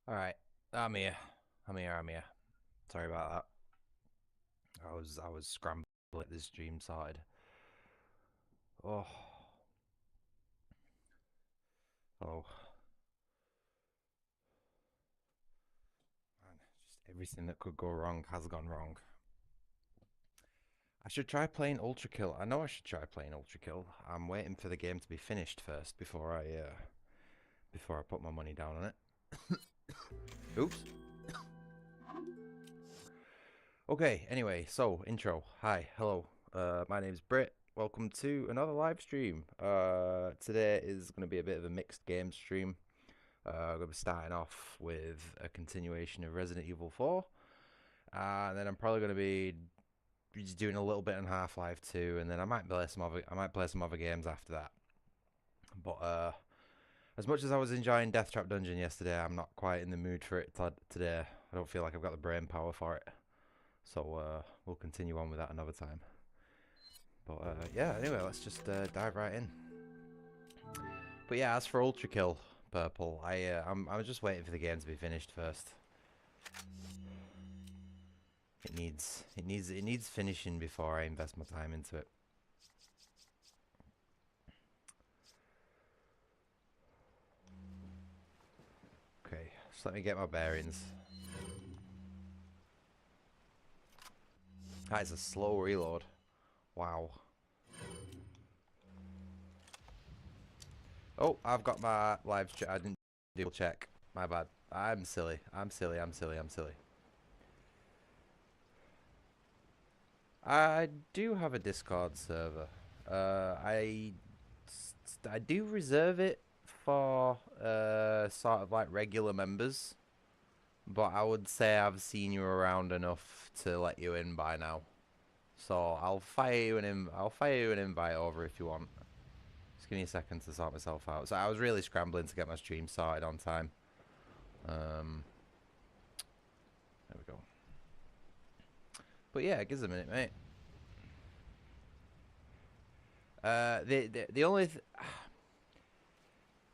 All right, I'm here. I'm here. Sorry about that. I was scrambling at this stream side. Oh, oh, man, just everything that could go wrong has gone wrong. I should try playing Ultra Kill. I know I should try playing Ultra Kill. I'm waiting for the game to be finished first before I put my money down on it. Oops. Okay. Anyway, so intro. Hi. Hello. My name's Britt. Welcome to another live stream. Today is going to be a bit of a mixed game stream. I'm going to be starting off with a continuation of Resident Evil 4. And then I'm probably going to be just doing a little bit on Half-Life 2, and then I might play some other games after that. But as much as I was enjoying Death Trap Dungeon yesterday, I'm not quite in the mood for it today. I don't feel like I've got the brain power for it. So we'll continue on with that another time. But yeah, anyway, let's just dive right in. But yeah, as for Ultra Kill Purple, I'm just waiting for the game to be finished first. It needs finishing before I invest my time into it. Okay, just let me get my bearings. That is a slow reload. Wow. Oh, I've got my live chat. I didn't double check. My bad. I'm silly. I'm silly. I'm silly. I'm silly. I do have a Discord server. I do reserve it for sort of like regular members, but I would say I've seen you around enough to let you in by now. So I'll fire you an invite over if you want. Just give me a second to sort myself out. So I was really scrambling to get my stream started on time. Um, there we go. But yeah, give us a minute, mate. The only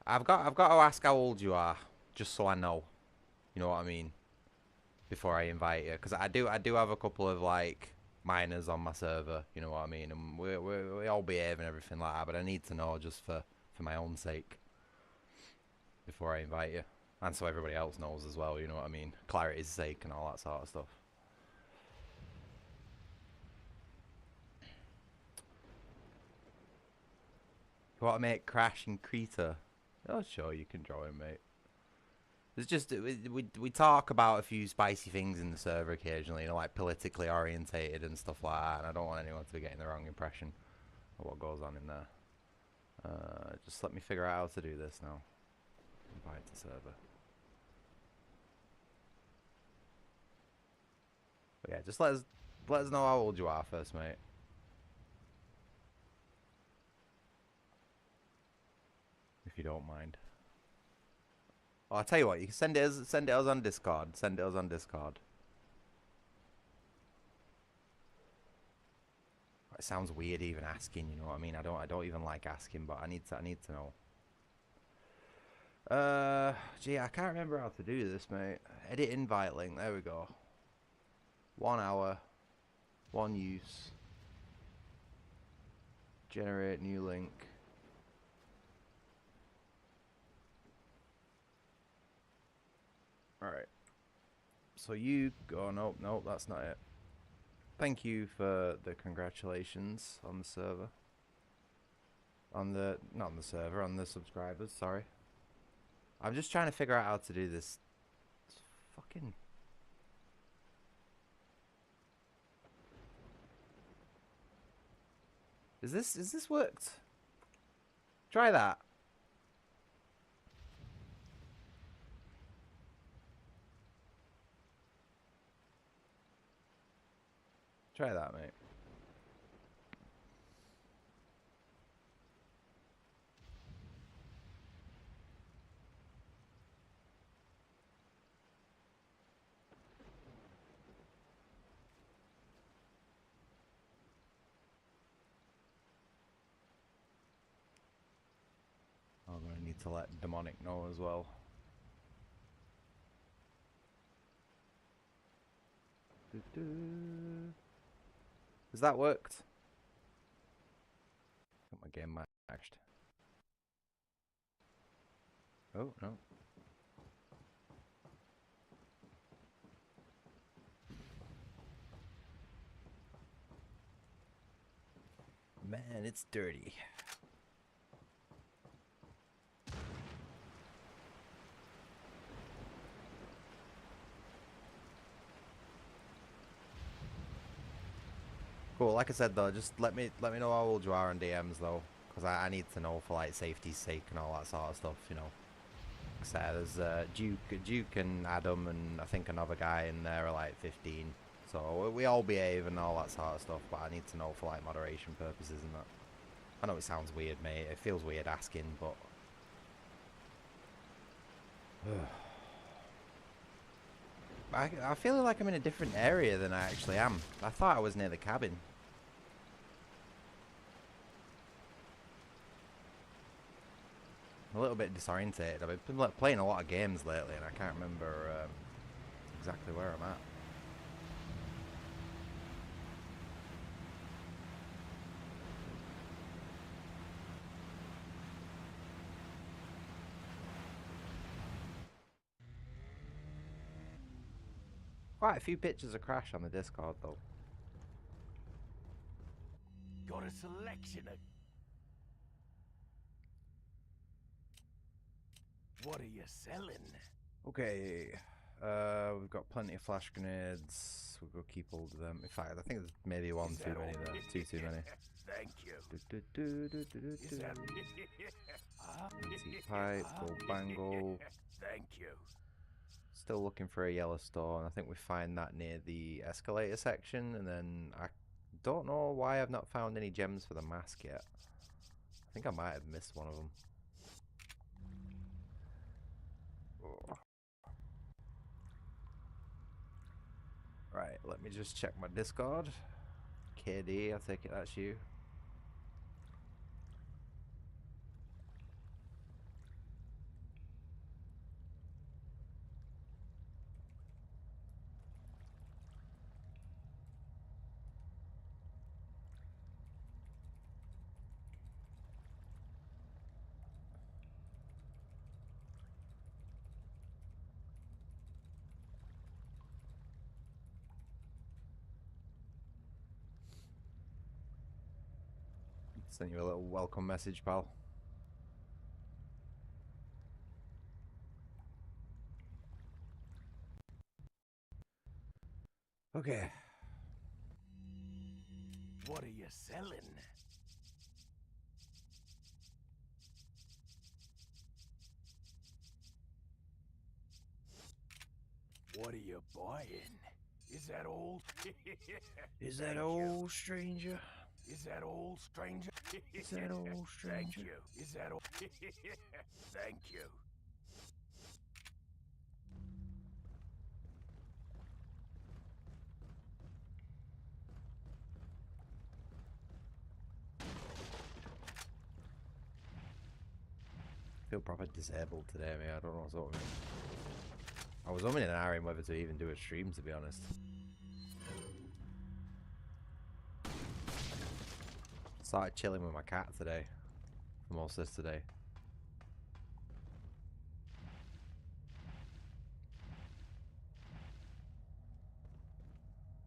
I've got to ask how old you are, just so I know. You know what I mean? Before I invite you, because I do have a couple of like minors on my server. You know what I mean? And we all behave and everything like that. But I need to know just for my own sake before I invite you, and so everybody else knows as well. You know what I mean? Clarity's sake and all that sort of stuff. You want to make Crash and Krita? Oh, sure, you can draw him, mate. It's just we talk about a few spicy things in the server occasionally, you know, like politically orientated and stuff like that. And I don't want anyone to be getting the wrong impression of what goes on in there. Just let me figure out how to do this now. Invite to server. But yeah, just let us know how old you are first, mate. If you don't mind. Oh, I'll tell you what, you can send it us on Discord. Send it us on Discord. It sounds weird even asking, you know what I mean? I don't even like asking, but I need to know. Gee, I can't remember how to do this, mate. Edit invite link. There we go. 1 hour, one use. Generate new link. All right. So you go. Nope, nope, that's not it. Thank you for the congratulations on the server. On the not on the server, on the subscribers. Sorry. I'm just trying to figure out how to do this. Fucking. Is this worked? Try that. Try that, mate. I'm gonna need to let Demonic know as well. Has that worked? Got my game matched. Oh, no. Man, it's dirty. Cool. Like I said though, just let me know how old you are on DMs though, because I need to know for like safety's sake and all that sort of stuff. You know. So there's Duke and Adam and I think another guy in there are like 15. So we all behave and all that sort of stuff. But I need to know for like moderation purposes and that. I know it sounds weird, mate. It feels weird asking, but. I feel like I'm in a different area than I actually am. I thought I was near the cabin. I'm a little bit disorientated. I've been playing a lot of games lately and I can't remember exactly where I'm at. Quite a few pictures of Crash on the Discord though. Got a selection of... What are you selling? Okay, we've got plenty of flash grenades. We'll go keep hold of them. In fact, I think there's maybe one too many there. Too many. Thank you. Anti-pipe, gold bangle. Thank you. Still looking for a Yellowstone. I think we find that near the escalator section, and then I don't know why I've not found any gems for the mask yet. I think I might have missed one of them. Oh. Right, let me just check my Discord. KD, I take it that's you. Send you a little welcome message, pal. Okay. What are you selling? What are you buying? Is that all? Is that all, stranger? Is that all, stranger? Is that all, stranger? Thank you. Is that all? Thank you. I feel proper disabled today, mate. I don't know what's up with me. I was umming and ahhing whether to even do a stream, to be honest. Started chilling with my cat today. For most of this today.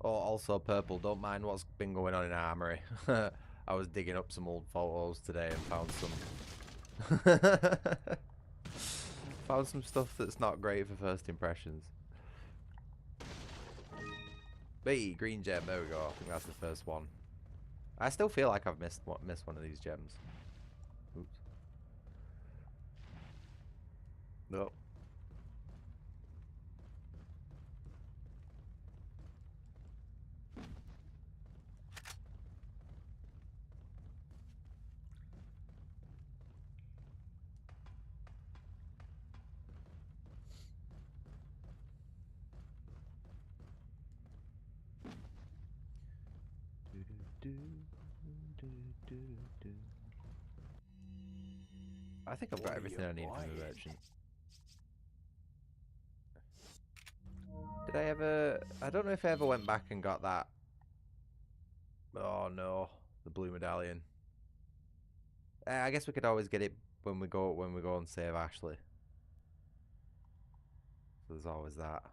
Oh, also purple. Don't mind what's been going on in Armory. I was digging up some old photos today and found some... found some stuff that's not great for first impressions. Hey, green gem. There we go. I think that's the first one. I still feel like I've missed one of these gems. Oops. Nope. I think I've got everything I need from the merchant. Did I ever... I don't know if I ever went back and got that. Oh no, the blue medallion. I guess we could always get it when we go and save Ashley. So there's always that.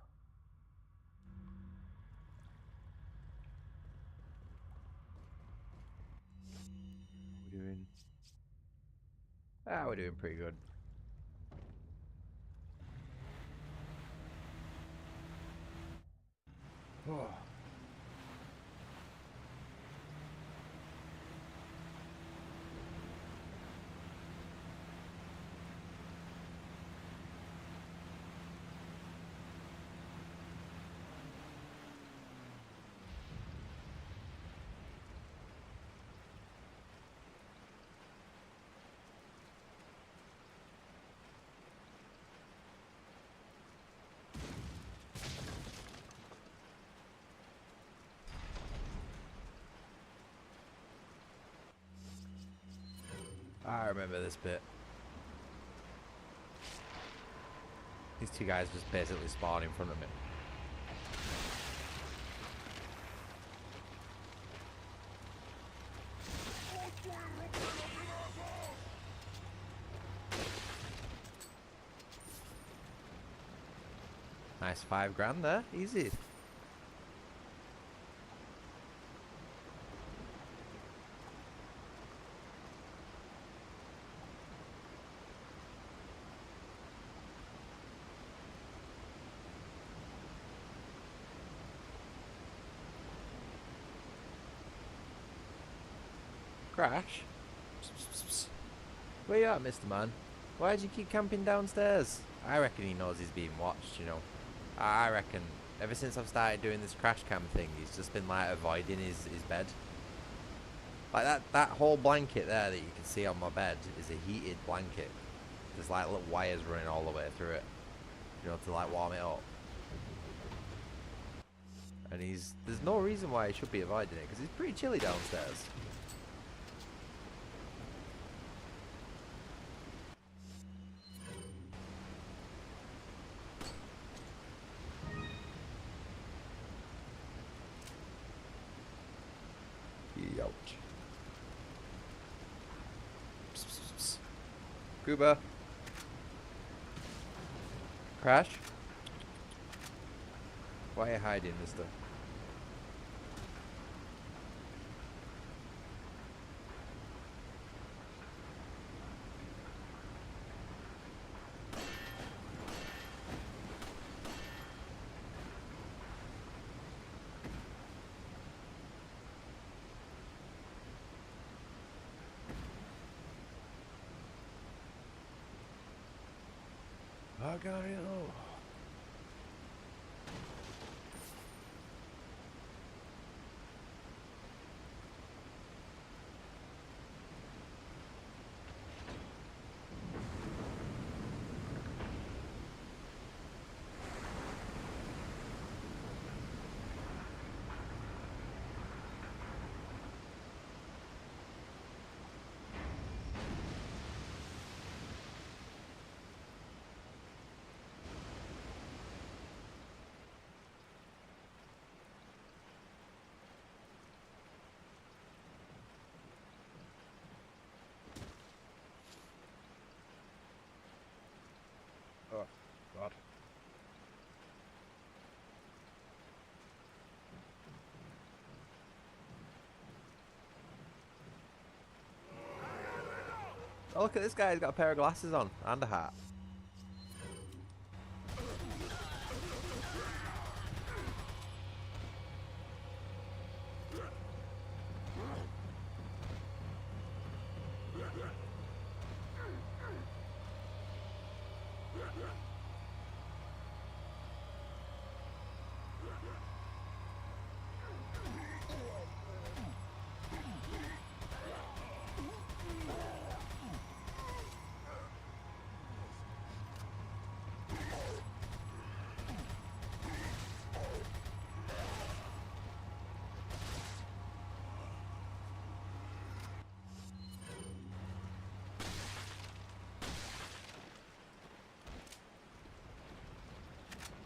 We're doing... we're doing pretty good. Oh. I remember this bit. These two guys just basically spawned in front of me. Nice $5 there, easy. Crash? Where you at, Mr. Man? Why'd you keep camping downstairs? I reckon he knows he's being watched, you know. I reckon ever since I've started doing this crash cam thing, he's just been like avoiding his bed. Like that whole blanket there that you can see on my bed is a heated blanket. There's like little wires running all the way through it, you know, to like warm it up. And there's no reason why he should be avoiding it, because he's pretty chilly downstairs. Ouch. Cuba. Crash. Why are you hiding, mister? I got it. Oh. Oh, God. Oh, look at this guy. He's got a pair of glasses on and a hat.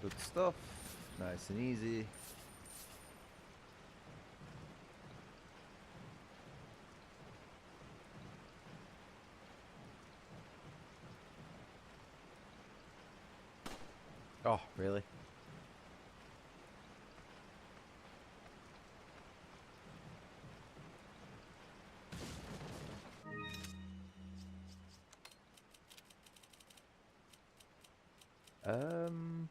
Good stuff. Nice and easy. Oh, really? Hmm.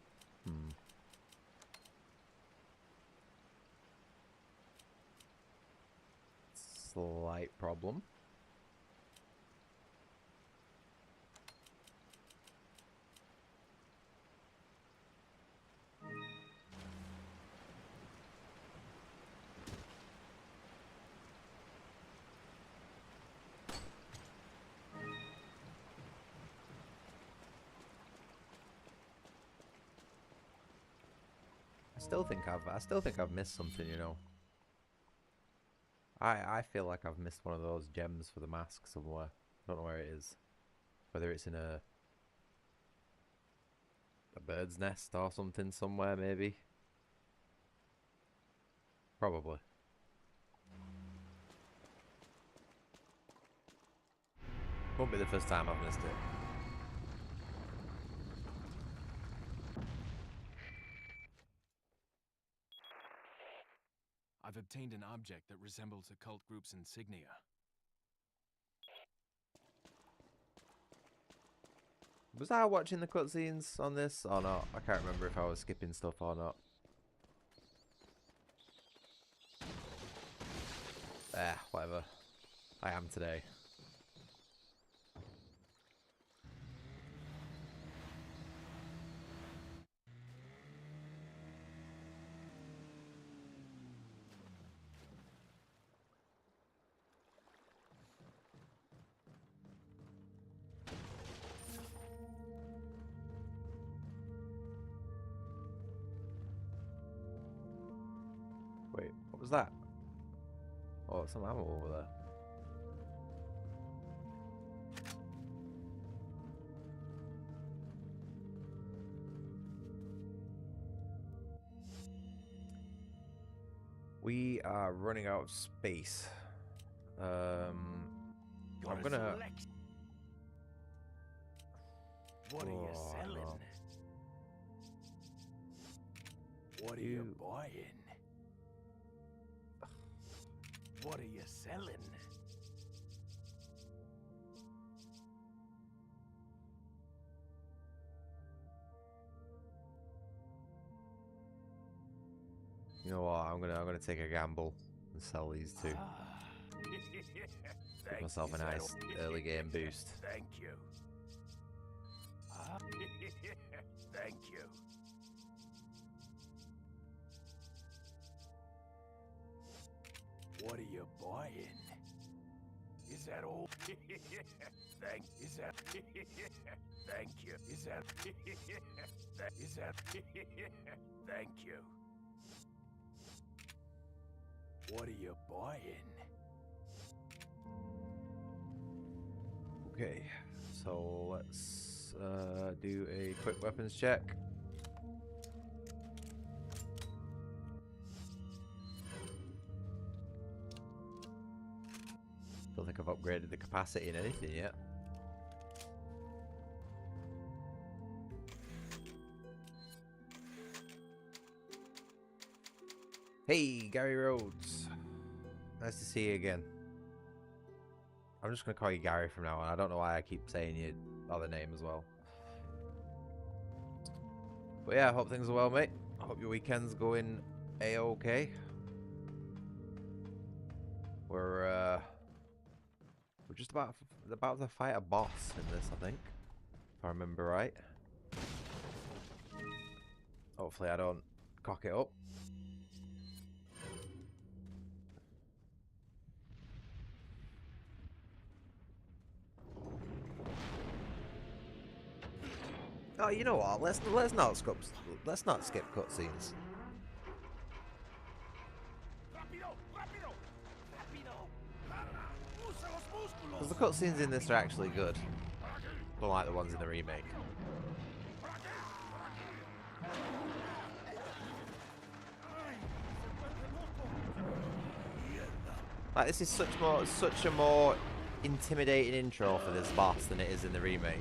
Slight problem. I still think I've missed something, you know. I feel like I've missed one of those gems for the mask somewhere. Don't know where it is. Whether it's in a bird's nest or something somewhere, maybe. Probably. Won't be the first time I've missed it. I've obtained an object that resembles a cult group's insignia. Was I watching the cutscenes on this or not? I can't remember if I was skipping stuff or not. Whatever. I am today. Wait, what was that? Oh, some ammo over there. We are running out of space. I'm gonna. What are you Oh, selling? no. What are you buying? What are you selling? You know what? I'm gonna take a gamble and sell these two. Give myself a nice early game boost. Thank you. Thank you. What are you buying? Is that all? Is that? Thank you. Is that? Is that? Thank you. What are you buying? Okay, so let's do a quick weapons check. Don't think I've upgraded the capacity in anything yet. Hey, Gary Rhodes. Nice to see you again. I'm just going to call you Gary from now on. I don't know why I keep saying your other name as well. But yeah, I hope things are well, mate. I hope your weekend's going A-okay. We're just about to fight a boss in this, I think. If I remember right. Hopefully I don't cock it up. Oh, you know what? Let's not skip cutscenes. Because the cutscenes in this are actually good, unlike the ones in the remake. Like, this is such a more intimidating intro for this boss than it is in the remake.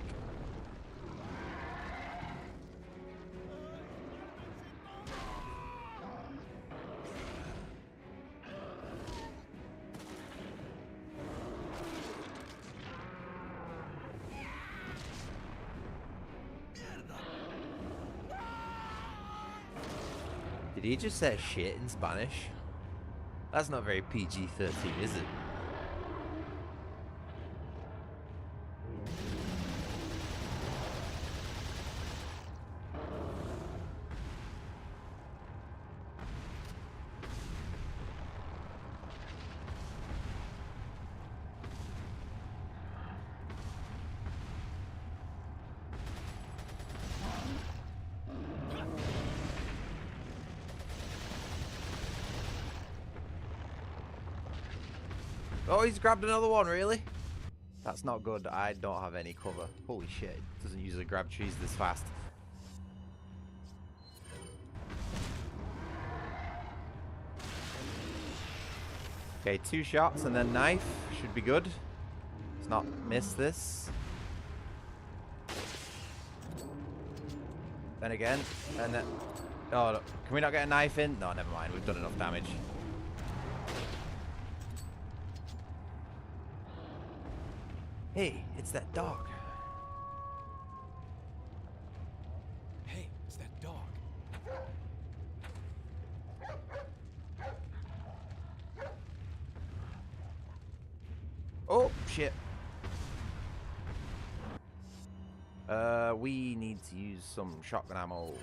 Did he just say shit in Spanish? That's not very PG-13, is it? Oh, he's grabbed another one, really? That's not good. I don't have any cover. Holy shit, it doesn't usually grab trees this fast. Okay, 2 shots and then knife. Should be good. Let's not miss this. Then again, and then... Oh, look. Can we not get a knife in? No, never mind. We've done enough damage. Hey, it's that dog. Hey, it's that dog. Oh, shit. We need to use some shotgun ammo.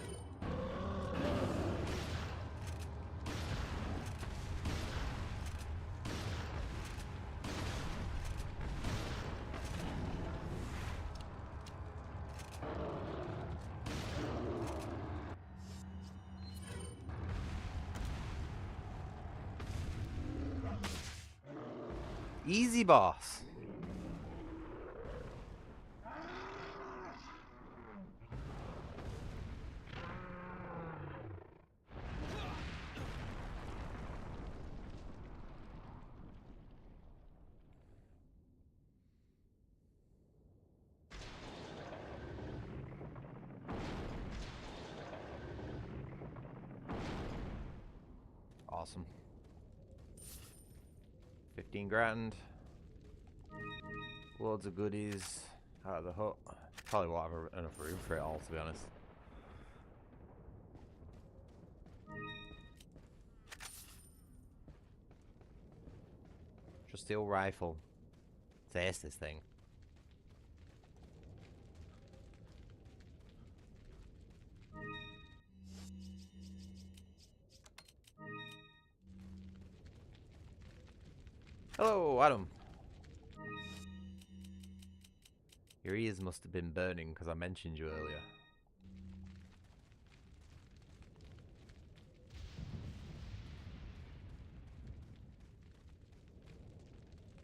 Easy, boss. Awesome. 15 grand. Loads of goodies out of the hut. Probably won't have enough room for it all, to be honest. Trusty old rifle. Taste this thing. Hello, Adam. Your ears must have been burning because I mentioned you earlier.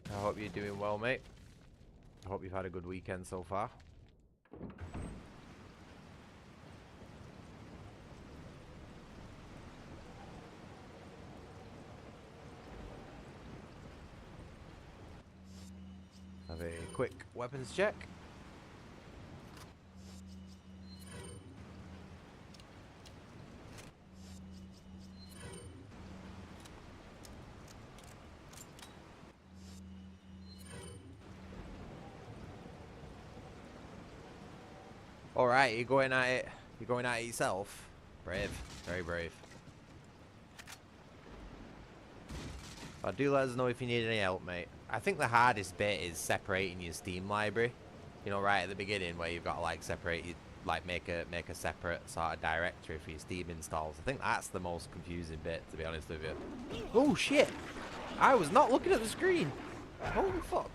I hope you're doing well, mate. I hope you've had a good weekend so far. Have a quick weapons check. Alright, you're going at it. You're going at it yourself. Brave. Very brave. But do let us know if you need any help, mate. I think the hardest bit is separating your Steam library. You know, right at the beginning where you've got to like separate you, like make a separate sort of directory for your Steam installs. I think that's the most confusing bit, to be honest with you. Oh shit! I was not looking at the screen. Holy fuck.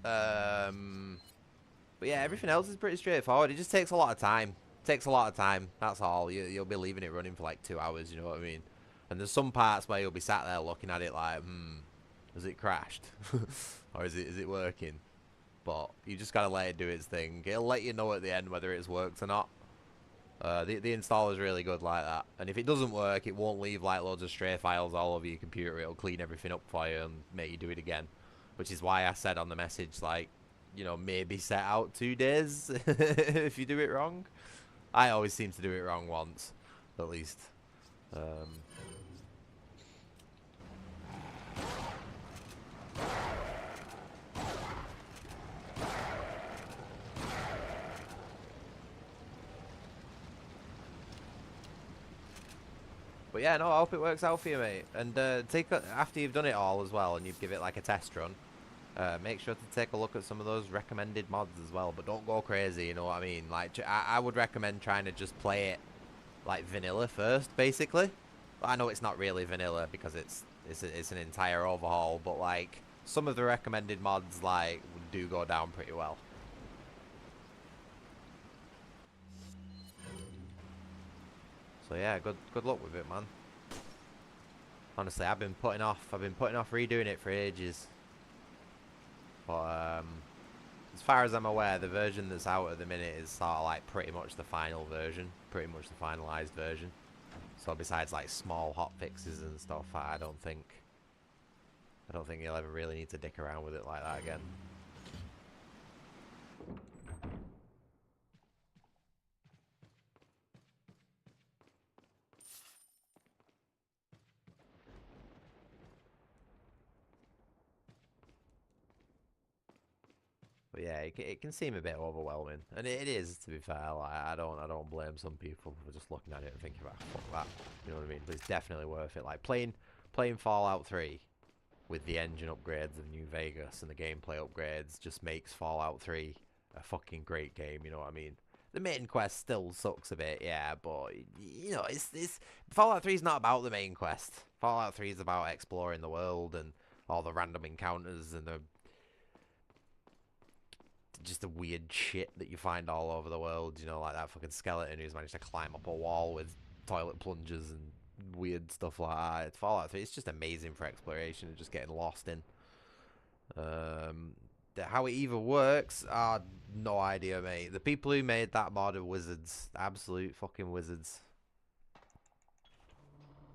But yeah, everything else is pretty straightforward. It just takes a lot of time. It takes a lot of time. That's all. You'll be leaving it running for like 2 hours. You know what I mean? And there's some parts where you'll be sat there looking at it like, has it crashed? Or is it working? But you just gotta let it do its thing. It'll let you know at the end whether it's worked or not. The installer is really good like that. And if it doesn't work, it won't leave like loads of stray files all over your computer. It'll clean everything up for you and make you do it again. Which is why I said on the message, like, you know, maybe set out 2 days if you do it wrong. I always seem to do it wrong once, at least. But yeah, no, I hope it works out for you, mate. And after you've done it all as well, and you give it like a test run, make sure to take a look at some of those recommended mods as well. But don't go crazy, you know what I mean? Like, I would recommend trying to just play it like vanilla first, basically. I know it's not really vanilla because it's an entire overhaul, but like some of the recommended mods like do go down pretty well. So yeah, good luck with it, man. Honestly, I've been putting off redoing it for ages. But as far as I'm aware, the version that's out at the minute is sort of like pretty much the final version, pretty much the finalized version. So besides like small hot fixes and stuff, I don't think you'll ever really need to dick around with it like that again. But yeah, it can seem a bit overwhelming, and it is, to be fair. Like, I don't blame some people for just looking at it and thinking, "Ah, fuck that," you know what I mean? But it's definitely worth it. Like playing Fallout 3 with the engine upgrades of New Vegas and the gameplay upgrades just makes Fallout 3 a fucking great game. You know what I mean? The main quest still sucks a bit, yeah, but you know, it's Fallout 3 is not about the main quest. Fallout 3 is about exploring the world and all the random encounters and just the weird shit that you find all over the world, you know, like that fucking skeleton who's managed to climb up a wall with toilet plungers and weird stuff like that. It's Fallout 3. It's just amazing for exploration and just getting lost in. How it even works, no idea, mate. The people who made that mod are wizards, absolute fucking wizards.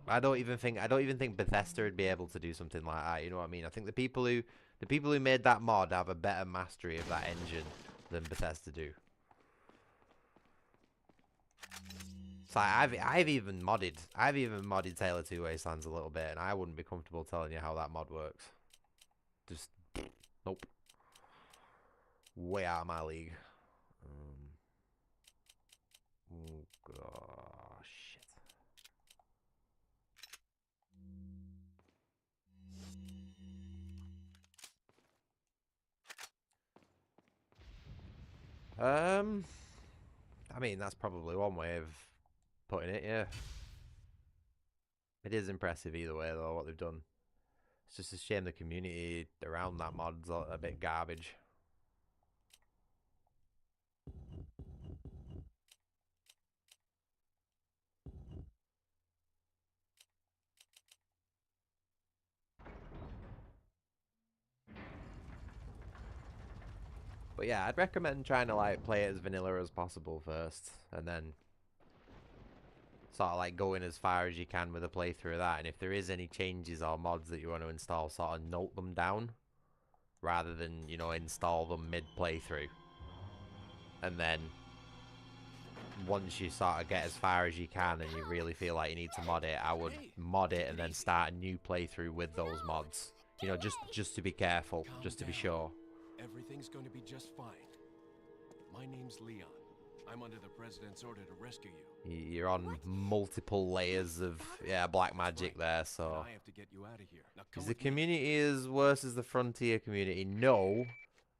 I don't even think Bethesda would be able to do something like that. You know what I mean? I think the people who made that mod have a better mastery of that engine than Bethesda do. So I've even modded Taylor 2 Wastelands a little bit, and I wouldn't be comfortable telling you how that mod works. Just nope, way out of my league. Oh gosh, shit. I mean, that's probably one way of putting it, yeah. It is impressive either way, though, what they've done. It's just a shame the community around that mod's a bit garbage. But yeah, I'd recommend trying to like play it as vanilla as possible first, and then sort of like going as far as you can with a playthrough of that. And if there is any changes or mods that you want to install, sort of note them down rather than, you know, install them mid playthrough. And then once you sort of get as far as you can and you really feel like you need to mod it, I would mod it and then start a new playthrough with those mods. You know, just to be careful, just to be sure. Everything's going to be just fine. My name's Leon. I'm under the president's order to rescue you. You're on multiple layers of, yeah, black magic there, so. I have to get you out of here. Now, Is the community as worse as the Frontier community? No,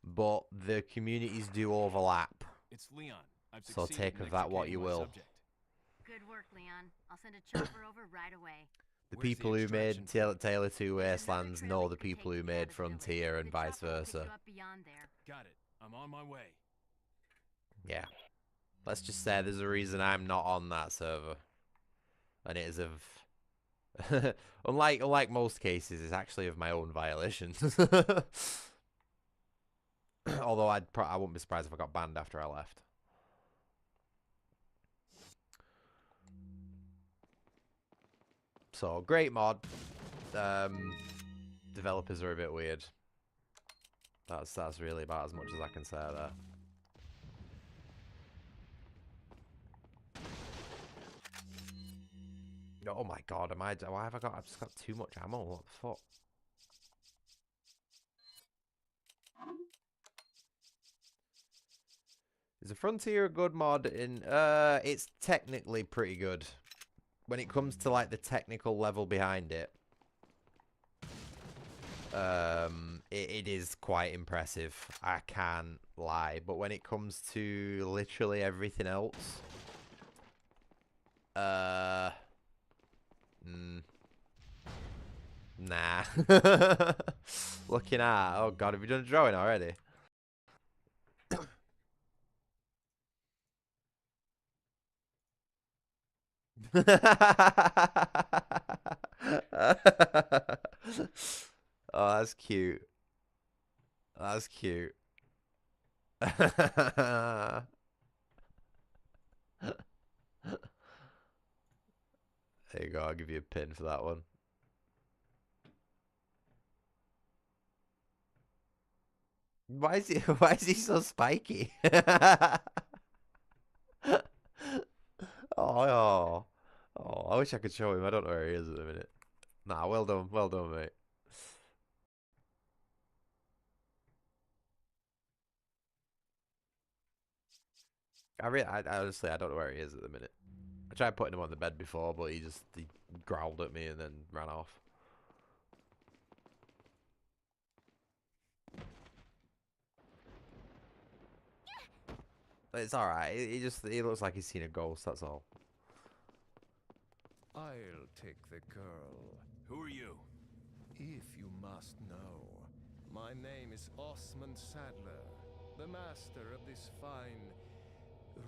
but the communities do overlap. It's Leon. So take of that what you will. Good work, Leon. I'll send a chopper over right away. The people who made Taylor 2 Wastelands know the people who made Frontier and vice versa. Got it. I'm on my way. Yeah. Let's just say there's a reason I'm not on that server. And it is of... unlike most cases, it's actually of my own violation. Although I wouldn't be surprised if I got banned after I left. So great mod. Developers are a bit weird. That's really about as much as I can say there. Oh my god, why have I got, I've just got too much ammo, what the fuck? Is the Frontier a good mod? It's technically pretty good. When it comes to like the technical level behind it, it is quite impressive. I can't lie. But when it comes to literally everything else, nah. Looking at, oh god, have you done a drawing already? Oh, that's cute. That's cute. There you go, I'll give you a pin for that one. Why is he so spiky? Oh, I wish I could show him. I don't know where he is at the minute. Nah, well done, mate. I honestly, I don't know where he is at the minute. I tried putting him on the bed before, but he growled at me and then ran off. It's alright. He looks like he's seen a ghost, that's all. I'll take the girl. Who are you? If you must know, my name is Osmond Sadler, the master of this fine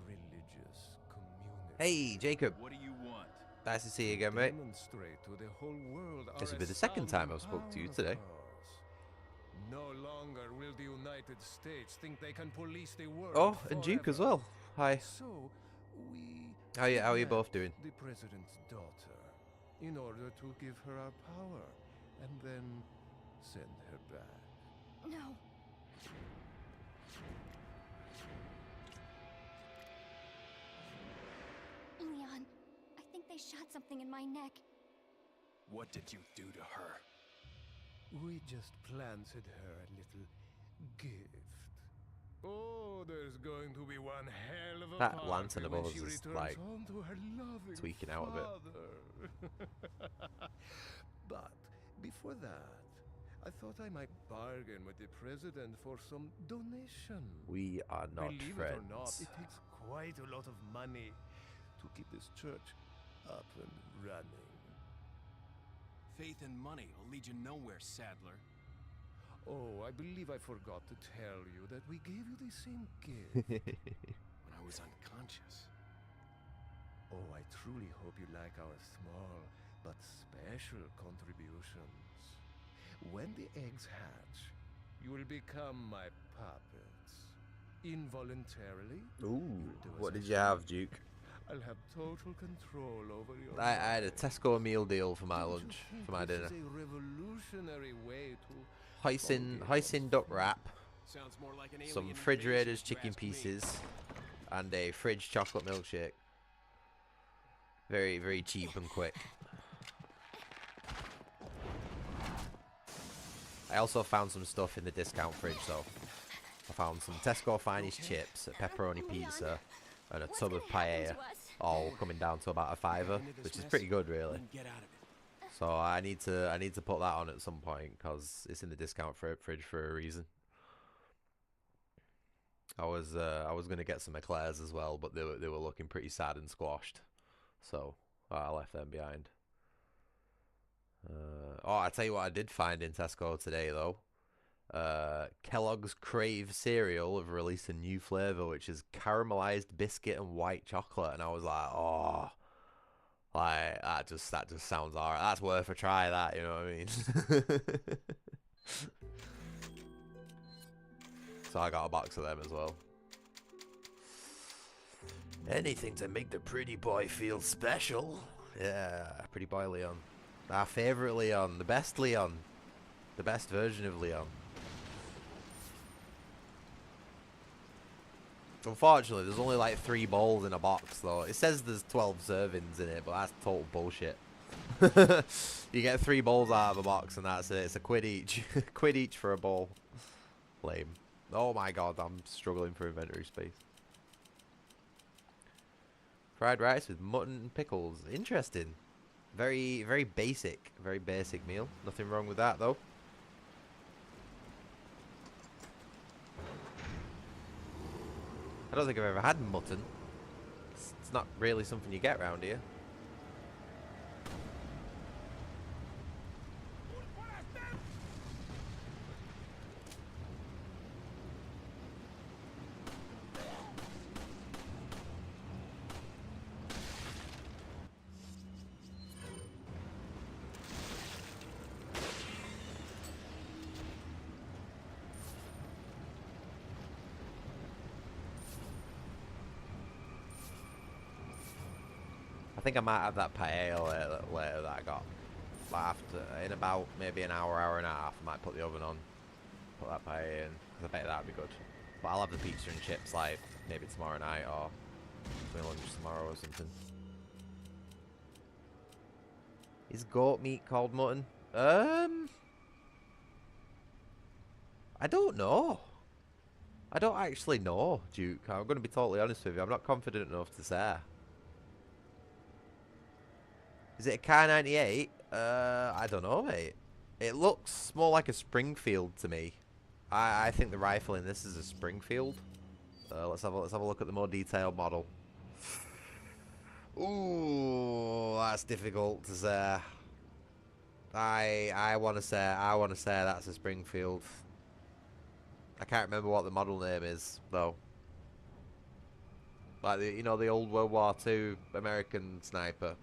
religious community. Hey, Jacob. What do you want? Nice to see you again, mate. Demonstrate to the whole world This our will be the second time astounding I've spoke to you power of today. ours. No longer will the United States think they can police the world. Oh, and Duke as well. Hi. So we How are you kidnapped both doing? the president's daughter in order to give her our power and then send her back. No. Leon, I think they shot something in my neck. What did you do to her? We just planted her a little gift. Oh, there's going to be one hell of a That party lantern above when us she is, returns like, home to her loving tweaking out a bit. father. But before that, I thought I might bargain with the president for some donation. We are not Believe friends. it or not, it takes quite a lot of money to keep this church up and running. Faith and money will lead you nowhere, Sadler. Oh, I believe I forgot to tell you that we gave you the same gift. When I was unconscious. Oh, I truly hope you like our small but special contributions. When the eggs hatch, you will become my puppets. Involuntarily. Ooh, do as what I did you say. have, Duke? I'll have total control over your I had a mind. Tesco meal deal for my Don't you lunch, think for my this dinner. is a revolutionary way to Hoisin duck wrap, Sounds more like an some alien refrigerator's invasion, chicken if you ask me. pieces, and a fridge chocolate milkshake. Very, very cheap and quick. I also found some stuff in the discount fridge, so I found some Tesco Finest chips, a pepperoni pizza, and a tub of paella, all coming down to about a £5, which is pretty good, really. Get out of it. So I need to put that on at some point because it's in the discount fridge for a reason. I was gonna get some eclairs as well, but they were looking pretty sad and squashed, so I left them behind. Oh, I tell you what, I did find in Tesco today though. Kellogg's Crave cereal have released a new flavor, which is caramelized biscuit and white chocolate, and I was like, oh. Like, that just sounds alright. That's worth a try, that, you know what I mean? So I got a box of them as well. Anything to make the pretty boy feel special. Yeah, pretty boy Leon. Our favourite Leon. The best Leon. The best version of Leon. Unfortunately, there's only like 3 balls in a box, though. It says there's 12 servings in it, but that's total bullshit. You get 3 balls out of a box, and that's it. It's a quid each. Quid each for a ball. Lame. Oh my god, I'm struggling for inventory space. Fried rice with mutton and pickles. Interesting. Very, very basic. Very basic meal. Nothing wrong with that, though. I don't think I've ever had mutton. It's not really something you get around here. I think I might have that paella later that I got. But after, in about maybe an hour, hour and a half, I might put the oven on. Put that paella in, because I bet that'd be good. But I'll have the pizza and chips like maybe tomorrow night or my lunch tomorrow or something. Is goat meat called mutton? I don't know. I don't actually know, Duke. I'm going to be totally honest with you. I'm not confident enough to say. Is it a Car 98? I don't know, mate. It looks more like a Springfield to me. I think the rifle in this is a Springfield. Let's have a look at the more detailed model. Ooh, that's difficult to say. I want to say that's a Springfield. I can't remember what the model name is though. Like the the old World War II American sniper.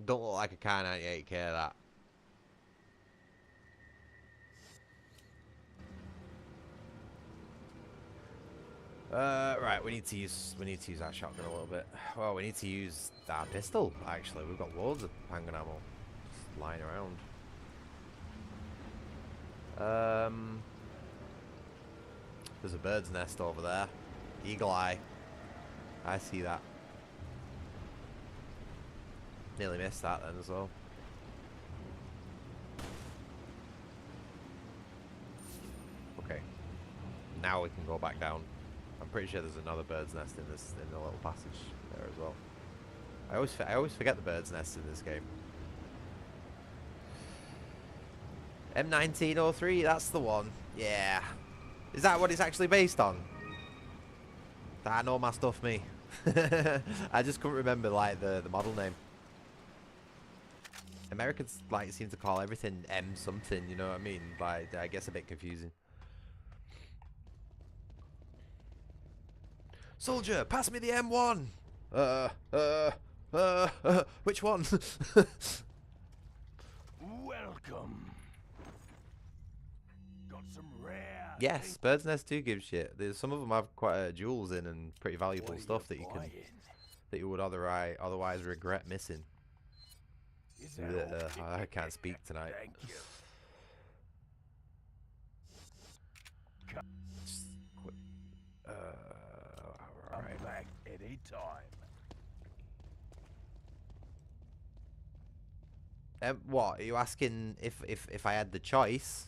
Don't look like a Car 98K that. Right, we need to use our shotgun a little bit. Well, we need to use our pistol, actually. We've got loads of handgun ammo just lying around. There's a bird's nest over there. Eagle eye. I see that. Nearly missed that then as well. Okay. Now we can go back down. I'm pretty sure there's another bird's nest in the little passage there as well. I always forget the bird's nest in this game. M1903, that's the one. Yeah. Is that what it's actually based on? I know my stuff, me. I just couldn't remember like the model name. Americans like seem to call everything M something, you know what I mean? Like I guess a bit confusing. Soldier, pass me the M1. Which one? Welcome. Got some rare. Yes, Bird's Nest do give shit. Some of them have quite jewels in and pretty valuable stuff that you would otherwise regret missing. I can't speak tonight. Thank you. Alright. I'm back any time. What are you asking? If I had the choice?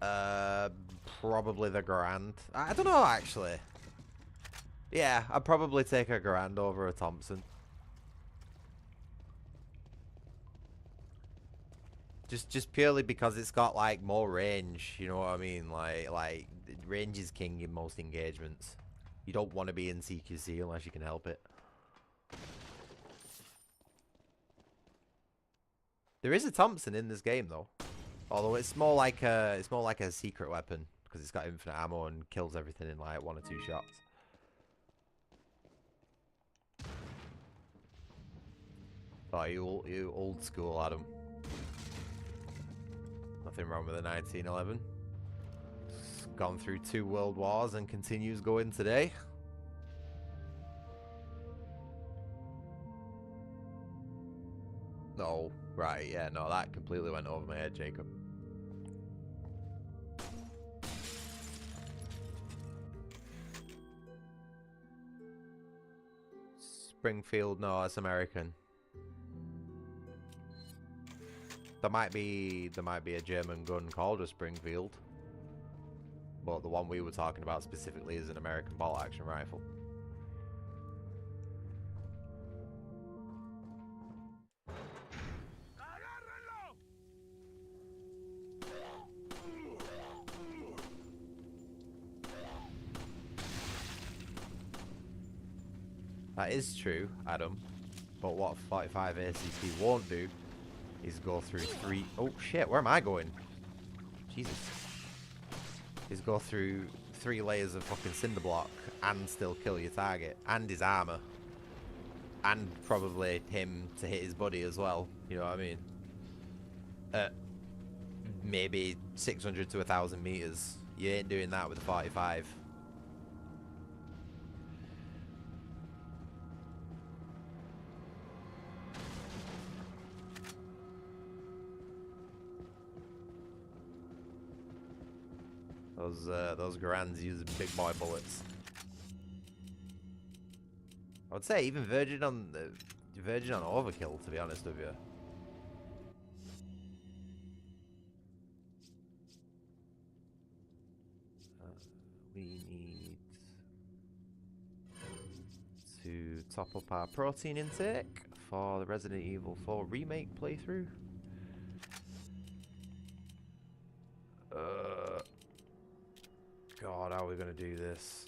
Probably the Garand. I don't know actually. Yeah, I'd probably take a Garand over a Thompson. Just purely because it's got like more range, you know what I mean? Like range is king in most engagements. You don't want to be in CQC unless you can help it. There is a Thompson in this game though, although it's more like a secret weapon because it's got infinite ammo and kills everything in like 1 or 2 shots. Oh, you old school, Adam. Nothing wrong with the 1911. It's gone through 2 world wars and continues going today. Oh, right, yeah, no, that completely went over my head, Jacob. Springfield, no, it's American. There might be a German gun called a Springfield, but the one we were talking about specifically is an American bolt-action rifle. That is true, Adam. But what 45 ACC won't do is go through three... Oh shit, where am I going? Jesus. Is go through 3 layers of fucking cinder block and still kill your target. And his armor. And probably him to hit his buddy as well. You know what I mean? Maybe 600 to 1,000 meters. You ain't doing that with a 45. Those Garands use big boy bullets. I would say even verging on overkill, to be honest with you. We need to top up our protein intake for the Resident Evil 4 remake playthrough. God, how are we gonna do this?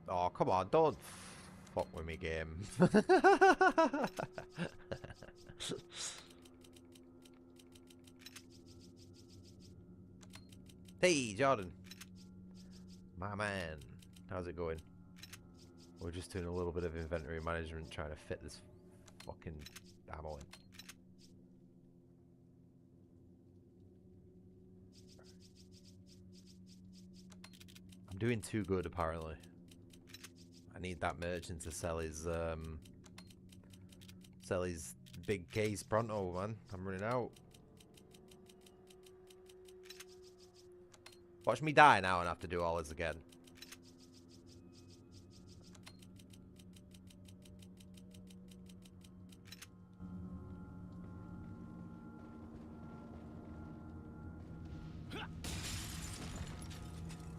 Oh, come on, don't fuck with me, game. Hey, Jordan. My man. How's it going? We're just doing a little bit of inventory management, trying to fit this fucking ammo in. I'm doing too good, apparently. I need that merchant to sell his big case pronto, man. I'm running out. Watch me die now and have to do all this again.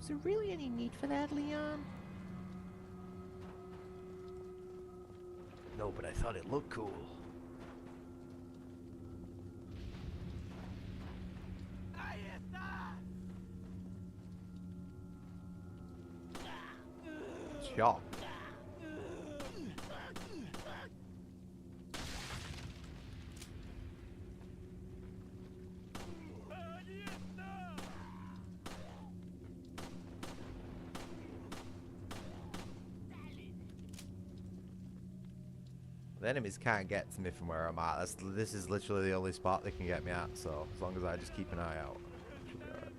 Is there really any need for that, Leon? No, but I thought it looked cool. Shot. The enemies can't get to me from where I'm at. This is literally the only spot they can get me at, so as long as I just keep an eye out, should be alright.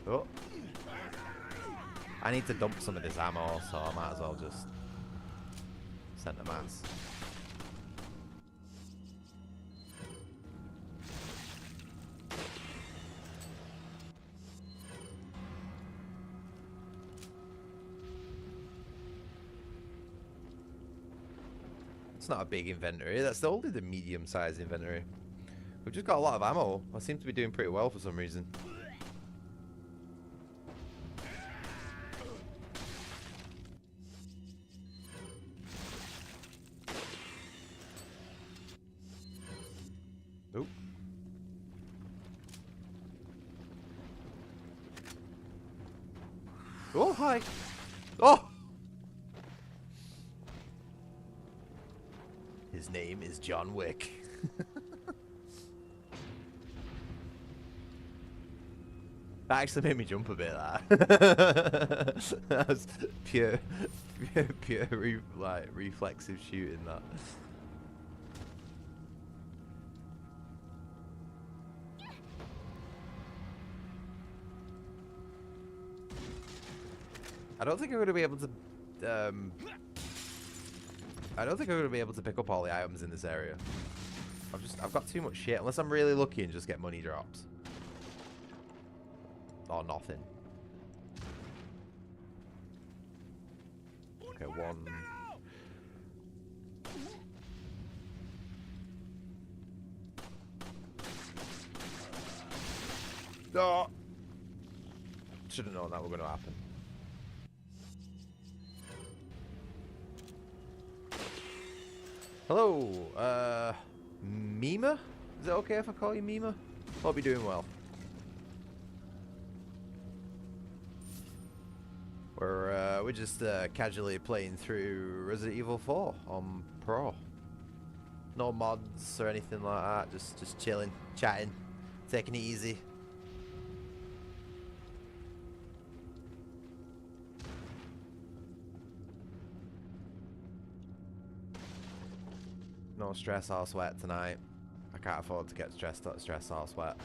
Oh. I need to dump some of this ammo, so I might as well just send a mass. It's not a big inventory. That's only the medium-sized inventory. We've just got a lot of ammo. I seem to be doing pretty well for some reason. Nope. Oh, hi. Oh! His name is John Wick. That actually made me jump a bit, that. That was pure reflexive shooting, that. I don't think I'm gonna be able to. I don't think I'm gonna be able to pick up all the items in this area. I've got too much shit. Unless I'm really lucky and just get money drops. Or nothing. Okay, one. No! Should have known that was going to happen. Hello, Mima? Is it okay if I call you Mima? Hope you're doing well. We're just casually playing through Resident Evil 4 on Pro. No mods or anything like that. Just chilling, chatting, taking it easy. No stress or sweat tonight. I can't afford to get stress or sweat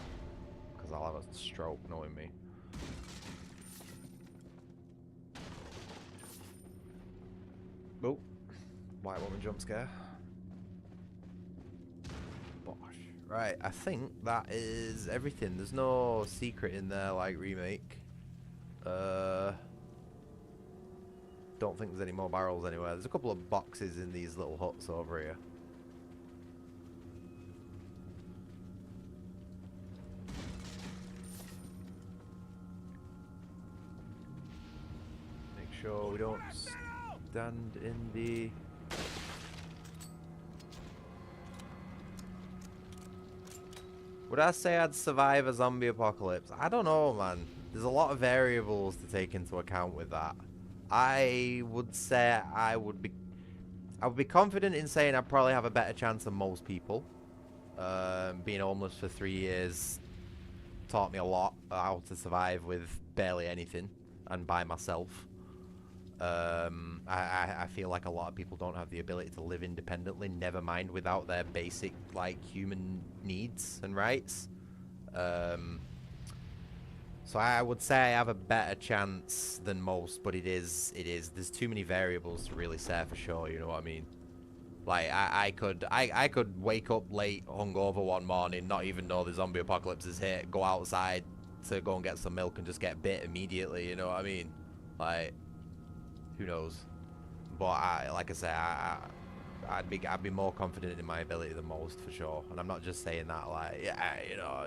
because I'll have a stroke knowing me. Oh, white woman jump scare. Bosh. Right, I think that is everything. There's no secret in there like remake. Don't think there's any more barrels anywhere. There's a couple of boxes in these little huts over here. Make sure we don't stand in the... Would I say I'd survive a zombie apocalypse? I don't know, man. There's a lot of variables to take into account with that. I would say I would be confident in saying I'd probably have a better chance than most people. Being homeless for 3 years taught me a lot how to survive with barely anything and by myself. I feel like a lot of people don't have the ability to live independently, never mind without their basic like human needs and rights. So I would say I have a better chance than most, but there's too many variables to really say for sure, you know what I mean? Like I could wake up late, hungover one morning, not even know the zombie apocalypse is hit, go outside to go and get some milk and just get bit immediately, you know what I mean? Like, who knows? But like I say, I'd be more confident in my ability than most for sure. And I'm not just saying that like, yeah, you know,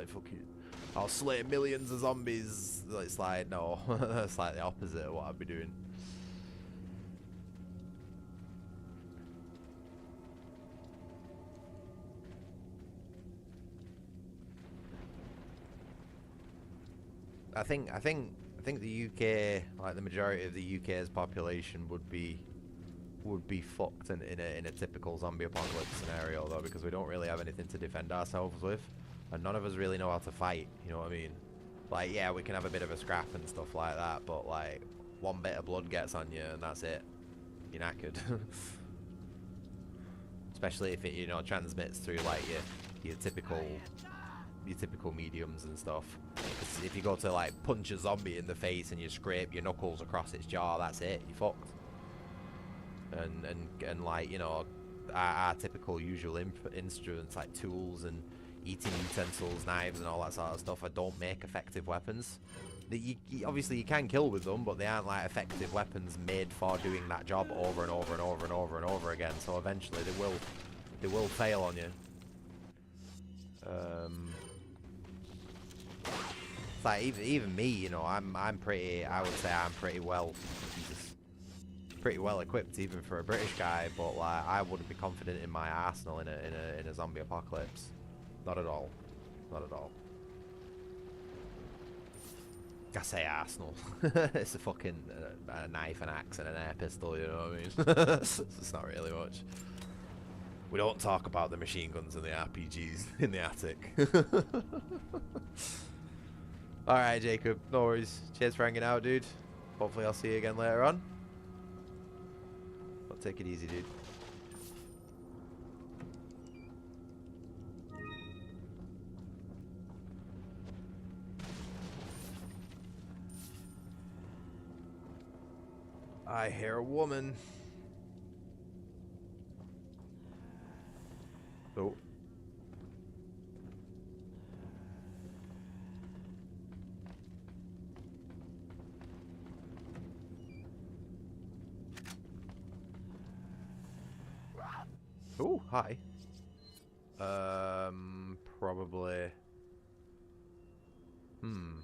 I'll slay millions of zombies. It's like, no, that's like the opposite of what I'd be doing. I think the UK, like the majority of the UK's population, would be fucked in a typical zombie apocalypse scenario though, because we don't really have anything to defend ourselves with, and none of us really know how to fight. You know what I mean? Like, yeah, we can have a bit of a scrap and stuff like that, but like one bit of blood gets on you and that's it. You're knackered. Especially if it, you know, transmits through like your typical mediums and stuff. If you go to like punch a zombie in the face and you scrape your knuckles across its jaw, that's it, you're fucked. And like, you know, our typical usual instruments like tools and eating utensils, knives and all that sort of stuff don't make effective weapons. Obviously you can kill with them, but they aren't like effective weapons made for doing that job over and over and over and over and over again, so eventually they will fail on you. It's like even me, you know, I would say I'm pretty well equipped even for a British guy, but like I wouldn't be confident in my arsenal in a zombie apocalypse. Not at all. Not at all. I say arsenal. It's a fucking a knife, an axe, and an air pistol, you know what I mean? It's not really much. We don't talk about the machine guns and the RPGs in the attic. Alright, Jacob. No worries. Cheers for hanging out, dude. Hopefully I'll see you again later on. But take it easy, dude. I hear a woman. Oh. Oh, hi. Probably. I'm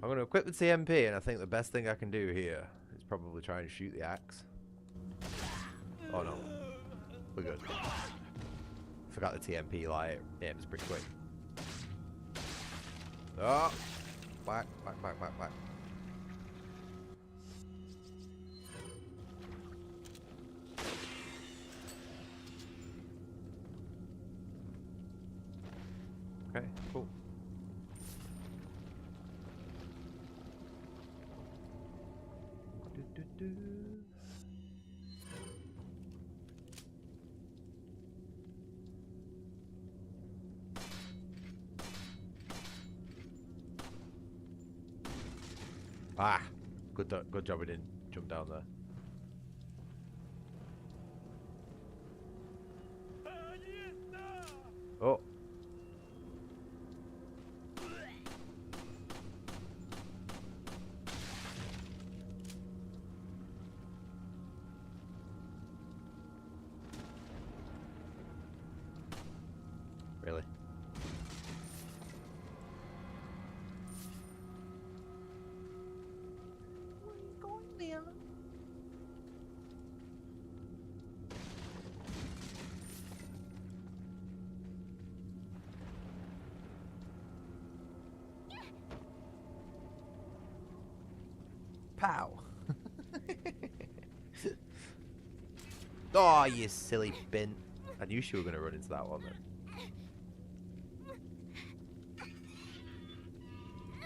going to equip the TMP, and I think the best thing I can do here is probably try and shoot the axe. Oh no. We're good. Forgot the TMP, like, aims pretty quick. Oh! Whack, whack, whack, whack, whack. Okay, cool. Ah, good job we didn't jump down there. Oh. Really? Where are you going, Leon? Pow! Oh, you silly bin. I knew she was going to run into that one then.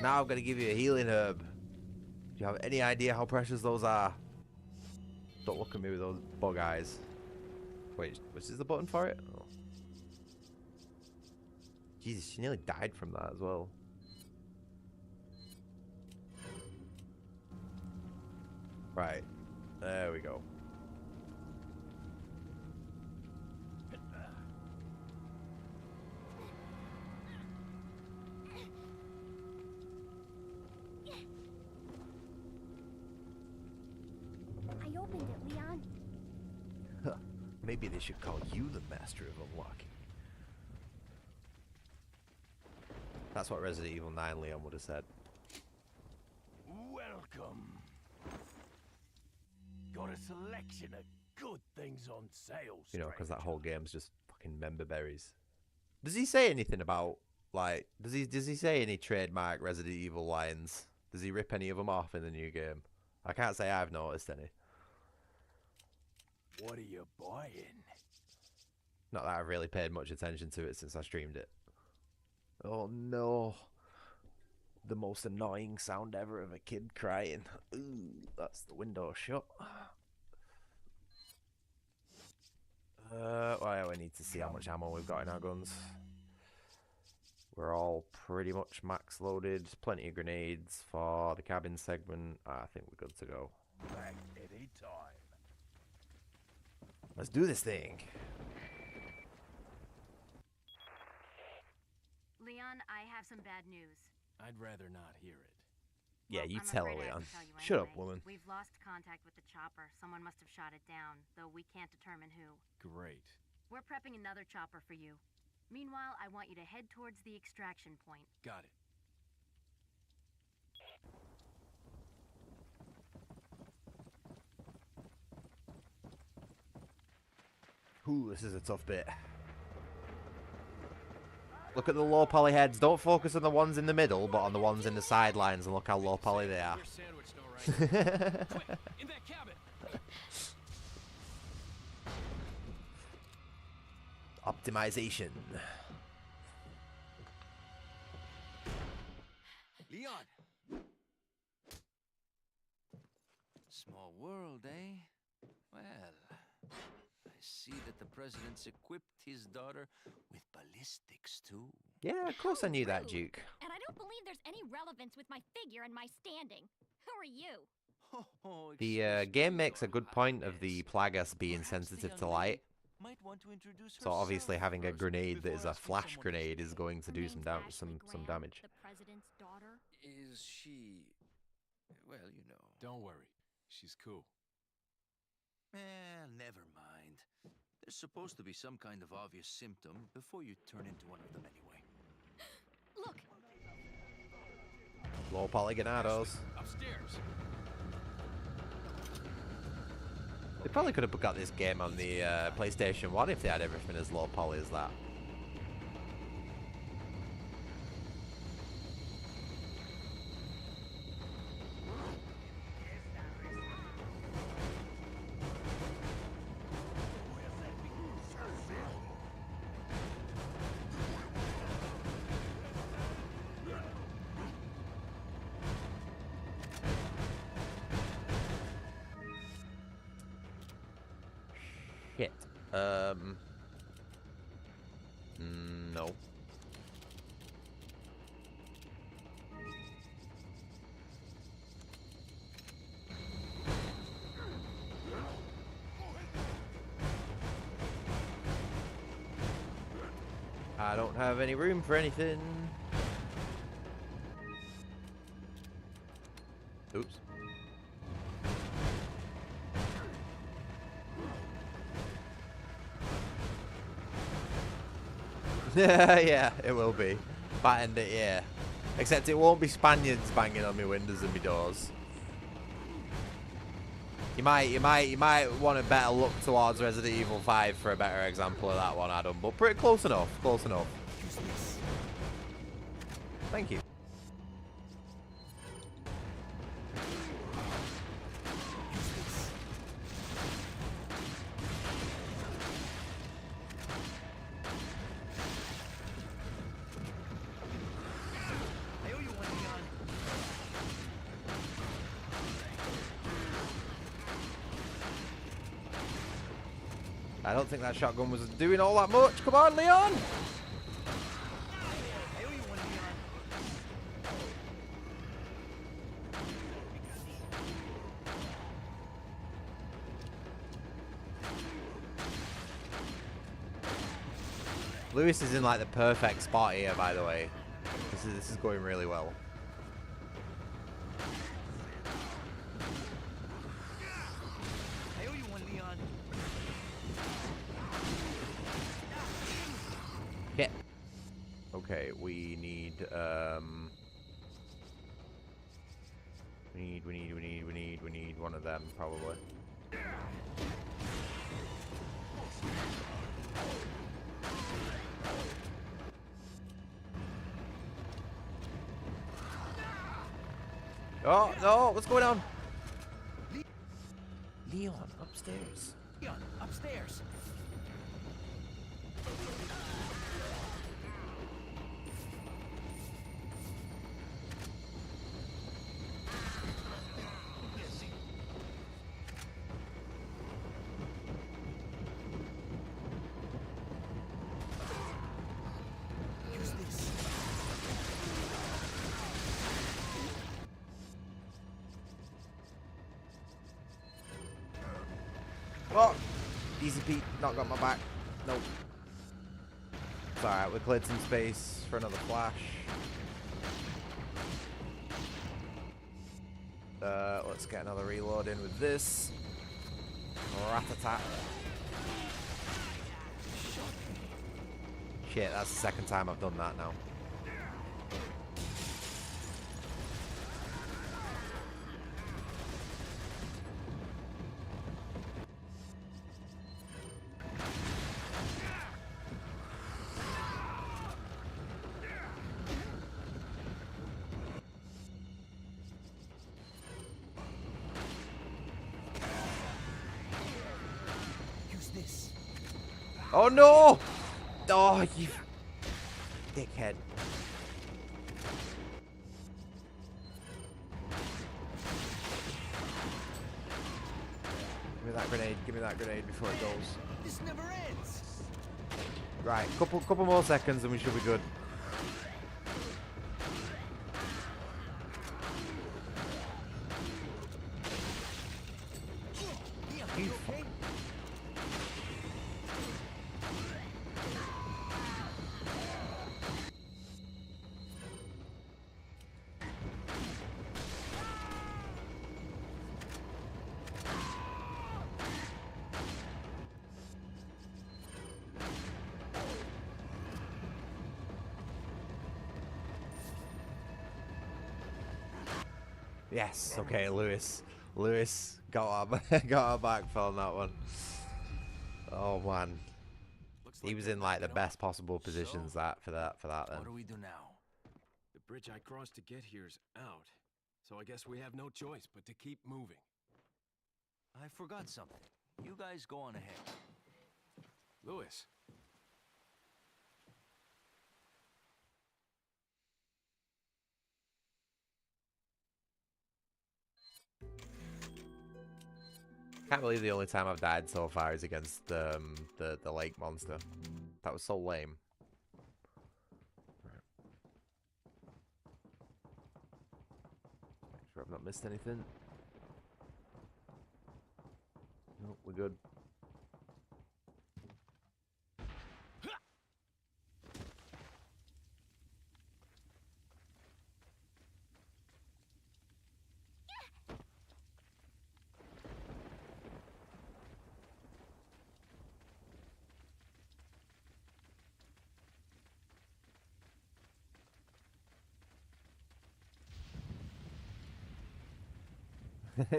Now I'm going to give you a healing herb. Do you have any idea how precious those are? Don't look at me with those bug eyes. Wait, was this the button for it? Oh. Jesus, she nearly died from that as well. Right. There we go. I opened it, Leon. Huh. Maybe they should call you the master of unlocking. That's what Resident Evil 9 Leon would have said. Welcome. Got a selection of good things on sale. You know, because that stranger. whole game's just fucking member berries. Does he say anything about, like, does he say any trademark Resident Evil lines? Does he rip any of them off in the new game? I can't say I've noticed any. What are you buying? Not that I've really paid much attention to it since I streamed it. Oh no. The most annoying sound ever of a kid crying. Ooh, that's the window shut. Well, we need to see how much ammo we've got in our guns. We're all pretty much max loaded. Plenty of grenades for the cabin segment. I think we're good to go. Back any time. Let's do this thing. Leon, I have some bad news. I'd rather not hear it. Yeah, Well, you I'm tell her, afraid I have Leon. to tell you Shut up, anyway. woman. We've lost contact with the chopper. Someone must have shot it down, though we can't determine who. Great. We're prepping another chopper for you. Meanwhile, I want you to head towards the extraction point. Got it. Ooh, this is a tough bit. Look at the low poly heads. Don't focus on the ones in the middle, but on the ones in the sidelines, and look how low poly they are. You're sandwiched, all right. Quick, in that cabin. Optimization. Leon! Small world, eh? Well, I see that the president's equipped his daughter with ballistics, too. Yeah, of course I knew that, Rude. Duke. And I don't believe there's any relevance with my figure and my standing. Who are you? Oh, The excuse game me, makes a Your good point of the Highness. Plagas being Perhaps the sensitive young to lady light. might want to introduce So obviously herself having a first grenade that before is a asking flash someone grenade who's is going to Her do name's Ashley some Graham, damage. the president's daughter. Is she... well, you know... Don't worry. She's cool. Never mind. There's supposed to be some kind of obvious symptom before you turn into one of them anyway. Look, Low polyganados. Upstairs. They probably could have got this game on the PlayStation 1 if they had everything as low poly as that. Shit. No. I don't have any room for anything. Oops. Yeah, it will be. Battened it, yeah. Except it won't be Spaniards banging on my windows and my doors. You might want a better look towards Resident Evil 5 for a better example of that one, Adam. But pretty close enough. Close enough. Thank you. I don't think that shotgun was doing all that much. Come on, Leon! Lewis is in like the perfect spot here, by the way. This is going really well. Hit. Okay, we need we need one of them probably. Oh no, what's going on? Leon, upstairs. Leon, upstairs. Use this. Oh, easy Pete, not got my back. Nope. It's alright, we cleared some space for another flash. Let's get another reload in with this. Rat-a-tat. Shit, that's the second time I've done that now. Oh no! Oh, you dickhead. Give me that grenade. Give me that grenade before it goes. This never ends. Right, couple more seconds and we should be good. Yes. Okay, Lewis. Lewis got our got our back on that one. Oh man, Looks he like was they're in like the backing best off. possible positions So, for that then. what do we do now? The bridge I crossed to get here's out. So I guess we have no choice but to keep moving. I forgot something. You guys go on ahead. Lewis. Can't believe the only time I've died so far is against the lake monster. That was so lame. Make sure I've not missed anything. No, we're good.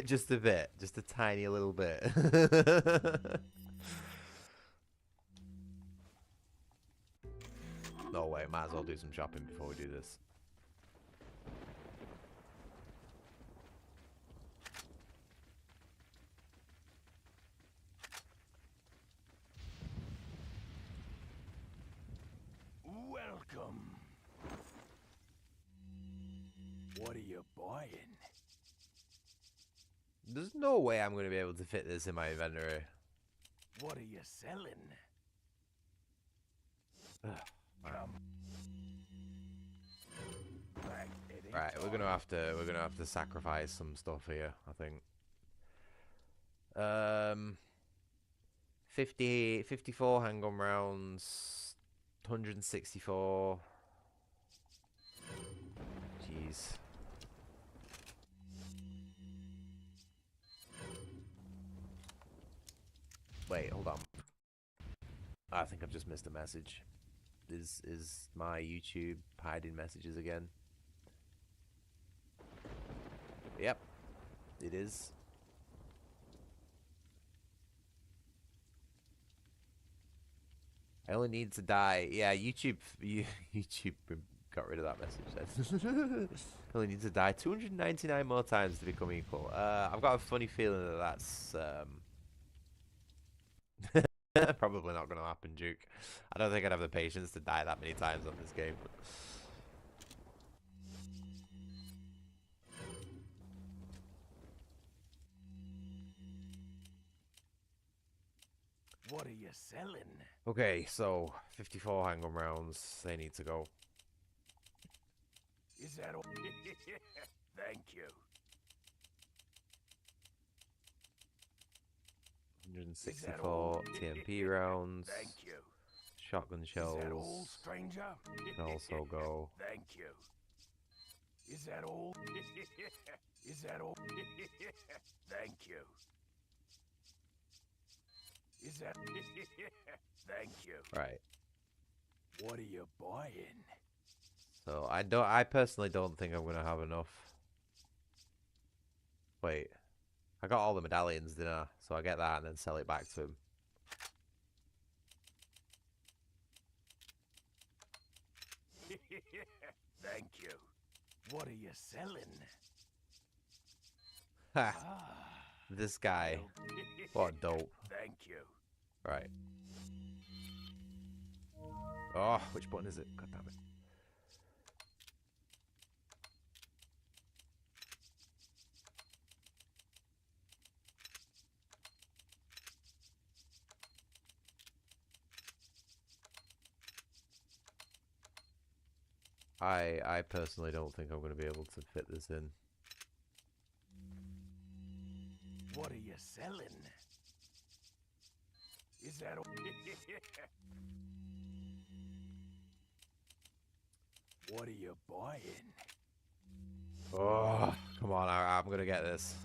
Just a bit. Just a tiny little bit. No way, might as well do some shopping before we do this. Welcome. What are you buying? There's no way I'm going to be able to fit this in my inventory. What are you selling? Come. Back any Right, we're gonna have to sacrifice some stuff here, I think. 54 handgun rounds, 164. Jeez. Wait, hold on. I think I've just missed a message. Is my YouTube hiding messages again? Yep, it is. I only need to die. Yeah, YouTube got rid of that message then. I only need to die 299 more times to become equal. I've got a funny feeling that that's probably not going to happen, Duke. I don't think I'd have the patience to die that many times on this game. What are you selling? Okay, so 54 handgun rounds. They need to go. Is that all? Thank you. 164 TMP rounds. Thank you. Shotgun Is that all, shells stranger? can also go. Thank you. Is that all? Is that all? Thank you. Is that? Thank you. Right. What are you buying? So I personally don't think I'm gonna have enough. Wait. I got all the medallions, didn't I? So I get that and then sell it back to him. Thank you. What are you selling? Ha! Ah. This guy. What a dope. Thank you. Right. Oh, which button is it? God damn it. I personally don't think I'm going to be able to fit this in. What are you selling? Is that all? What are you buying? Oh, come on. I'm going to get this.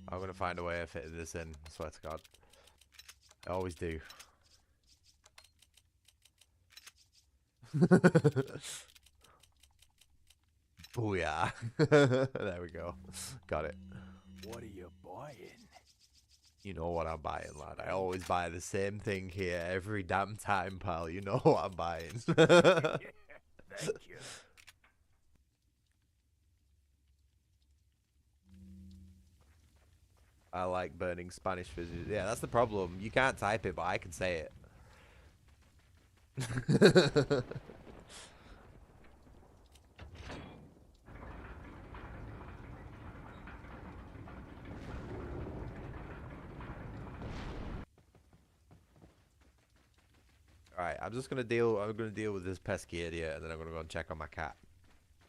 I'm going to find a way of fitting this in. I swear to God. I always do. Booyah. There we go. Got it. What are you buying? You know what I'm buying, lad. I always buy the same thing here every damn time, pal. You know what I'm buying. Thank you. I like burning Spanish fizzies. Yeah, that's the problem. You can't type it, but I can say it. Alright, I'm gonna deal with this pesky idiot, and then I'm gonna go and check on my cat.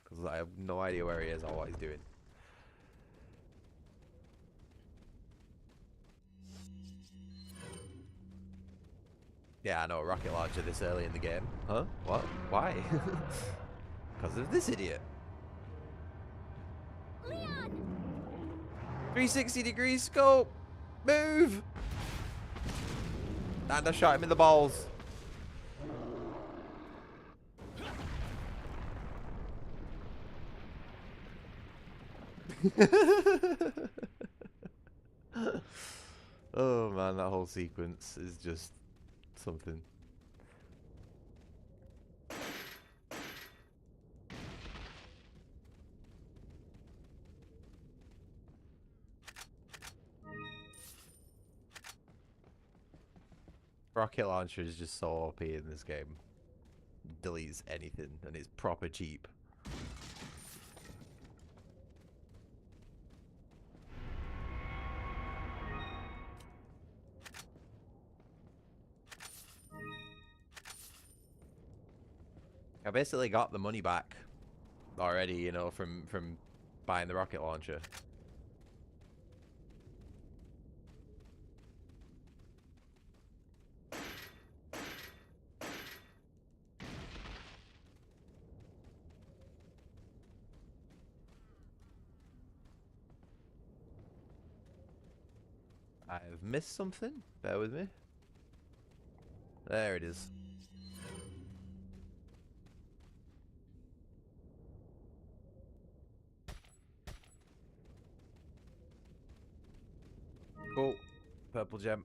Because I have no idea where he is or what he's doing. Yeah, I know, a rocket launcher this early in the game. Huh? What? Why? Because of this idiot. Leon! 360-degree scope! Move! And I shot him in the balls. Oh man, that whole sequence is just something. Rocket launcher is just so OP in this game. Deletes anything and it's proper cheap. I basically got the money back already, you know, from buying the rocket launcher. I've missed something. Bear with me. There it is. Cool. Purple gem.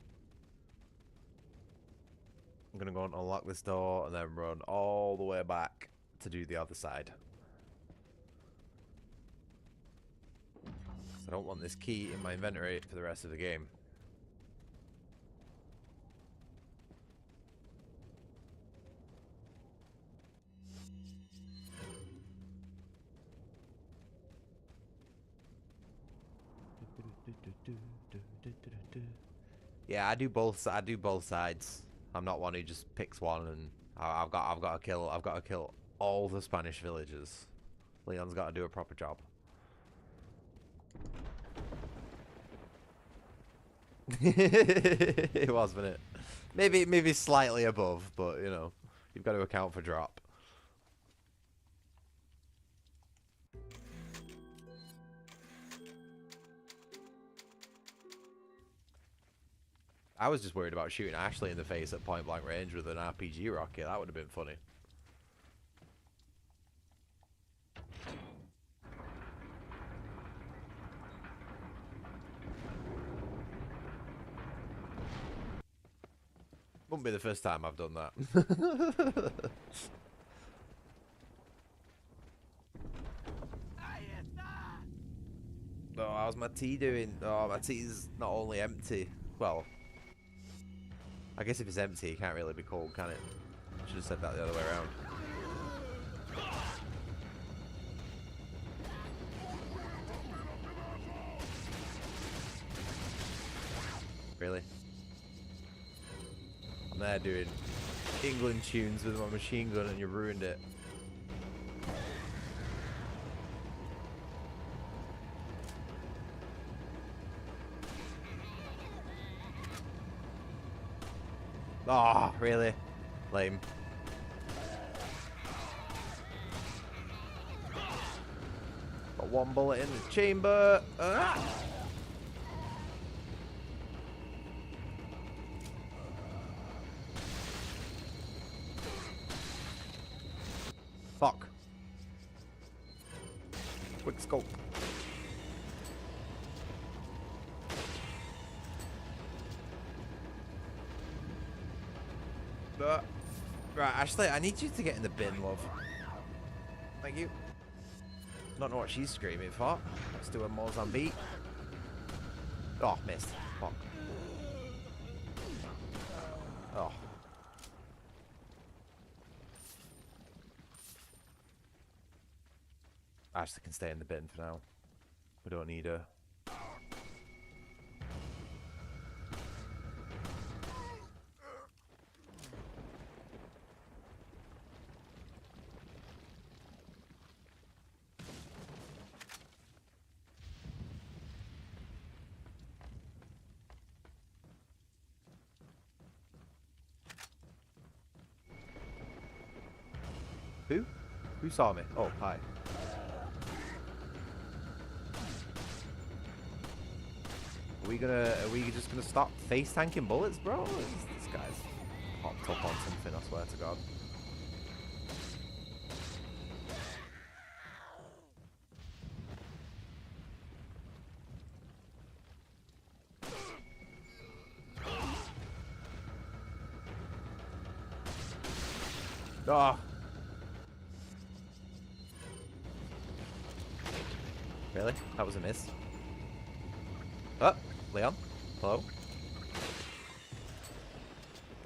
I'm gonna go and unlock this door and then run all the way back to do the other side. 'Cause I don't want this key in my inventory for the rest of the game. Yeah, I do both. I do both sides. I'm not one who just picks one, and I've got to kill all the Spanish villagers. Leon's got to do a proper job. It was, wasn't it? Maybe slightly above, but you know, you've got to account for drop. I was just worried about shooting Ashley in the face at point blank range with an RPG rocket. That would have been funny. Wouldn't be the first time I've done that. Oh, how's my tea doing? Oh, my tea's not only empty. Well, I guess if it's empty, it can't really be cold, can it? I should have said that the other way around. Really? I'm there doing England tunes with my machine gun and you ruined it. Oh, really? Lame. Got one bullet in the chamber. Ah! Fuck. Quick scope. Right, Ashley, I need you to get in the bin, love. Thank you. Don't know what she's screaming for. Let's do a Mozambique. Oh, missed. Fuck. Oh. Ashley can stay in the bin for now. We don't need her. Who? Who saw me? Oh, hi. Are we just gonna stop face tanking bullets, bro? This guy's hopped up on something, I swear to God. Oh. Really? That was a miss. Oh, Leon? Hello?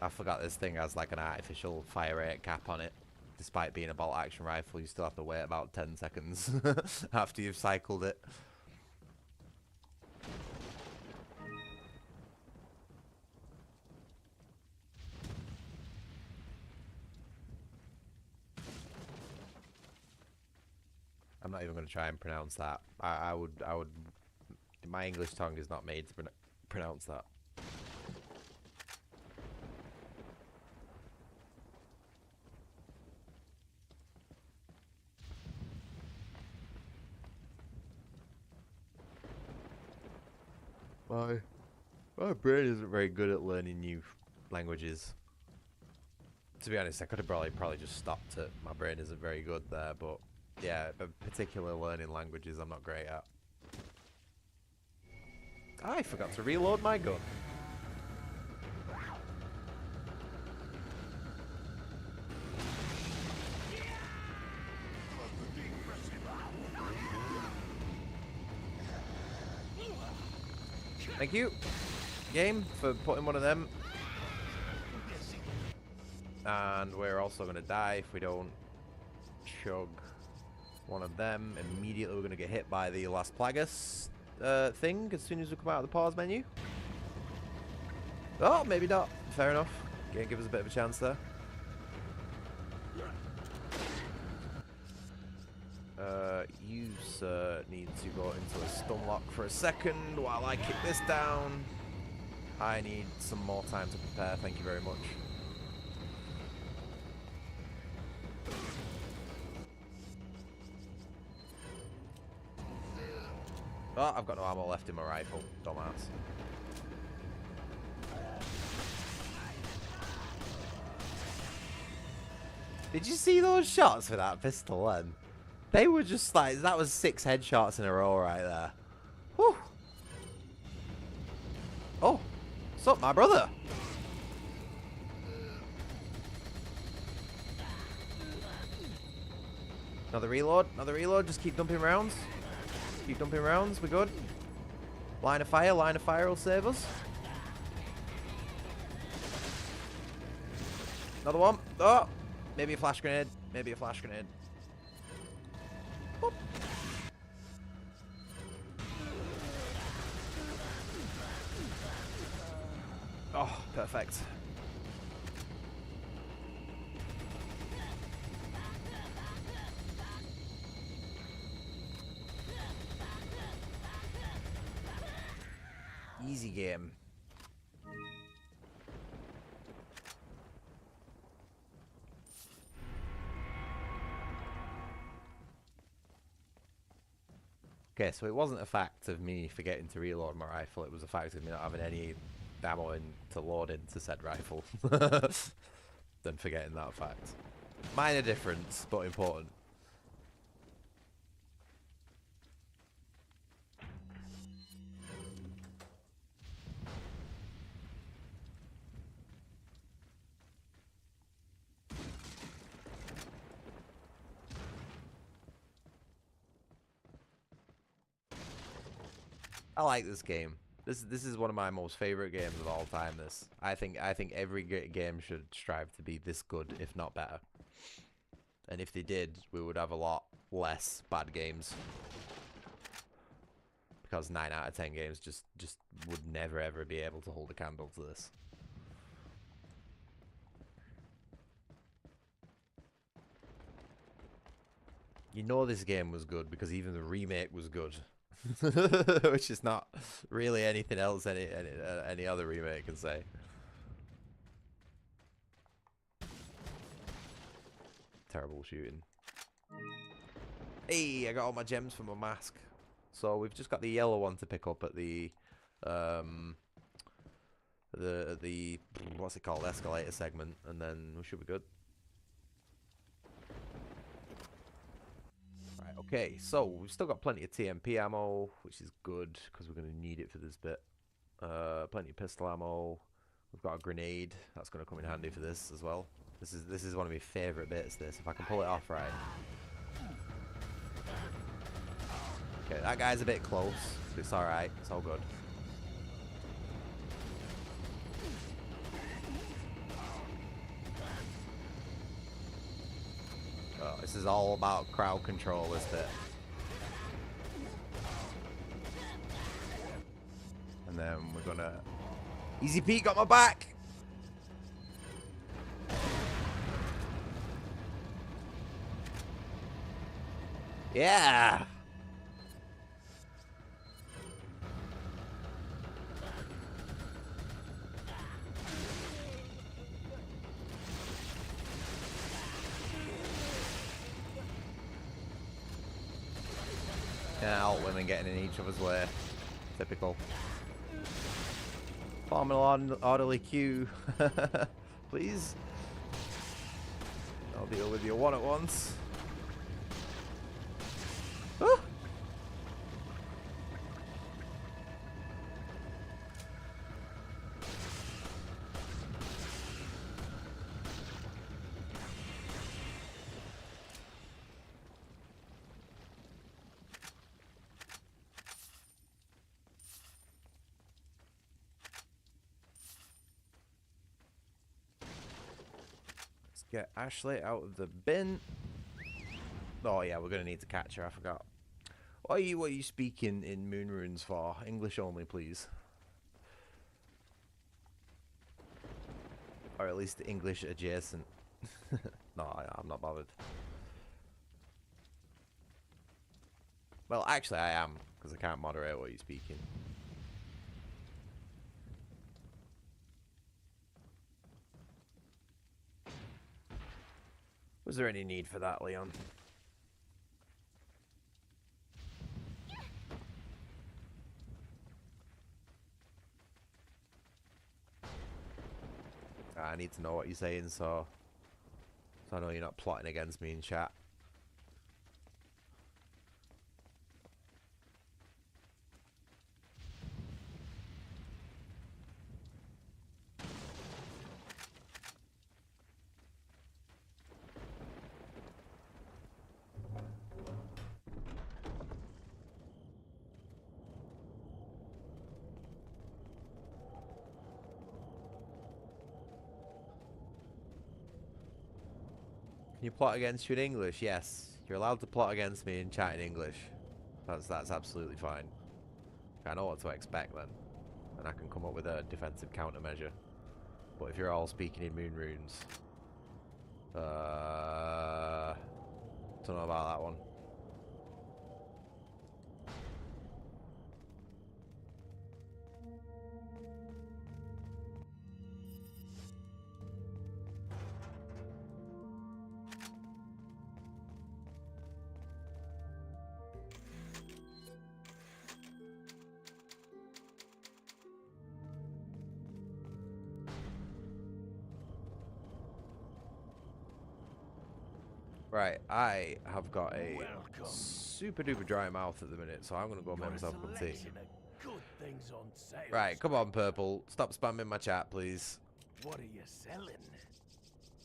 I forgot this thing has like an artificial fire rate cap on it. Despite being a bolt action rifle, you still have to wait about 10 seconds after you've cycled it. I'm not even going to try and pronounce that. I would. My English tongue is not made to pronounce that. My brain isn't very good at learning new languages. To be honest, I could have probably just stopped it. My brain isn't very good there, but yeah, particular learning languages I'm not great at. I forgot to reload my gun. Thank you, game, for putting one of them. And we're also going to die if we don't chug one of them. Immediately we're going to get hit by the Las Plagas thing as soon as we come out of the pause menu. Oh, maybe not. Fair enough. Game give us a bit of a chance there. You, sir, need to go into a stun lock for a second while I kick this down. I need some more time to prepare, thank you very much. Oh, I've got no ammo left in my rifle, dumbass. Did you see those shots with that pistol then? They were just like, that was 6 headshots in a row right there. Whew. Oh, what's up, my brother? Another reload, just keep dumping rounds. Keep dumping rounds, we're good. Line of fire will save us. Another one. Oh, maybe a flash grenade, Boop. Oh, perfect. Easy game. Okay, so it wasn't a fact of me forgetting to reload my rifle, it was a fact of me not having any ammo in to load into said rifle. Than forgetting that fact. Minor difference, but important. I like this game. This is one of my most favorite games of all time. This I think every game should strive to be this good, if not better. And if they did, we would have a lot less bad games. Because 9 out of 10 games just would never ever be able to hold a candle to this. You know this game was good because even the remake was good. Which is not really anything else any other remake can say. Terrible shooting. Hey, I got all my gems for my mask. So we've just got the yellow one to pick up at the what's it called, escalator segment, and then we should be good. Right, okay, so we've still got plenty of TMP ammo, which is good because we're going to need it for this bit. Plenty of pistol ammo. We've got a grenade that's going to come in handy for this as well. This is one of my favorite bits. This, if I can pull it off right. Okay, that guy's a bit close. But it's all right. It's all good. Oh, this is all about crowd control, this bit. And then we're gonna... Easy Pete got my back! Yeah! Yeah, all women getting in each other's way. Typical. Form an orderly queue. Please. I'll deal with your one at once. Ah! Get Ashley out of the bin. Oh yeah, we're gonna need to catch her. I forgot. What are you speaking in moon runes for? English only, please. Or at least English adjacent. No, I'm not bothered. Well, actually, I am because I can't moderate what you're speaking. Was there any need for that, Leon? I need to know what you're saying, so I know you're not plotting against me in chat. Can you plot against you in English? Yes. You're allowed to plot against me in chat in English. That's absolutely fine. I know what to expect then. And I can come up with a defensive countermeasure. But if you're all speaking in moon runes... don't know about that one. Right, I have got a super duper dry mouth at the minute, so I'm gonna go make myself a cup of tea. Right, come on, Purple. Stop spamming my chat, please. What are you selling?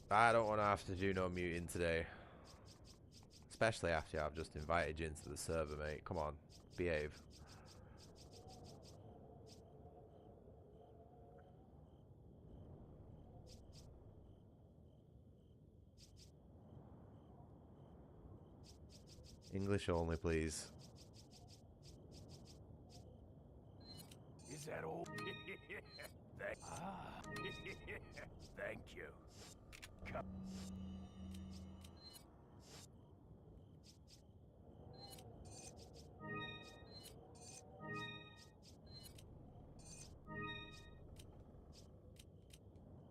I don't want to have to do no muting today. Especially after I've just invited you into the server, mate. Come on, behave. English only, please. Is that all? Thank you. Come.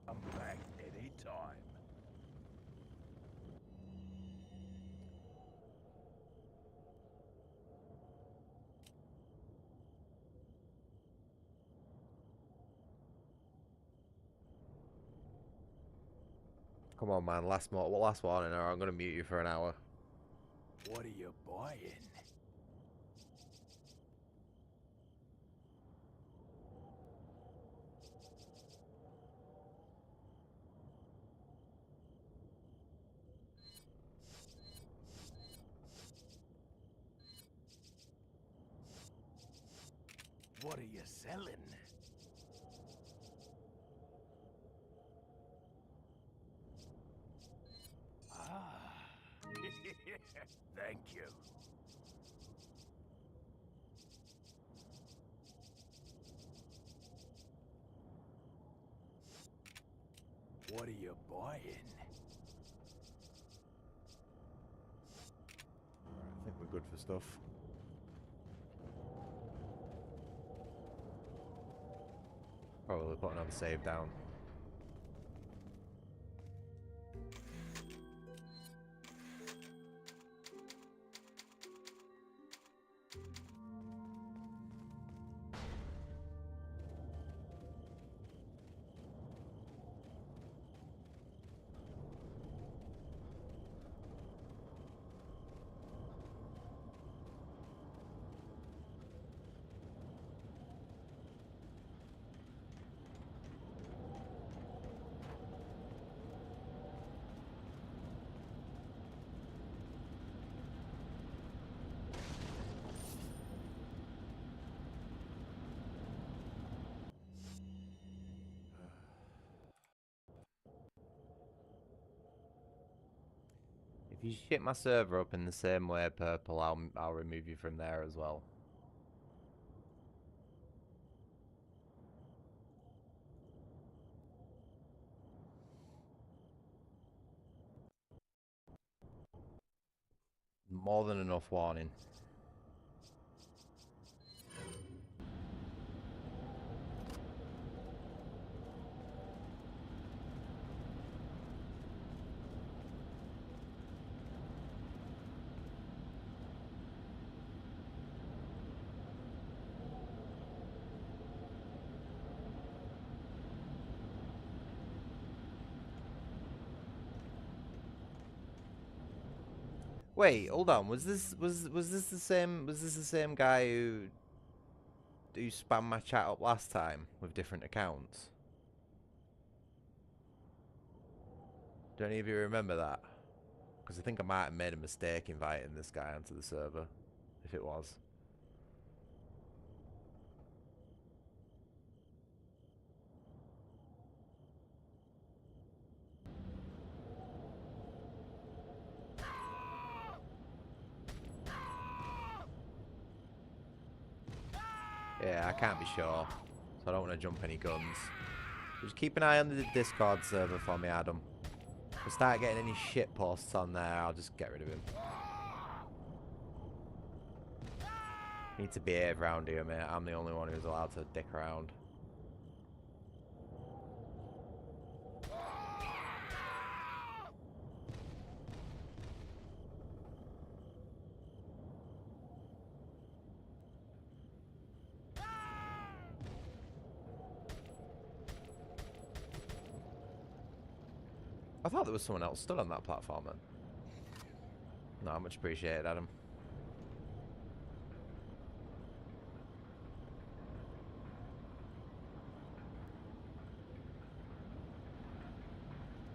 Come back anytime. Come on, man. Last warning, or I'm gonna mute you for an hour. What are you buying? What are you selling? Ah. Thank you. What are you buying? I think we're good for stuff. Probably put another save down. If you shit my server up in the same way, Purple, I'll remove you from there as well. More than enough warning. Wait, hold on. Was this the same guy who spammed my chat up last time with different accounts? Do any of you remember that? Because I think I might have made a mistake inviting this guy onto the server, if it was. Yeah, I can't be sure, so I don't want to jump any guns. Just keep an eye on the Discord server for me, Adam. If I start getting any shit posts on there, I'll just get rid of him. Need to behave around here, mate. I'm the only one who's allowed to dick around. I thought there was someone else stood on that platform then. No, much appreciated, Adam.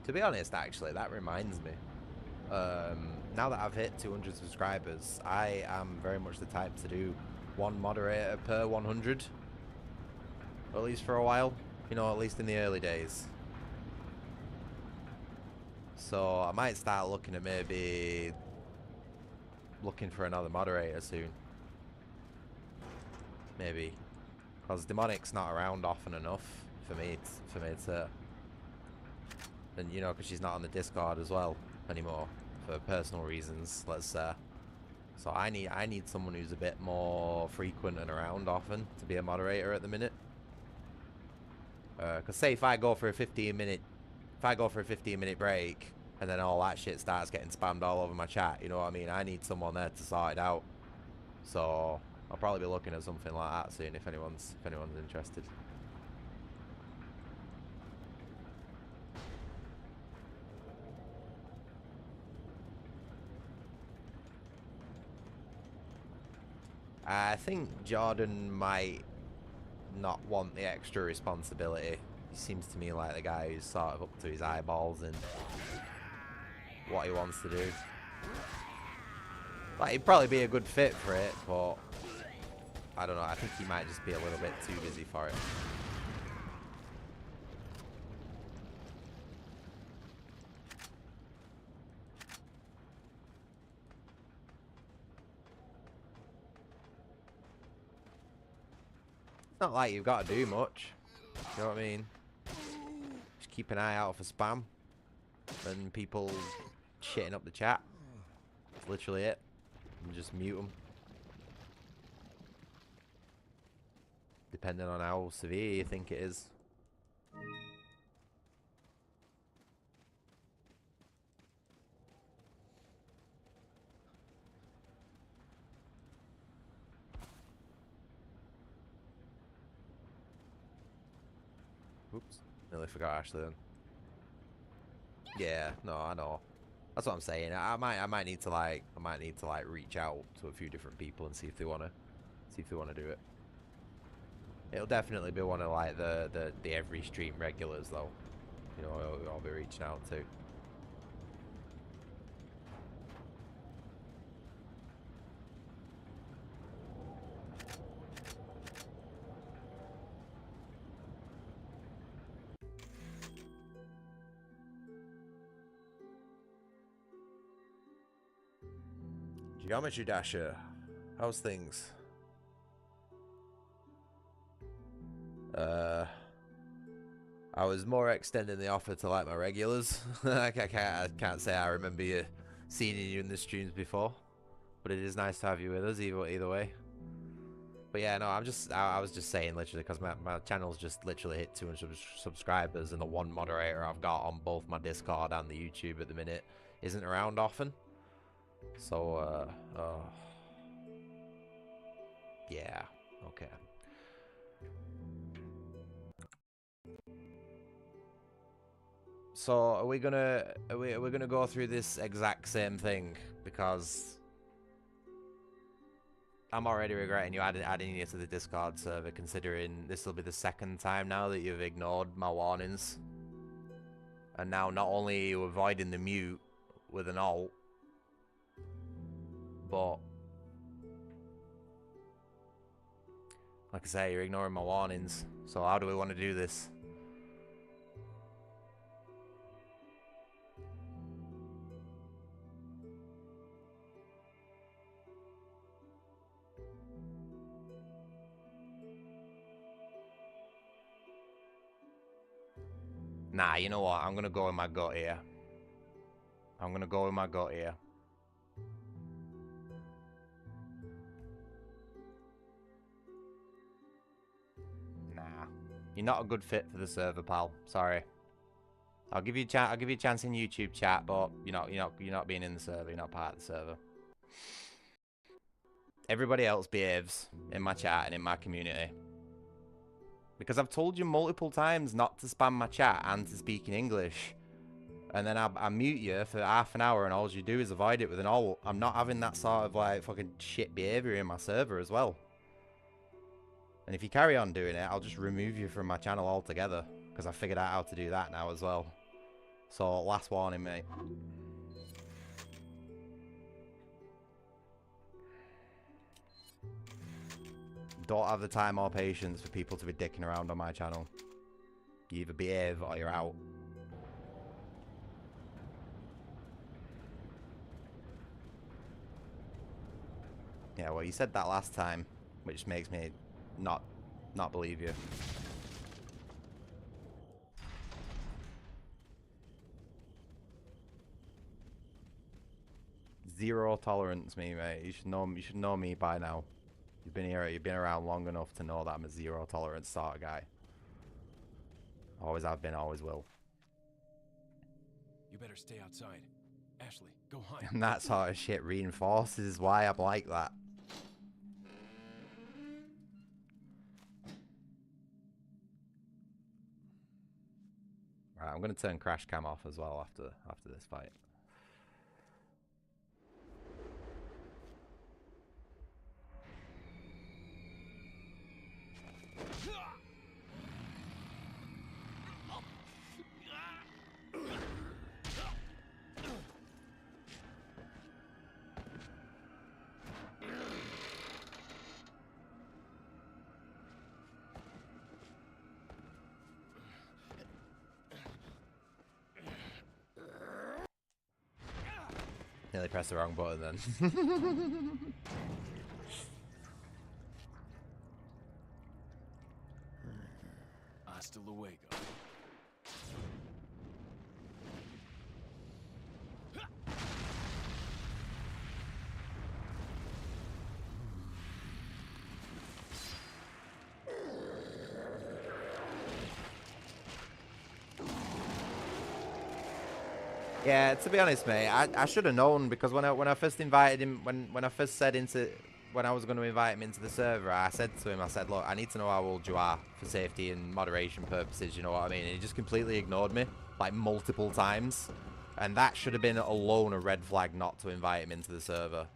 To be honest, actually, that reminds me. Now that I've hit 200 subscribers, I am very much the type to do one moderator per 100. At least for a while. You know, at least in the early days. So I might start looking at maybe looking for another moderator soon. Maybe. Because Demonic's not around often enough for me to... And, you know, because she's not on the Discord as well anymore. For personal reasons, let's say. So I need someone who's a bit more frequent and around often to be a moderator at the minute. Because say if I go for a 15-minute break and then all that shit starts getting spammed all over my chat, you know what I mean? I need someone there to sort it out. So I'll probably be looking at something like that soon if anyone's interested. I think Jordan might not want the extra responsibility. He seems to me like the guy who's sort of up to his eyeballs in what he wants to do. Like, he'd probably be a good fit for it, but I don't know. I think he might just be a little bit too busy for it. It's not like you've got to do much. You know what I mean? Just keep an eye out for spam and people shitting up the chat. That's literally it. And just mute them. Depending on how severe you think it is. Oops. Nearly forgot Ashley then. Yeah, no, I know. That's what I'm saying. I might need to like reach out to a few different people and see if they wanna do it. It'll definitely be one of like the every stream regulars though. You know, I'll be reaching out to. Geometry Dasher, how's things? I was more extending the offer to like my regulars. I can't say I remember you seeing you in the streams before, but it is nice to have you with us either way. But yeah, no, I was just saying literally because my channel's just literally hit 200 subscribers, and the one moderator I've got on both my Discord and the YouTube at the minute isn't around often. So, yeah, okay. So, are we gonna go through this exact same thing? Because I'm already regretting you adding you to the Discord server, considering this will be the second time now that you've ignored my warnings. And now not only are you avoiding the mute with an alt, but like I say, you're ignoring my warnings. So how do we want to do this? Nah, you know what? I'm gonna go with my gut here. Nah, you're not a good fit for the server, pal. Sorry. I'll give you a chance in YouTube chat, but you're not being in the server. You're not part of the server. Everybody else behaves in my chat and in my community. Because I've told you multiple times not to spam my chat and to speak in English. And then I mute you for half an hour and all you do is avoid it with an alt. I'm not having that sort of like fucking shit behavior in my server as well. And if you carry on doing it, I'll just remove you from my channel altogether. Because I figured out how to do that now as well. So, last warning, mate. Don't have the time or patience for people to be dicking around on my channel. You either behave or you're out. Yeah, well, you said that last time, which makes me not believe you. Zero tolerance, me, mate. You should know. You should know me by now. You've been here. You've been around long enough to know that I'm a zero tolerance sort of guy. Always have been. Always will. You better stay outside. Ashley, go hide. And that sort of shit reinforces why I'm like that. Right, I'm gonna turn crash cam off as well after this fight. Nearly pressed the wrong button then. Hasta luego. Yeah, to be honest, mate, I should have known, because when I first invited him, when I first said when I was going to invite him into the server, I said to him, I said, look, I need to know how old you are for safety and moderation purposes, you know what I mean? And he just completely ignored me, like multiple times, and that should have been alone a red flag not to invite him into the server.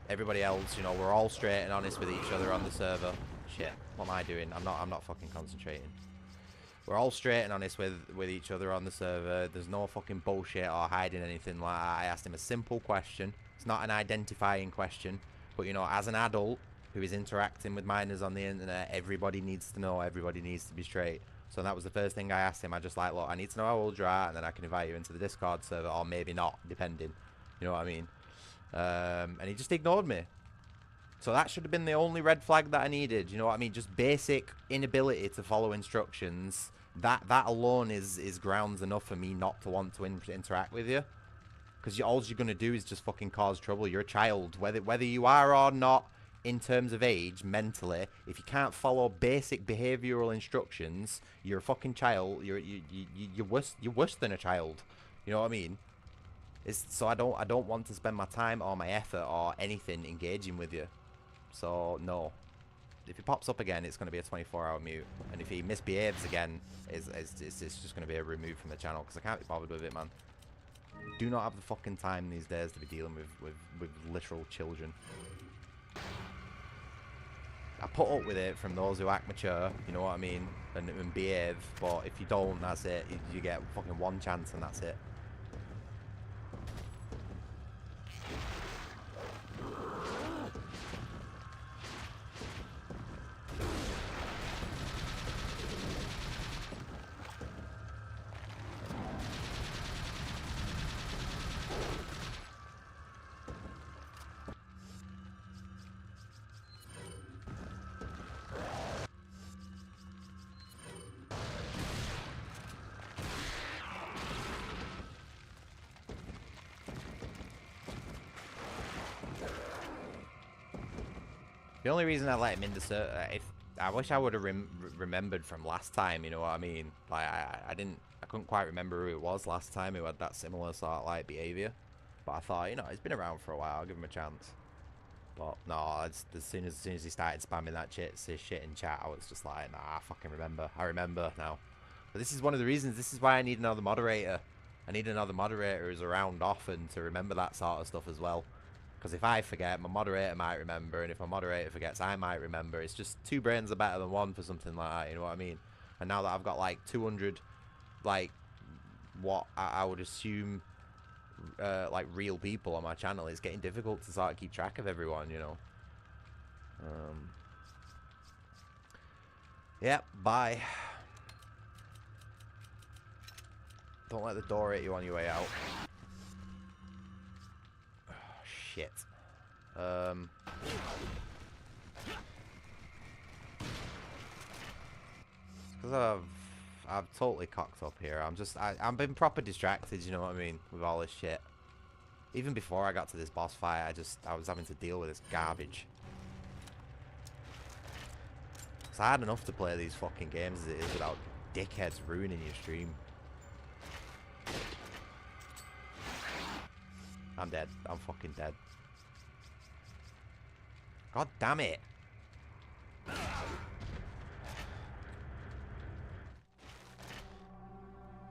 Everybody else, you know, we're all straight and honest with each other on the server. Shit, what am I doing? I'm not fucking concentrating. We're all straight and honest with each other on the server. There's no fucking bullshit or hiding anything like that. I asked him a simple question. It's not an identifying question. But, you know, as an adult who is interacting with minors on the internet, everybody needs to know. Everybody needs to be straight. So that was the first thing I asked him. I just like, look, I need to know how old you are, and then I can invite you into the Discord server, or maybe not, depending. You know what I mean? And he just ignored me. So that should have been the only red flag that I needed. You know what I mean? Just basic inability to follow instructions. That alone is grounds enough for me not to want to interact with you. Because all you're going to do is just fucking cause trouble. You're a child. Whether you are or not in terms of age, mentally, if you can't follow basic behavioural instructions, you're a fucking child. You're worse than a child. You know what I mean? So I don't want to spend my time or my effort or anything engaging with you. So, no. If he pops up again, it's going to be a 24-hour mute. And if he misbehaves again, it's just going to be a remove from the channel, because I can't be bothered with it, man. Do not have the fucking time these days to be dealing with literal children. I put up with it from those who act mature, you know what I mean, and behave, but if you don't, that's it. You get fucking one chance and that's it. The only reason I let him in the server, I wish I would have remembered from last time, you know what I mean? Like, I couldn't quite remember who it was last time who had that similar sort of, like, behaviour. But I thought, you know, he's been around for a while, I'll give him a chance. But, no, as soon as he started spamming that shit in chat, I was just like, nah, I fucking remember. I remember now. But this is one of the reasons, this is why I need another moderator. I need another moderator who's around often to remember that sort of stuff as well. Because if I forget, my moderator might remember, and if my moderator forgets, I might remember. It's just two brains are better than one for something like that, you know what I mean? And now that I've got like 200, like, what I would assume, like, real people on my channel, it's getting difficult to sort of keep track of everyone, you know? Yep, bye. Don't let the door hit you on your way out. Shit. Because I've totally cocked up here. I'm been proper distracted, you know what I mean, with all this shit. Even before I got to this boss fight, I was having to deal with this garbage. It's hard enough to play these fucking games as it is without dickheads ruining your stream. I'm dead. I'm fucking dead. God damn it.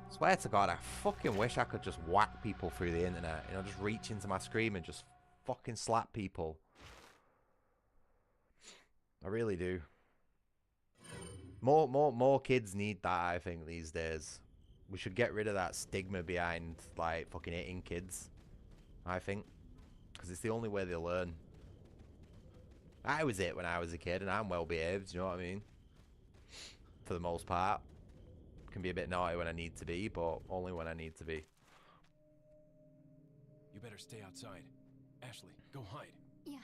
Swear to God, I fucking wish I could just whack people through the internet. You know, just reach into my screen and just fucking slap people. I really do. More kids need that, I think, these days. We should get rid of that stigma behind, like, fucking hitting kids, I think. Because it's the only way they learn. I was it when I was a kid, and I'm well behaved, you know what I mean? For the most part. Can be a bit naughty when I need to be, but only when I need to be. You better stay outside. Ashley, go hide. Yeah.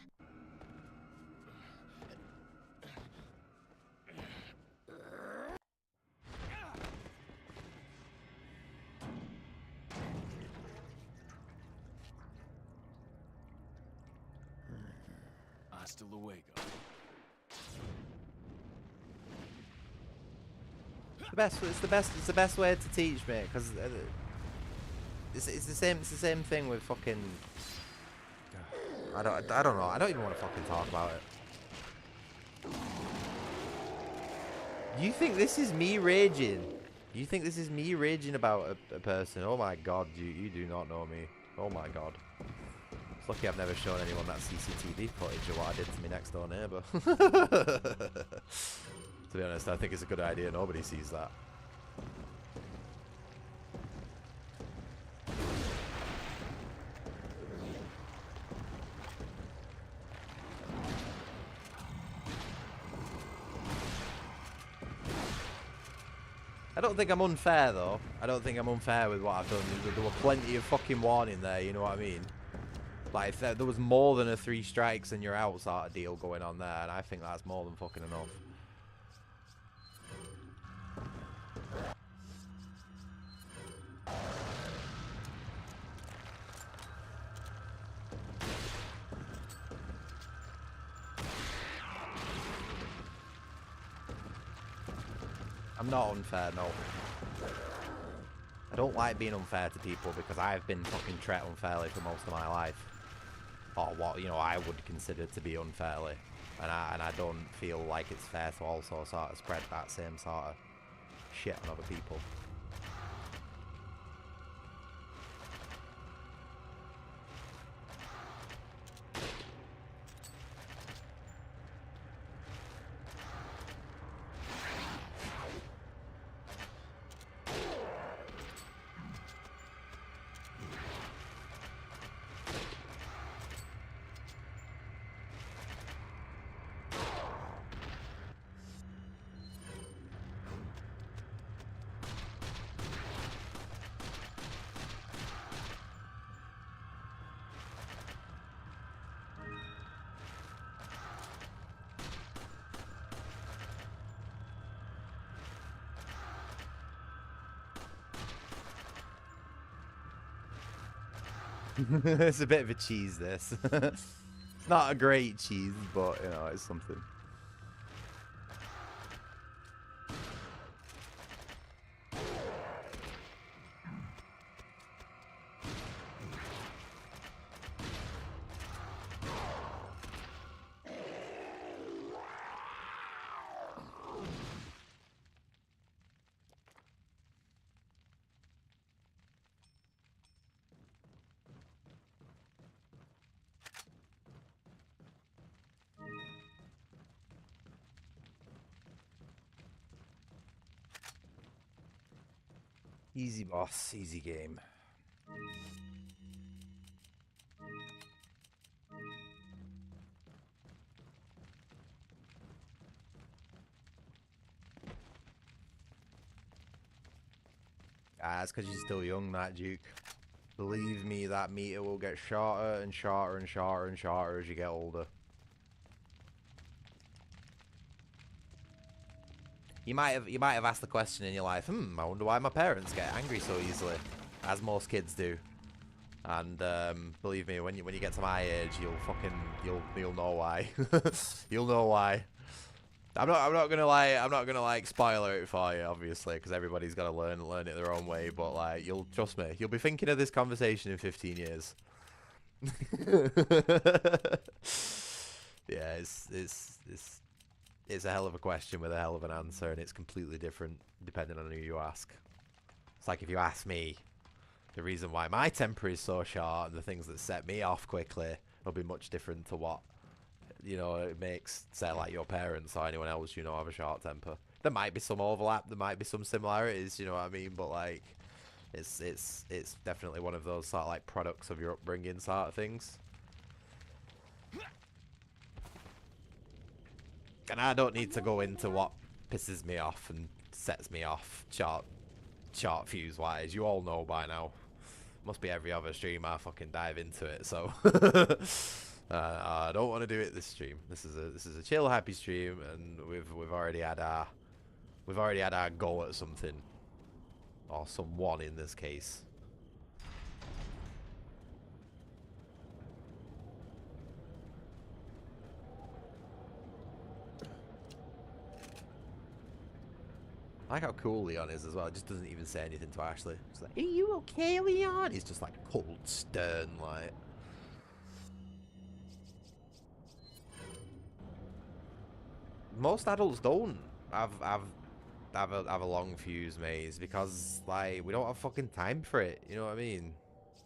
Hasta luego. It's the best way to teach, mate. Because it's the same thing with fucking. I don't know. I don't even want to fucking talk about it. You think this is me raging? You think this is me raging about a person? Oh my god, you do not know me. Oh my god. It's lucky I've never shown anyone that CCTV footage of what I did to my next door neighbour. To be honest, I think it's a good idea. Nobody sees that. I don't think I'm unfair, though. I don't think I'm unfair with what I've done. There were plenty of fucking warning there, you know what I mean? Like, if there was more than a 3 strikes and you're out sort of deal going on there, and I think that's more than fucking enough. I'm not unfair, no. I don't like being unfair to people because I've been fucking treated unfairly for most of my life. Or what, you know, I would consider to be unfairly. And I don't feel like it's fair to also sort of spread that same sort of shit on other people. It's a bit of a cheese, this. It's not a great cheese, but, you know, it's something. Easy boss, easy game. Ah, it's because you're still young, that Duke. Believe me, that meter will get shorter and shorter and shorter and shorter as you get older. You might have asked the question in your life, I wonder why my parents get angry so easily, as most kids do. And believe me, when you get to my age, you'll know why. You'll know why. I'm not gonna like spoiler it for you, obviously, because everybody's gotta learn it their own way. But like, you'll trust me, you'll be thinking of this conversation in 15 years. Yeah, it's a hell of a question with a hell of an answer, and it's completely different depending on who you ask. It's like if you ask me the reason why my temper is so short and the things that set me off quickly will be much different to what, you know, it makes, say, like your parents or anyone else, you know, have a short temper. There might be some overlap, there might be some similarities, you know what I mean? But like, it's definitely one of those sort of like products of your upbringing sort of things. And I don't need to go into what pisses me off and sets me off short fuse wise. You all know by now. Must be every other stream I fucking dive into it. So I don't want to do it this stream. This is a chill, happy stream, and we've already had our go at something, or someone in this case. I like how cool Leon is as well. It just doesn't even say anything to Ashley. It's like, are you okay, Leon? He's just like cold, stern, like. Most adults don't have a long fuse, mate. It's because like we don't have fucking time for it. You know what I mean?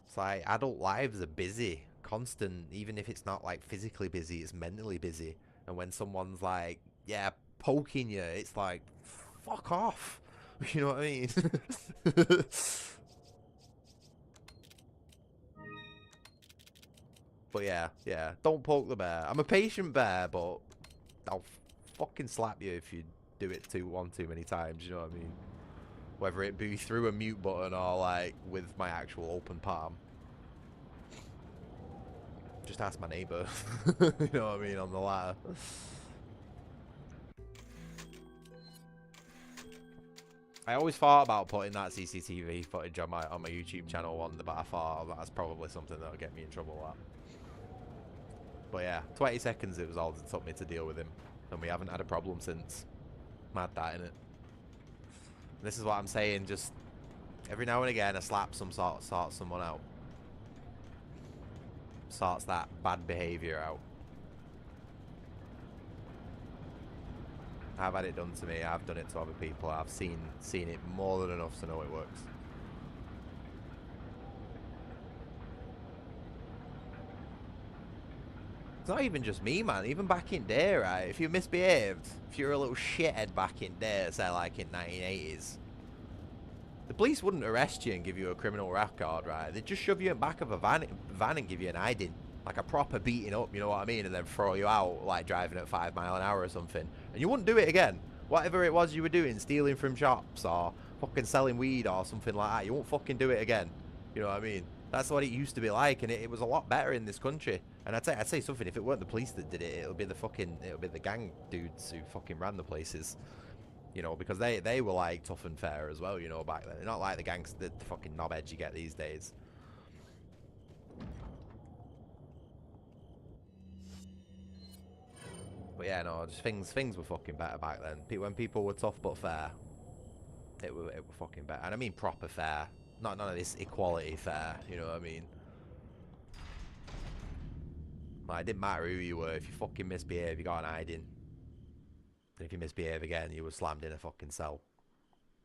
It's like adult lives are busy, constant. Even if it's not like physically busy, it's mentally busy. And when someone's like, yeah, poking you, it's like, fuck off. You know what I mean? But yeah, don't poke the bear. I'm a patient bear, but I'll fucking slap you if you do it one too many times, you know what I mean? Whether it be through a mute button or like with my actual open palm. Just ask my neighbour. You know what I mean, on the ladder. I always thought about putting that CCTV footage on my YouTube channel one, but I thought that's probably something that'll get me in trouble with that. But yeah, 20 seconds it was all it took me to deal with him, and we haven't had a problem since. Mad that, innit? This is what I'm saying, just every now and again a slap sorts someone out. Sorts that bad behaviour out. I've had it done to me, I've done it to other people, I've seen it more than enough to know it works. It's not even just me, man. Even back in day, right? If you misbehaved, if you're a little shithead back in day, say like in 1980s, the police wouldn't arrest you and give you a criminal record, right? They'd just shove you in the back of a van and give you an hiding. Like a proper beating up, you know what I mean? And then throw you out, like driving at 5 miles an hour or something. And you wouldn't do it again. Whatever it was you were doing, stealing from shops or fucking selling weed or something like that, you won't fucking do it again. You know what I mean? That's what it used to be like, and it was a lot better in this country. And I'd say something, if it weren't the police that did it, it'll be the gang dudes who fucking ran the places. You know, because they were like tough and fair as well, you know, back then. They're not like the gangs, the fucking knobheads you get these days. But yeah, no, just things were fucking better back then. When people were tough but fair, it were fucking better. And I mean proper fair. Not none of this equality fair, you know what I mean? Like, it didn't matter who you were. If you fucking misbehave, you got an hiding. And if you misbehave again, you were slammed in a fucking cell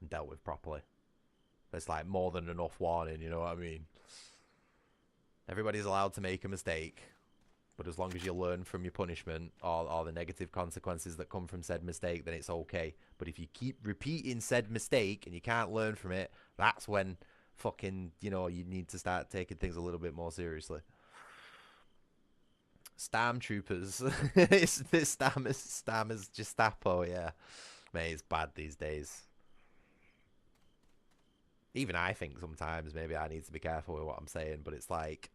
and dealt with properly. It's like more than enough warning, you know what I mean? Everybody's allowed to make a mistake, but as long as you learn from your punishment or the negative consequences that come from said mistake, then it's okay. But if you keep repeating said mistake and you can't learn from it, that's when fucking, you know, you need to start taking things a little bit more seriously. Stormtroopers. It's Stammers Gestapo, yeah. Mate, it's bad these days. even I think sometimes maybe I need to be careful with what I'm saying, but it's like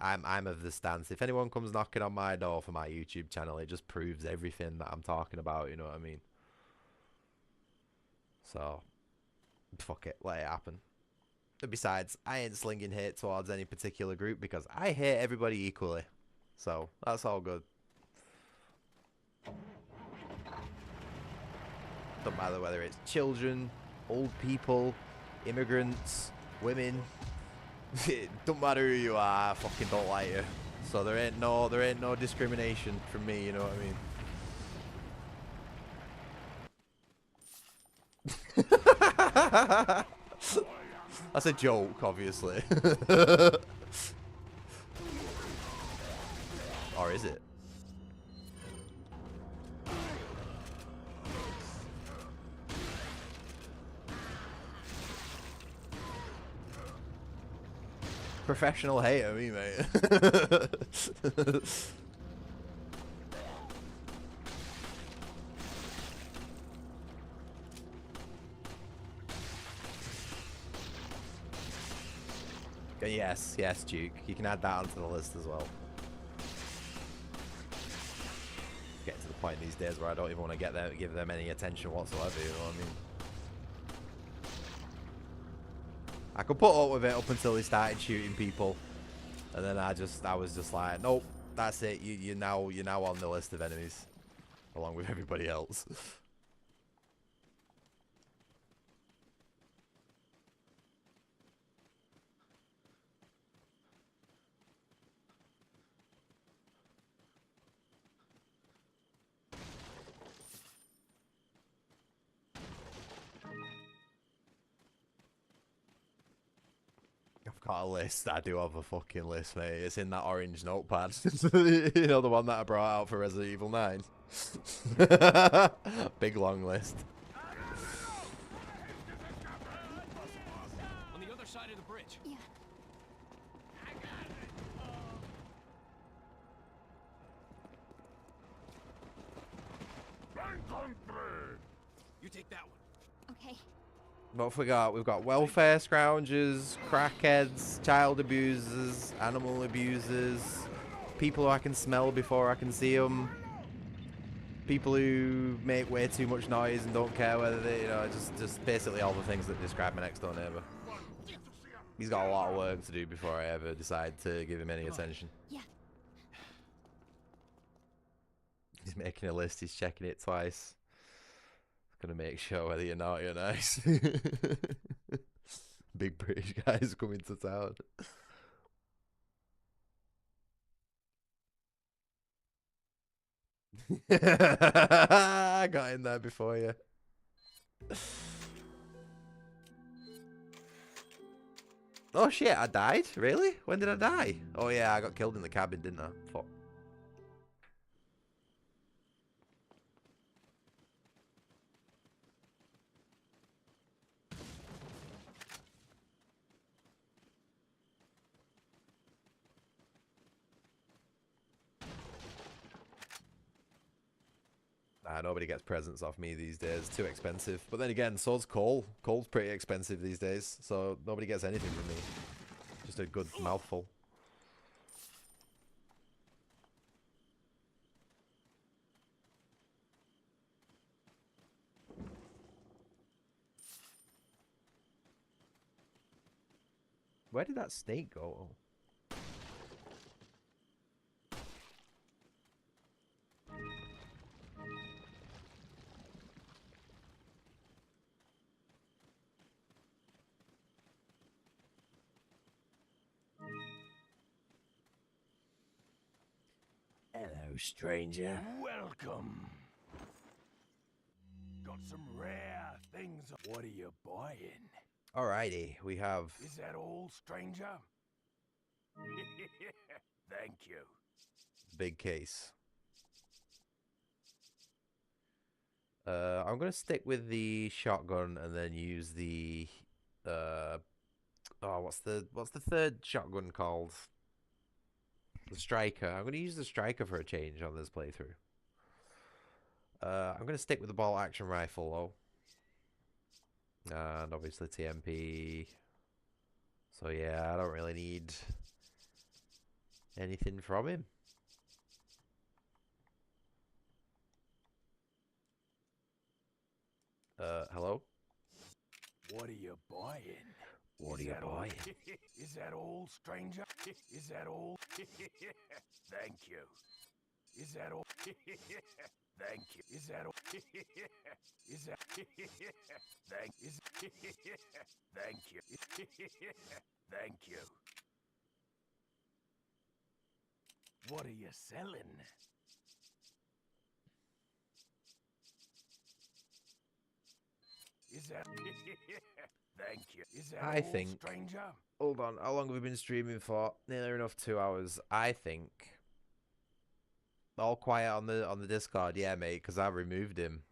I'm of the stance, if anyone comes knocking on my door for my YouTube channel, it just proves everything that I'm talking about, you know what I mean? So, fuck it, let it happen. And besides, I ain't slinging hate towards any particular group because I hate everybody equally. So, that's all good. Don't matter whether it's children, old people, immigrants, women. It don't matter who you are, I fucking don't like you. So there ain't no discrimination from me, you know what I mean? That's a joke, obviously. Or is it? Professional hater, me, mate. Yes, yes, Duke. You can add that onto the list as well. Get to the point these days where I don't even want to give them any attention whatsoever, you know what I mean? I could put up with it up until they started shooting people, and then I was just like, nope, that's it. You're now on the list of enemies, along with everybody else. I've got a list. I do have a fucking list, mate. It's in that orange notepad. You know, the one that I brought out for Resident Evil 9. Big long list. On the other side of the bridge. Yeah. You take that one. Okay. What forgot? We've got welfare scroungers, crackheads, child abusers, animal abusers, people who I can smell before I can see them, people who make way too much noise and don't care whether they, you know, just basically all the things that describe my next door neighbor. He's got a lot of work to do before I ever decide to give him any attention. Yeah. He's making a list, he's checking it twice. Gonna make sure whether you're naughty or nice. Big British guys coming to town. I got in there before you. Oh shit, I died? Really? When did I die? Oh yeah, I got killed in the cabin, didn't I? Fuck. Nobody gets presents off me these days. Too expensive. But then again, so's coal. Coal's pretty expensive these days, so nobody gets anything from me. Just a good mouthful. Where did that snake go? Hello, stranger. Welcome. Got some rare things. What are you buying? Alrighty, we have... Is that all, stranger? Thank you. Big case. I'm gonna stick with the shotgun and then use the... oh, what's the third shotgun called? The striker. I'm gonna use the striker for a change on this playthrough. I'm gonna stick with the bolt action rifle though. And obviously TMP. So yeah, I don't really need anything from him. Hello? What are you buying? What are Is you that all? buying? Is that all, stranger? Is that all? Thank you. Is that all? Thank you. Is that all? Is that thank is thank you. Thank you. What are you selling? Is that thank you. Is that I all, think. stranger? Hold on, how long have we been streaming for? Nearly enough 2 hours. I think. All quiet on the Discord, yeah, mate, because I removed him.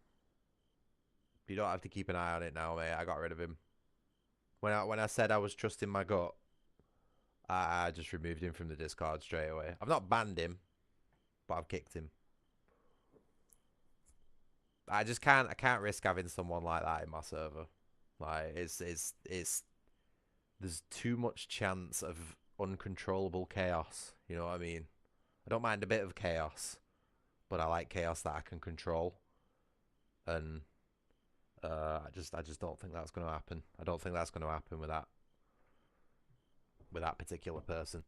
You don't have to keep an eye on it now, mate. I got rid of him. When I said I was trusting my gut, I just removed him from the Discord straight away. I've not banned him, but I've kicked him. I just can't. I can't risk having someone like that in my server. Like it's. There's too much chance of uncontrollable chaos. You know what I mean? I don't mind a bit of chaos, but I like chaos that I can control. And I just don't think that's going to happen. I don't think that's going to happen with that particular person.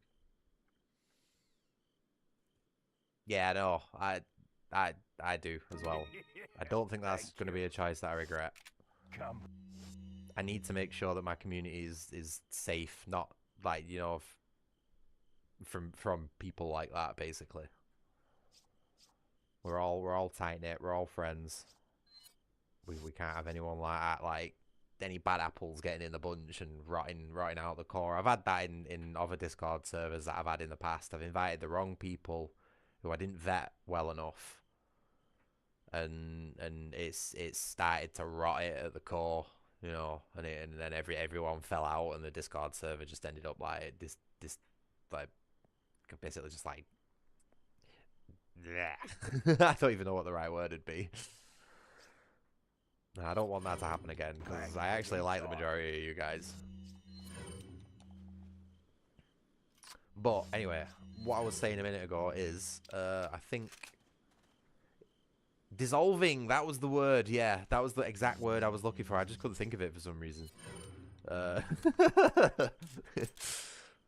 Yeah, no, I I do as well. I don't think that's Thank going to you. be a choice that I regret. Come. I need to make sure that my community is safe, not like from people like that. Basically, we're all tight knit. We're all friends. We can't have anyone like that. Like any bad apples getting in the bunch and rotting out the core. I've had that in other Discord servers that I've had in the past. I've invited the wrong people who I didn't vet well enough, and it's started to rot it at the core, and then everyone fell out, and the Discord server just ended up like this like basically just like I don't even know what the right word would be. I don't want that to happen again because I actually like the majority of you guys. But anyway, what I was saying a minute ago is, I think dissolving. That was the word. Yeah, that was the exact word I was looking for. I just couldn't think of it for some reason. Uh,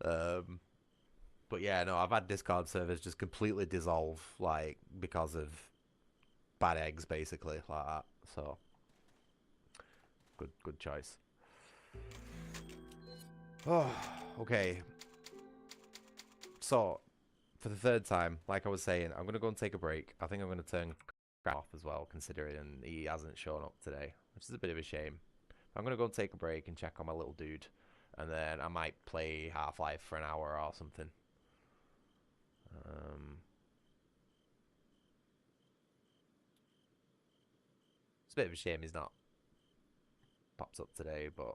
um, but yeah, no, I've had Discord servers just completely dissolve, like because of bad eggs, basically, like that. So, good choice. Oh, okay. So, for the third time, like I was saying, I'm gonna go and take a break. I think I'm gonna turn Crap off as well, considering he hasn't shown up today, which is a bit of a shame. I'm gonna go and take a break and check on my little dude, and then I might play Half-Life for an hour or something. It's a bit of a shame he's not pops up today, but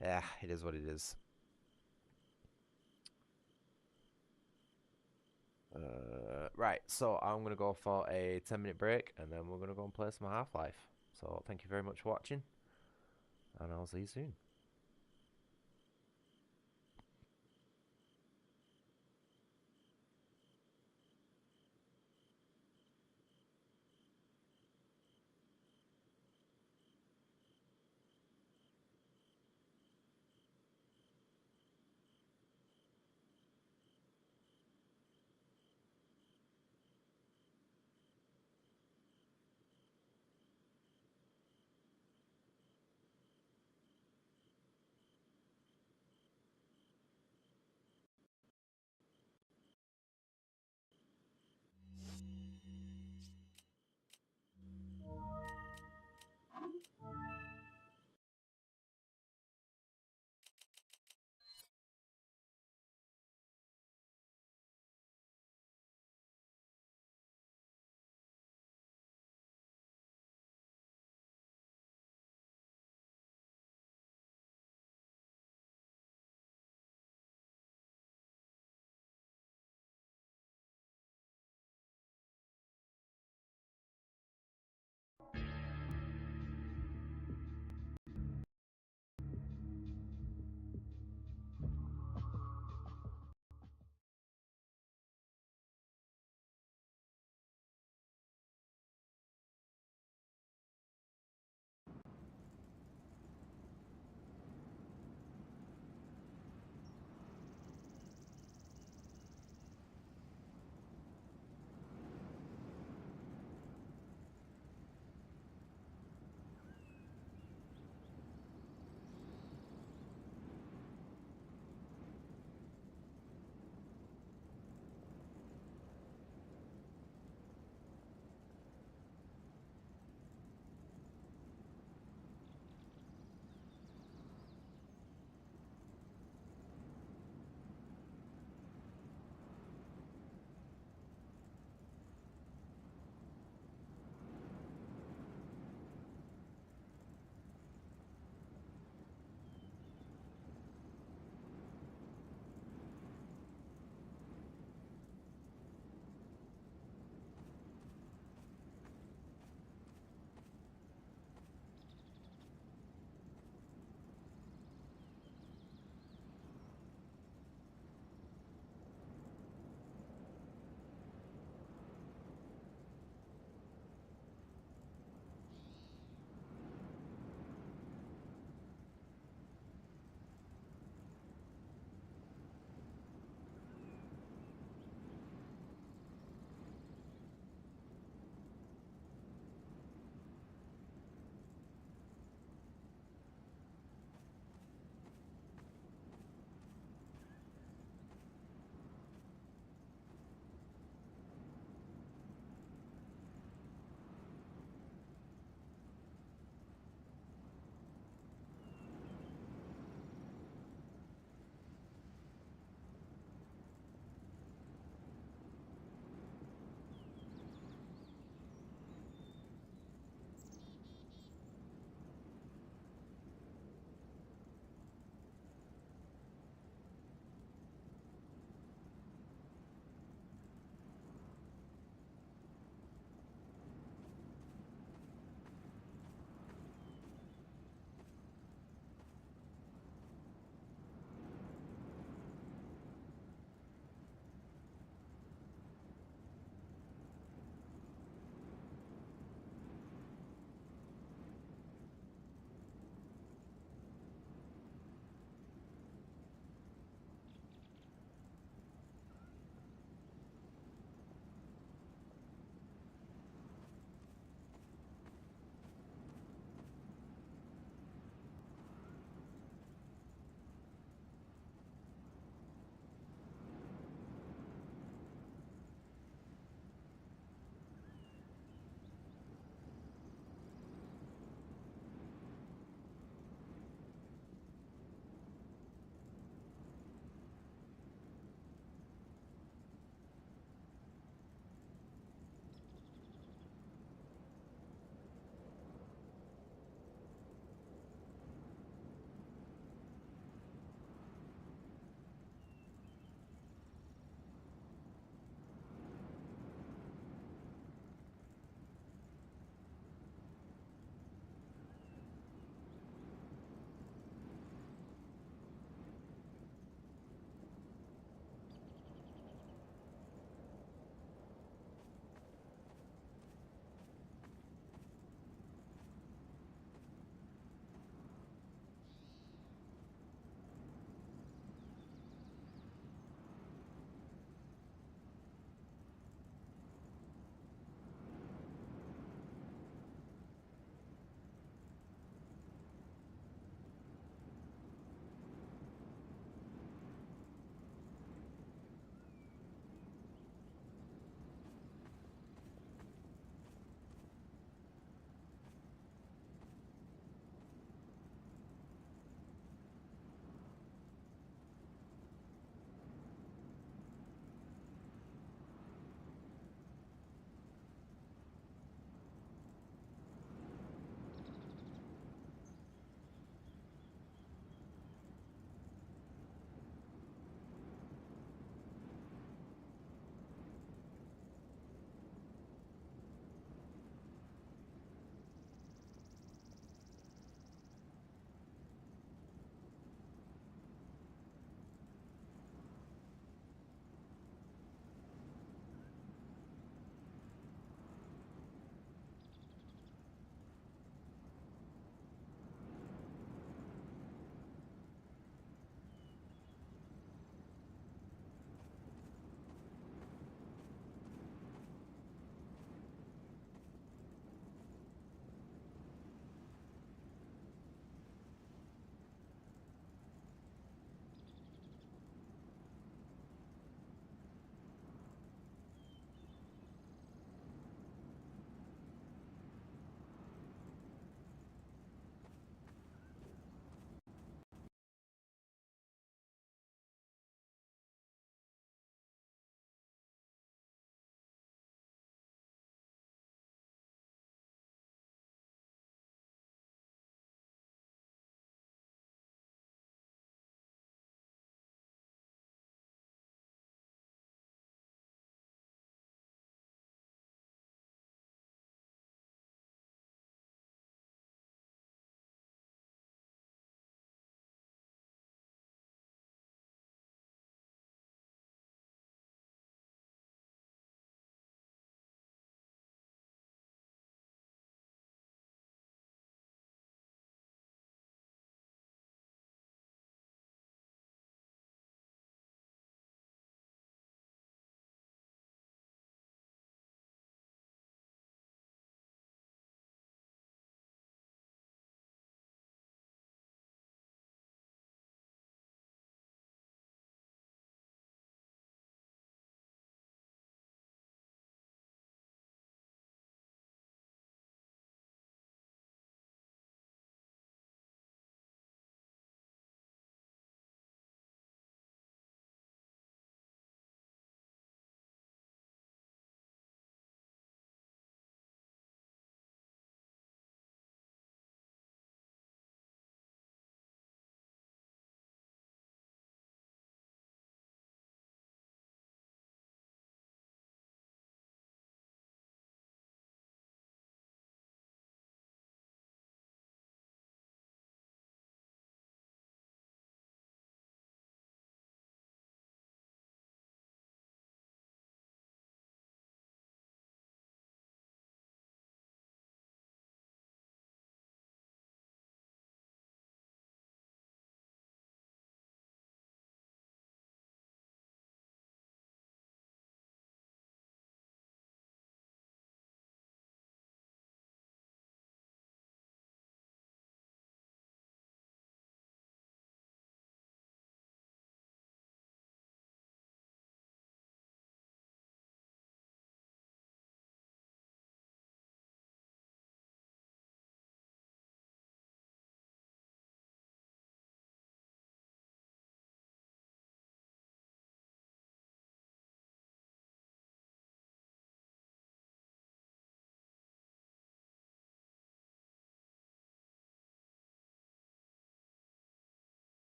yeah, it is what it is. Right, so I'm gonna go for a 10-minute break, and then we're gonna go and play some Half-Life. So thank you very much for watching, and I'll see you soon.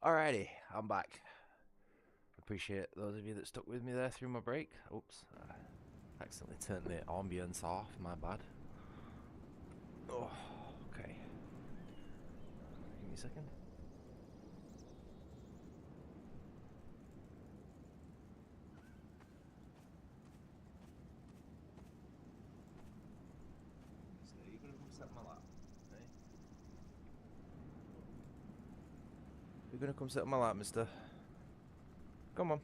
Alrighty, I'm back. Appreciate those of you that stuck with me there through my break. Oops, accidentally turned the ambience off, my bad. Oh, okay. Give me a second. So you're gonna come sit on my lap, eh? You're gonna come sit on my lap, mister. Come on.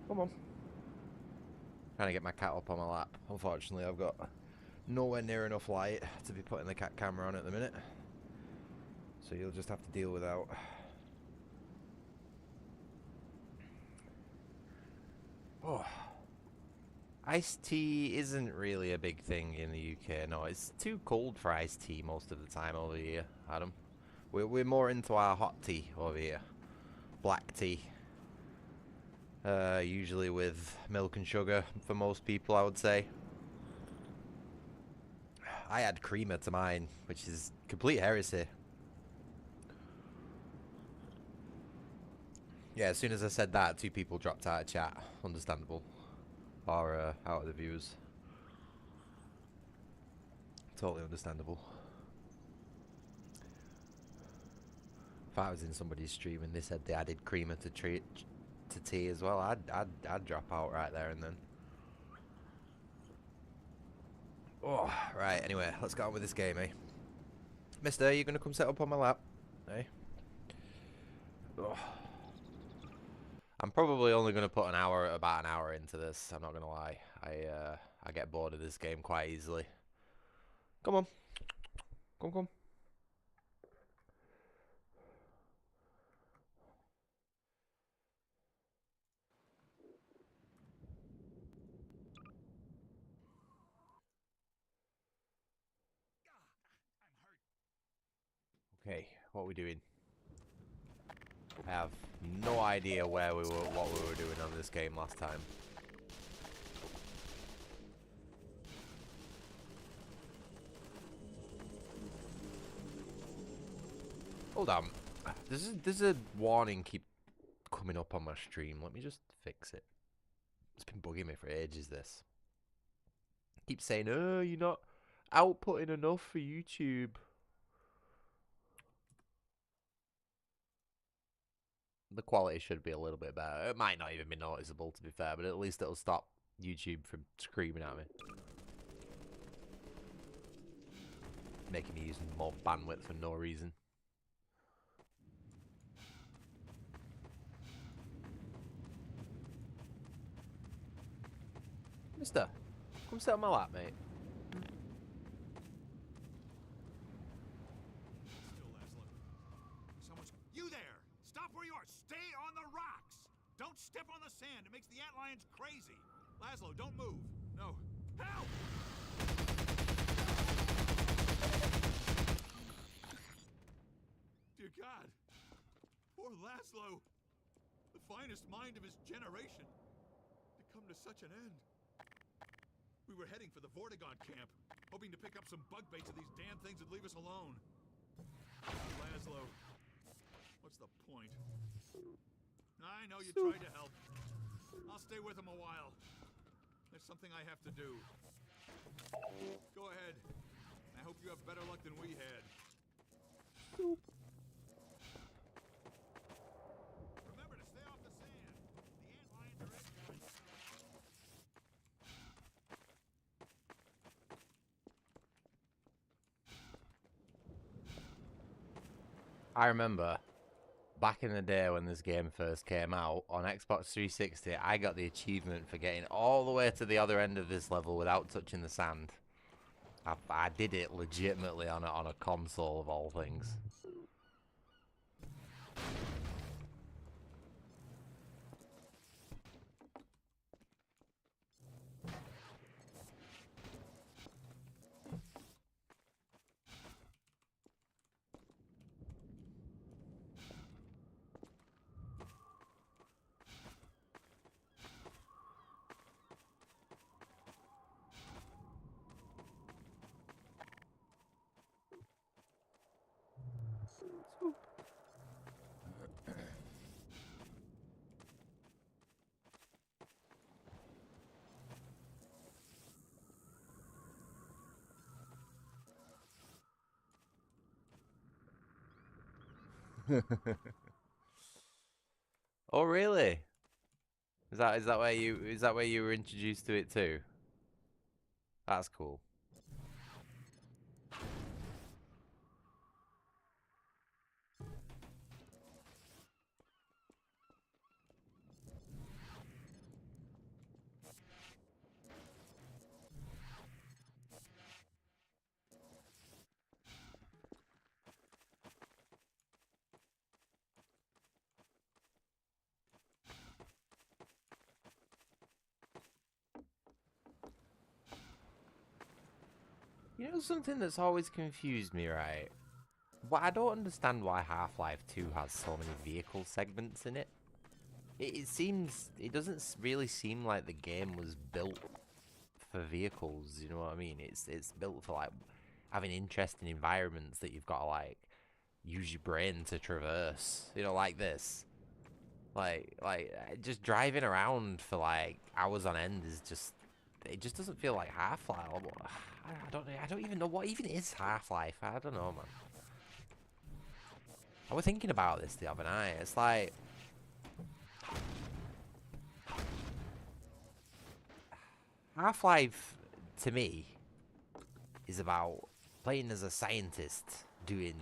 Come on. Trying to get my cat up on my lap. Unfortunately, I've got nowhere near enough light to be putting the cat camera on at the minute. So you'll just have to deal without. Oh. Iced tea isn't really a big thing in the UK. No, it's too cold for iced tea most of the time over here, Adam. We're more into our hot tea over here. Black tea. Usually with milk and sugar for most people, I would say. I add creamer to mine, which is complete heresy. Yeah, as soon as I said that, 2 people dropped out of chat. Understandable. Or out of the views. Totally understandable. If I was in somebody's stream and they said they added creamer to tea as well, I'd drop out right there and then. Oh, right. Anyway, let's get on with this game, eh? Mister, you gonna come sit up on my lap, eh? Oh. I'm probably only gonna put about an hour into this. I'm not gonna lie. I get bored of this game quite easily. Come on, come. Okay, what are we doing? I have no idea what we were doing on this game last time. Hold on. There's a warning keep coming up on my stream. Let me just fix it. It's been bugging me for ages, this. It keeps saying, oh, you're not outputting enough for YouTube. The quality should be a little bit better. It might not even be noticeable, to be fair, but at least it'll stop YouTube from screaming at me. Making me use more bandwidth for no reason. Mister, come sit on my lap, mate. You there! Stop where you are! Stay on the rocks! Don't step on the sand! It makes the antlions crazy! Laszlo, don't move! No. Help! Dear God! Poor Laszlo! The finest mind of his generation! To come to such an end. We were heading for the Vortigaunt camp, hoping to pick up some bug baits so these damn things would leave us alone. Laszlo. What's the point? I know you tried to help. I'll stay with him a while. There's something I have to do. Go ahead. I hope you have better luck than we had. Remember to stay off the sand. The antlions are in. I remember back in the day when this game first came out on Xbox 360, I got the achievement for getting all the way to the other end of this level without touching the sand. I did it legitimately on a console of all things. Oh, really? Is that where you were introduced to it too? That's cool. You know something that's always confused me, right? Well, I don't understand why Half-Life 2 has so many vehicle segments in it. It doesn't really seem like the game was built for vehicles, you know what I mean? It's built for like having interesting environments that you've got to like use your brain to traverse, you know, like this. Just driving around for like hours on end is just it just doesn't feel like Half-Life. I don't even know what even is Half-Life. I don't know, man. I was thinking about this the other night. It's like Half-Life to me is about playing as a scientist doing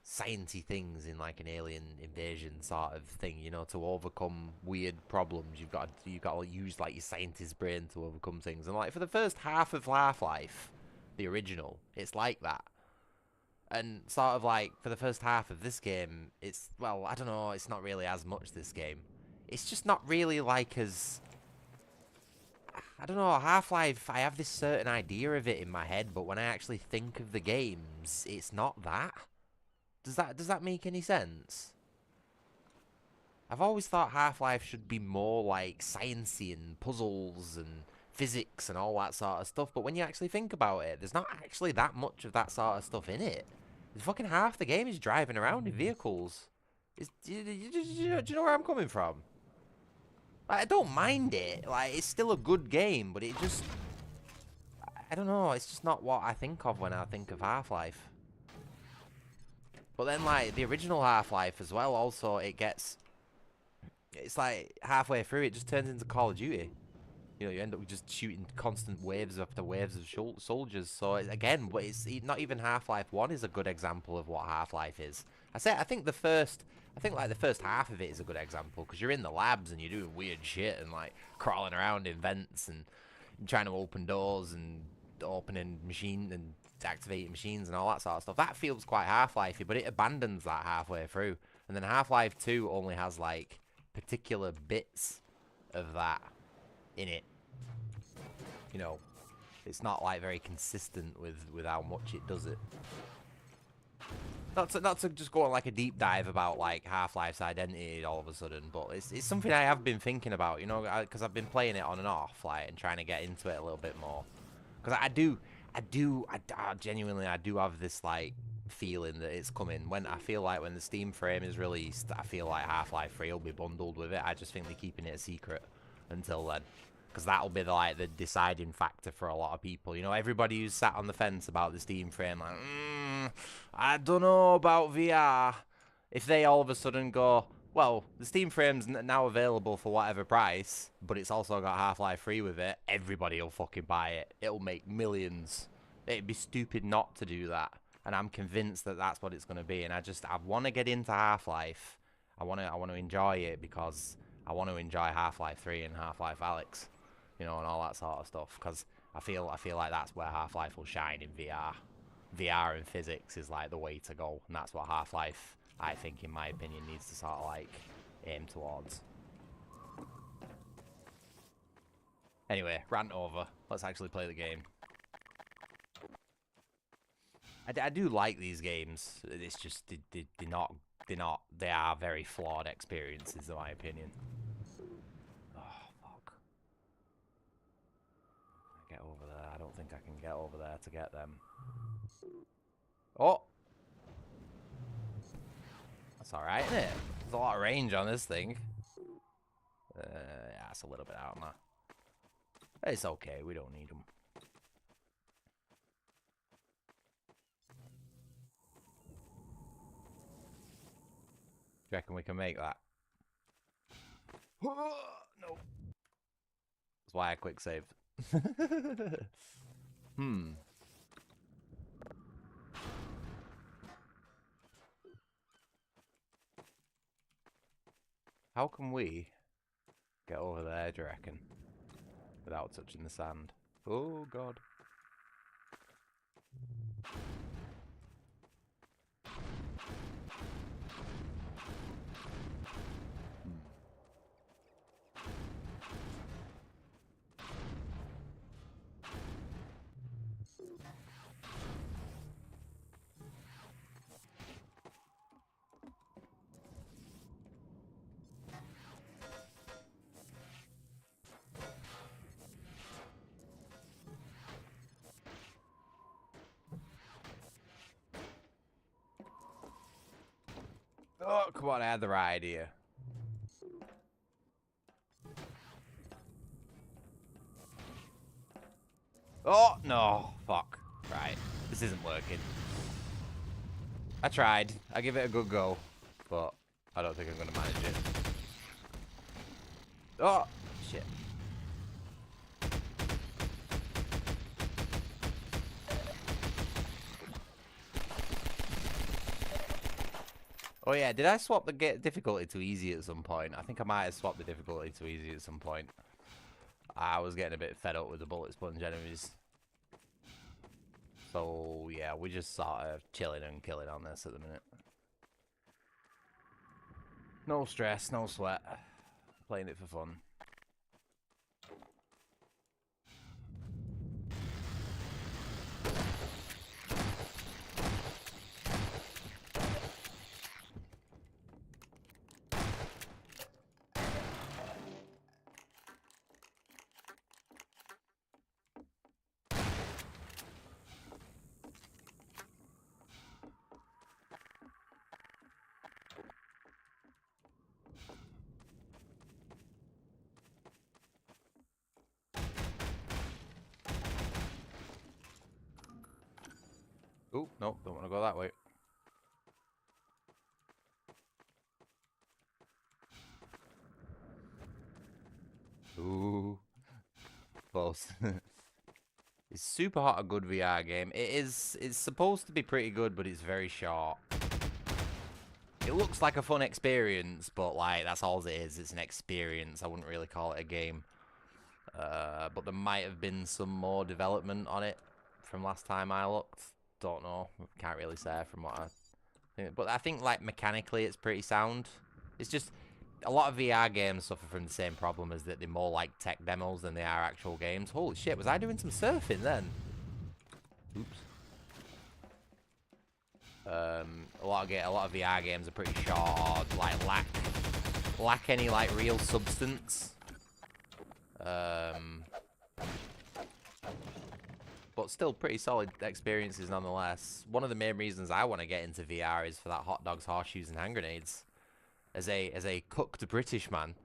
sciencey things in like an alien invasion sort of thing, you know, to overcome weird problems. You've got to use like your scientist brain to overcome things. And like for the first half of Half-Life, the original, it's like that. And sort of like for the first half of this game, it's well, I don't know, it's not really as much this game. It's just not really like as I don't know, Half-Life, I have this certain idea of it in my head, but when I actually think of the games, it's not that. Does that make any sense? I've always thought Half-Life should be more like sciencey and puzzles and physics and all that sort of stuff, but when you actually think about it, there's not actually that much of that sort of stuff in it. Fucking half the game is driving around in vehicles. Do you know where I'm coming from? Like, I don't mind it. Like, it's still a good game, but it just... I don't know, it's just not what I think of when I think of Half-Life. But then, like, the original Half-Life as well, also, it gets... It's like, halfway through, it just turns into Call of Duty. You know, you end up just shooting constant waves after waves of soldiers. So, again, but it's not even Half-Life 1 is a good example of what Half-Life is. I think like the first half of it is a good example, because you're in the labs and you're doing weird shit and, like, crawling around in vents and trying to open doors and opening machine and activating machines and all that sort of stuff. That feels quite Half-Lifey, but it abandons that halfway through. And then Half-Life 2 only has, like, particular bits of that in it. You know, it's not like very consistent with how much it does it. Not to just go on like a deep dive about like Half-Life's identity all of a sudden, but it's something I have been thinking about, you know, because I've been playing it on and off, like, and trying to get into it a little bit more. Because I genuinely do have this like feeling that it's coming. When I feel like when the Steam frame is released, I feel like Half-Life 3 will be bundled with it. I just think they're keeping it a secret until then. Because that'll be the deciding factor for a lot of people. You know, everybody who's sat on the fence about the Steam frame, like, I don't know about VR. If they all of a sudden go, well, the Steam frame's now available for whatever price, but it's also got Half-Life 3 with it, everybody will fucking buy it. It'll make millions. It'd be stupid not to do that. And I'm convinced that that's what it's going to be. And I want to get into Half-Life. I want to enjoy it because I want to enjoy Half-Life 3 and Half-Life Alyx. You know, and all that sort of stuff, because I feel like that's where Half-Life will shine in VR. VR and physics is like the way to go, and that's what Half-Life, I think, in my opinion, needs to sort of like aim towards. Anyway, rant over. Let's actually play the game. I do like these games. It's just they are very flawed experiences, in my opinion. Get over there. I don't think I can get over there to get them. Oh! That's alright, isn't it? There's a lot of range on this thing. Yeah, it's a little bit out, man. It's okay, we don't need them. you reckon we can make that? No. That's why I quick saved. Hmm. How can we get over there, do you reckon? Without touching the sand. Oh, God. Oh, come on, I had the right idea. Oh, no. Fuck. Right. This isn't working. I tried. I give it a good go. But I don't think I'm going to manage it. Oh, shit. Oh, yeah. Did I swap the difficulty to easy at some point? I think I might have swapped the difficulty to easy at some point. I was getting a bit fed up with the bullet sponge enemies. So, yeah, we're just sort of chilling and killing on this at the minute. No stress, no sweat. Playing it for fun. Oh, no, don't want to go that way. Ooh. Close. It's super hot, a good VR game. It's supposed to be pretty good, but it's very short. It looks like a fun experience, but like that's all it is. It's an experience. I wouldn't really call it a game. But there might have been some more development on it from last time I looked. Don't know. Can't really say from what I think. But I think like mechanically it's pretty sound. It's just a lot of VR games suffer from the same problem, as that they're more like tech demos than they are actual games. Holy shit, was I doing some surfing then? Oops. A lot of VR games are pretty short, or like lack any like real substance. But still pretty solid experiences nonetheless. One of the main reasons I want to get into VR is for that hot dogs, horseshoes, and hand grenades. As a cooked British man,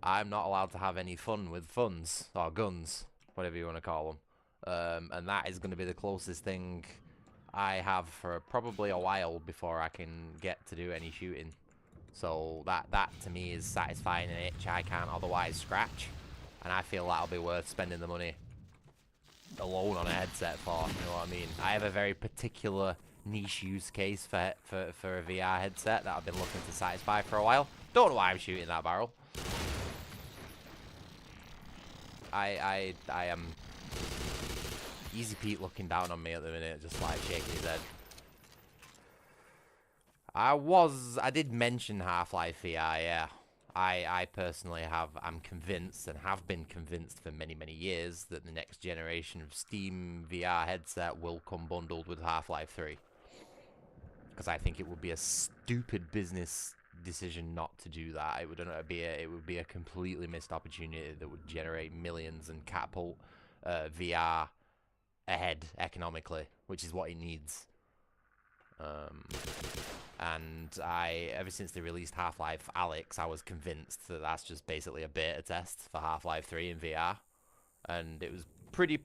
I'm not allowed to have any fun with funds or guns, whatever you want to call them. And that is going to be the closest thing I have for probably a while before I can get to do any shooting. So that to me is satisfying an itch I can't otherwise scratch, and I feel that'll be worth spending the money alone on a headset for. You know what I mean? I have a very particular niche use case for a VR headset that I've been looking to satisfy for a while. Don't know why I'm shooting that barrel. I am Easy Pete looking down on me at the minute, just like shaking his head. I did mention Half-Life VR, yeah. I personally I'm convinced, and have been convinced for many, many years, that the next generation of Steam VR headset will come bundled with Half-Life 3. Because I think it would be a stupid business decision not to do that. It would be a completely missed opportunity that would generate millions and catapult VR ahead economically, which is what it needs. And ever since they released Half-Life Alyx, I was convinced that that's just basically a beta test for Half-Life 3 in VR, and it was pretty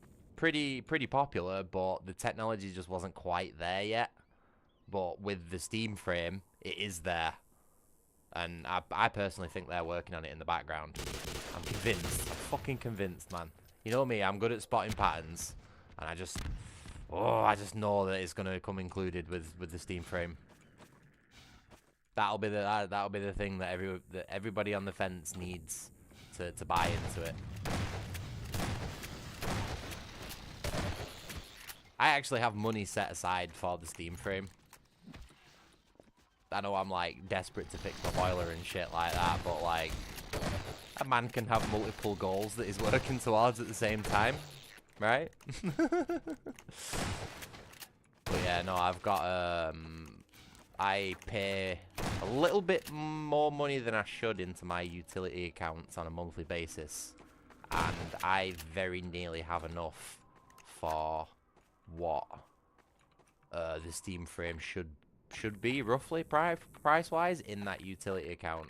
popular, but the technology just wasn't quite there yet. But with the Steam frame, it is there, And I personally think they're working on it in the background. I'm convinced. I'm fucking convinced, man. You know me, I'm good at spotting patterns. And I just know that it's gonna come included with the Steam frame. That'll be the thing that everybody on the fence needs to buy into it. I actually have money set aside for the Steam frame. I know I'm like desperate to fix my boiler and shit like that, but like a man can have multiple goals that he's working towards at the same time, right? But yeah, no, I've got I pay a little bit more money than I should into my utility accounts on a monthly basis, and I very nearly have enough for what the Steam frame should be roughly price wise in that utility account.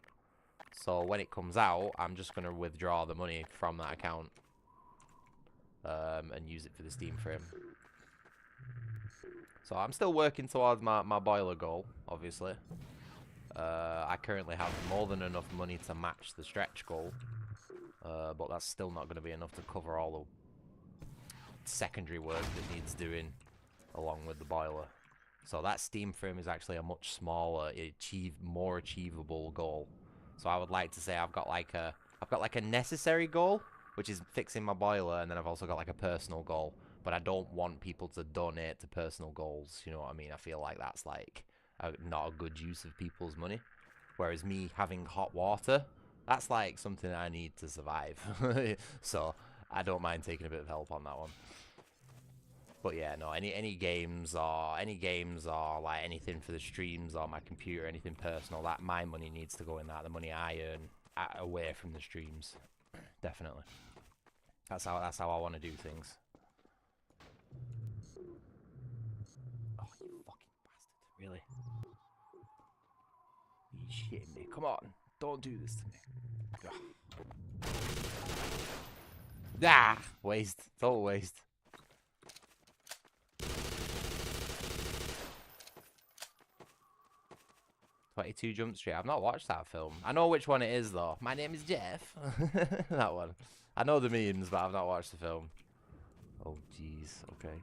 So when it comes out, I'm just gonna withdraw the money from that account and use it for the Steam frame. So I'm still working towards my boiler goal, obviously. I currently have more than enough money to match the stretch goal, but that's still not going to be enough to cover all the secondary work that needs doing along with the boiler. So that Steam frame is actually a much smaller, more achievable goal. So I would like to say I've got like a necessary goal, which is fixing my boiler, and then I've also got like a personal goal. But I don't want people to donate to personal goals, you know what I mean? I feel like that's like not a good use of people's money. Whereas me having hot water, that's like something I need to survive. So I don't mind taking a bit of help on that one. But yeah, no, any games or like anything for the streams or my computer, anything personal, that my money needs to go in that. The money I earn away from the streams, definitely. That's how I want to do things. Oh, you fucking bastard! Really? You shitting me? Come on! Don't do this to me. Ugh. Ah! Waste. Total waste. "22 Jump Street." I've not watched that film. I know which one it is though. "My name is Jeff." That one. I know the memes, but I've not watched the film. Oh jeez. Okay.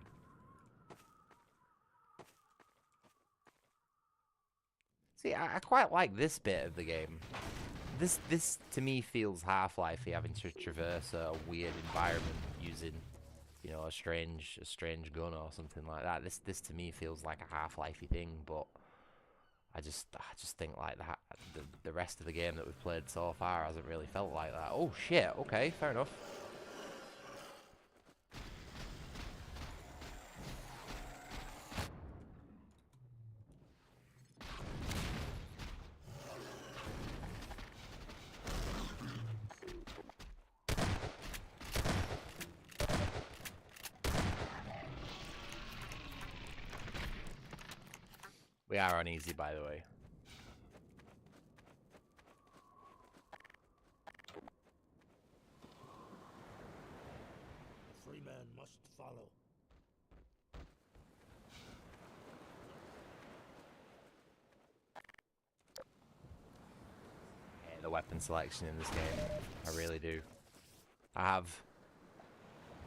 See, I quite like this bit of the game. This to me feels Half-Life-y, having to traverse a weird environment using, you know, a strange gun or something like that. This to me feels like a Half-Life-y thing, but I just think like that the rest of the game that we've played so far hasn't really felt like that. Oh shit, okay, fair enough. We are on easy, by the way. A free man must follow. Yeah, the weapon selection in this game, I really do. I have,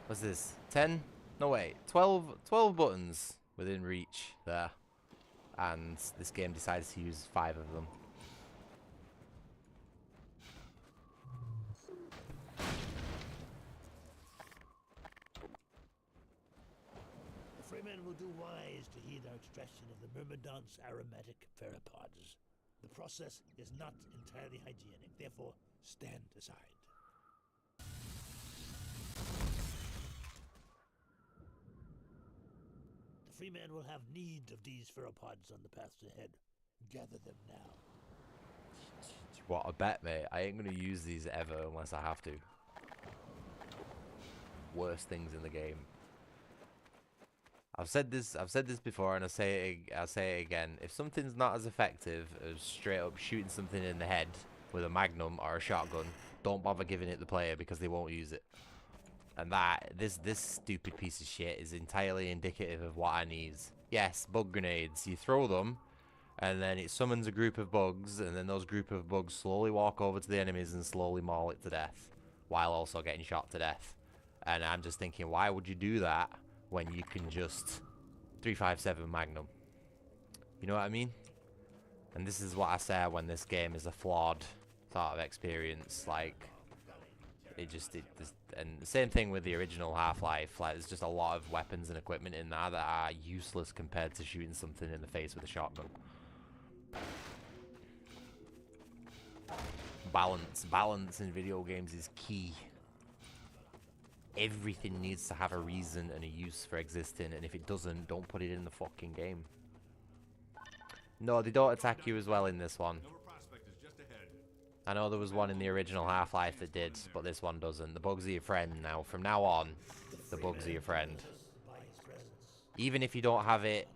what's this? 10? No wait, 12 buttons within reach there. And this game decides to use 5 of them. The freeman will do wise to heed our extraction of the Myrmidon's aromatic pheropods. The process is not entirely hygienic, therefore stand aside. The freeman will have need of these pheropods on the paths ahead. Gather them now. What a bet, mate. I ain't gonna use these ever unless I have to. Worst things in the game. I've said this before, and I'll say it again. If something's not as effective as straight up shooting something in the head with a magnum or a shotgun, don't bother giving it the player because they won't use it. And this stupid piece of shit is entirely indicative of what I need. Yes, bug grenades. You throw them, and then it summons a group of bugs, and then those group of bugs slowly walk over to the enemies and slowly maul it to death, while also getting shot to death. And I'm just thinking, why would you do that when you can just 357 Magnum? You know what I mean? And this is what I say when this game is a flawed sort of experience. Like, and the same thing with the original Half-Life. Like, there's just a lot of weapons and equipment in there that are useless compared to shooting something in the face with a shotgun. Balance in video games is key. Everything needs to have a reason and a use for existing, and if it doesn't, don't put it in the fucking game. No, they don't attack you as well in this one. I know there was one in the original Half-Life that did, but this one doesn't. The bugs are your friend now. From now on, the bugs are your friend. Even if you don't have it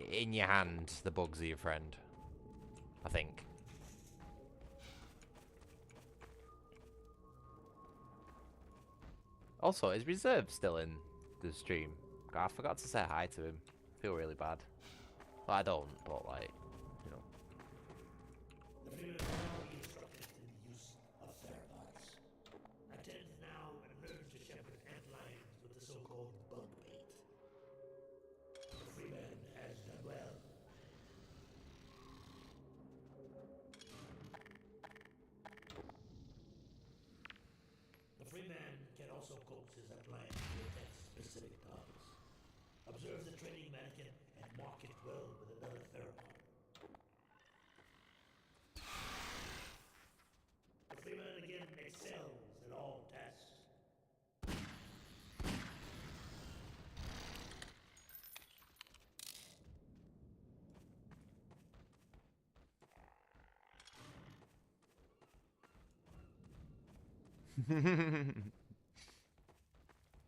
in your hand, the bugs are your friend. I think. Also, is Reserve still in the stream? God, I forgot to say hi to him. I feel really bad. Well, I don't, but like, you know. The female now be instructed in the use of pheromones. Attend now and learn to shepherd antlions with the so-called bug bait. The Freeman has done well. The Freeman can also coax his antlions to attack specific targets. Observe the training mannequin and mark it well with another pheromone. The Freeman again excels in all tasks.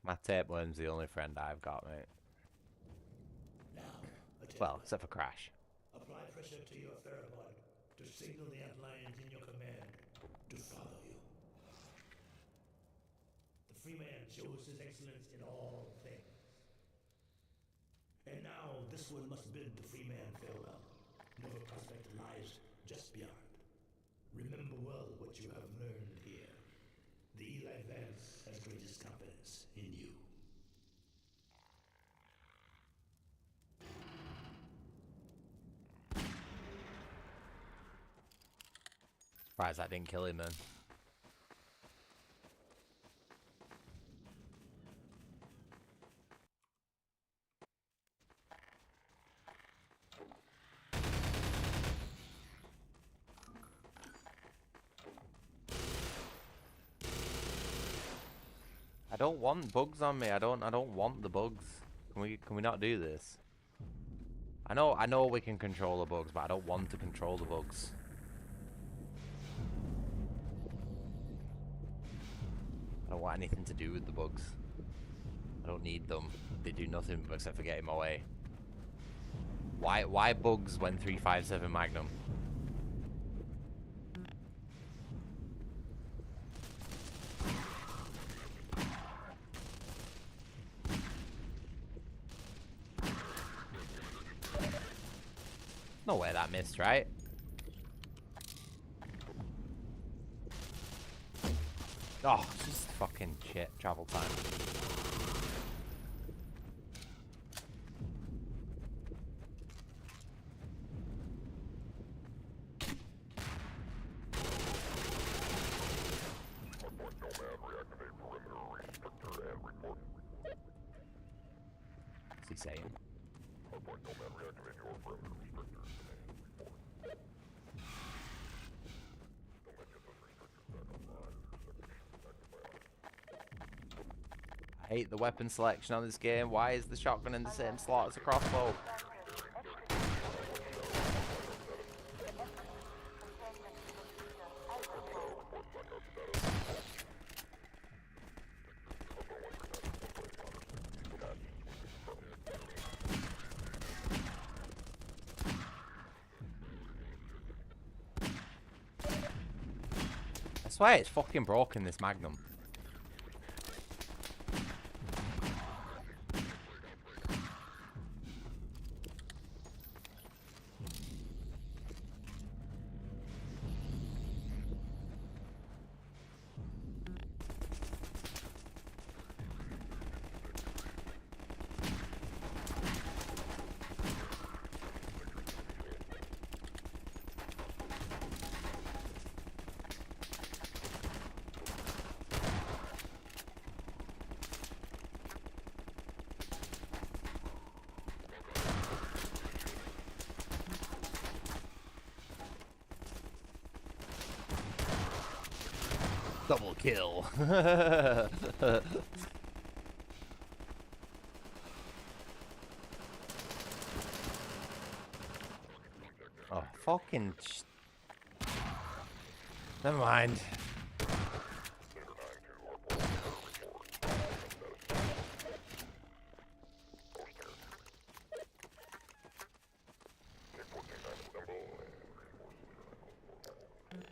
My tapeworm's the only friend I've got, mate. Now, attend Well, except for Crash. apply pressure to your pheromone to signal the antlions in your command to follow you. The Freeman shows his excellence in all things. And now this one must bid the Freeman farewell. Never prospect lies just beyond. Remember well what you have learned here. The Eli Vance has greatest confidence in you. Surprised that didn't kill him, then. I don't want bugs on me. I don't want the bugs. Can we not do this? I know we can control the bugs, but I don't want to control the bugs. I don't want anything to do with the bugs. I don't need them. They do nothing except for get in my way. Why bugs when 357 Magnum? No way that missed, right? Oh, just fucking shit. Travel time. What's he saying? I hate the weapon selection on this game. Why is the shotgun in the same slot as a crossbow? I swear it's fucking broken, this Magnum. Double kill. Oh, fucking... Never mind.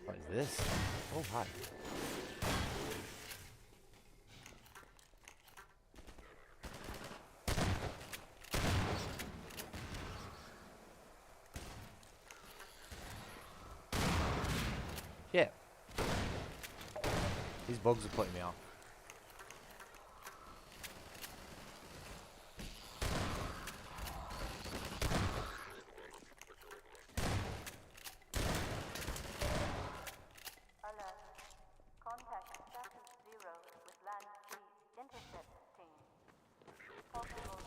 What is this? Oh, hi. Shit. These bugs are putting me off. Alert. Contact status 0 with Land 3 intercept team. Possible.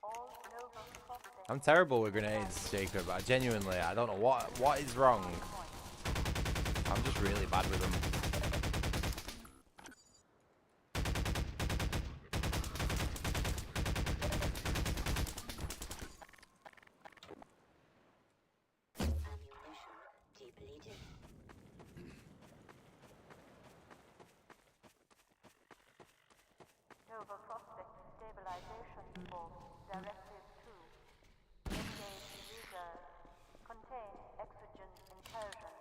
All Nova prospects. I'm terrible with grenades, Jacob. I genuinely, I don't know what is wrong. I'm just really bad with them. Nova prospect stabilization force directive 2. Engage reserve. Contain exogen incursion.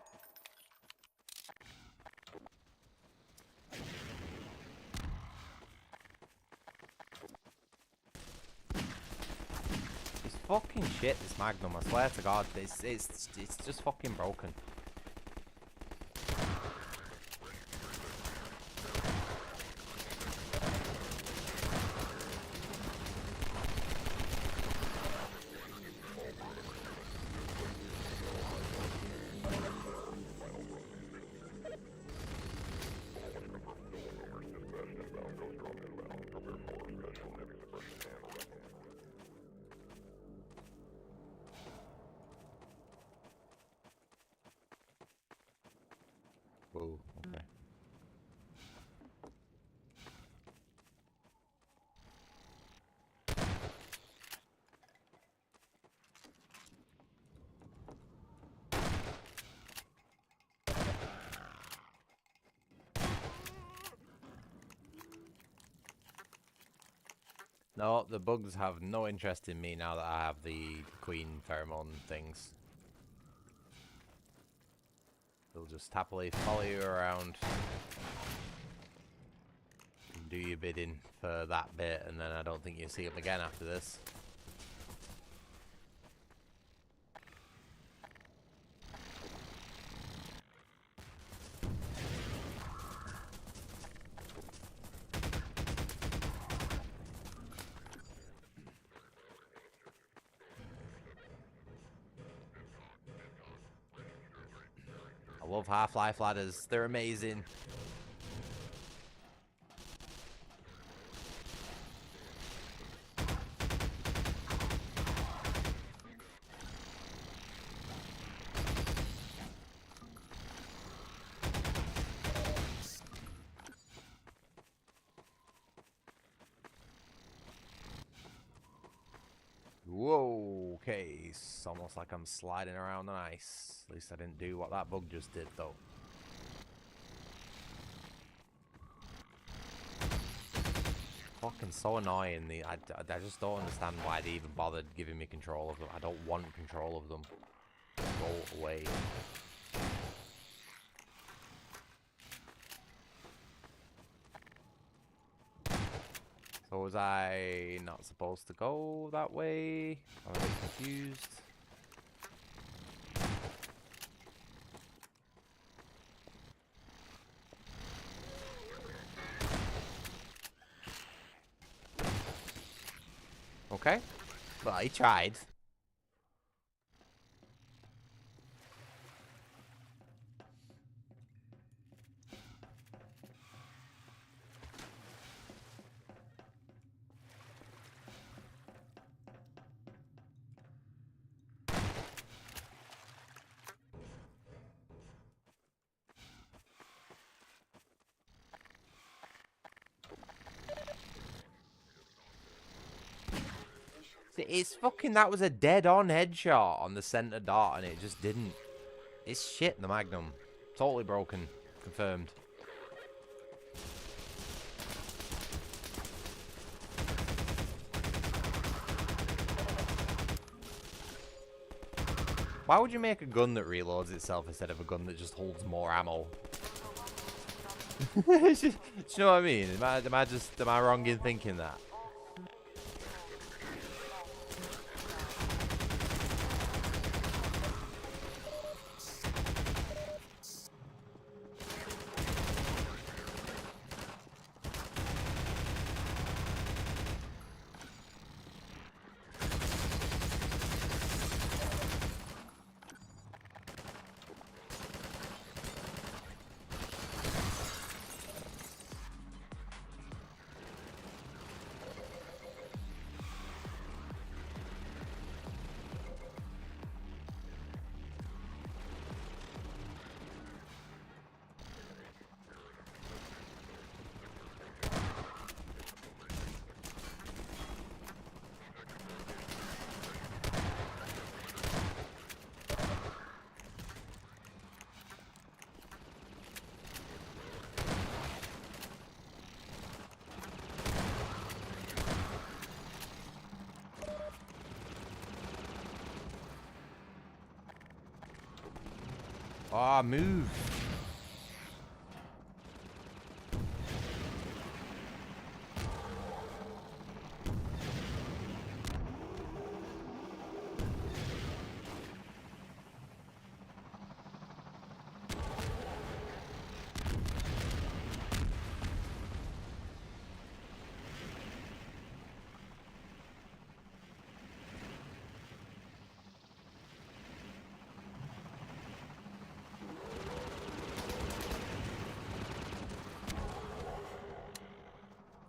It's fucking shit, this Magnum, I swear to God. It's just fucking broken. Whoa, okay. No, the bugs have no interest in me now that I have the queen pheromone things. They'll just happily follow you around. Do your bidding for that bit, and then I don't think you'll see them again after this. I love Half-Life ladders. They're amazing. Whoa, okay. It's almost like I'm sliding around on ice. At least I didn't do what that bug just did, though. Fucking so annoying. I just don't understand why they even bothered giving me control of them. I don't want control of them. Go away. So was I not supposed to go that way? I'm a bit confused. Okay. Well, I tried. It's fucking, that was a dead-on headshot on the center dot, and it just didn't. It's shit, the Magnum. Totally broken. Confirmed. Why would you make a gun that reloads itself instead of a gun that just holds more ammo? Do you know what I mean? Am I wrong in thinking that? Ah, move.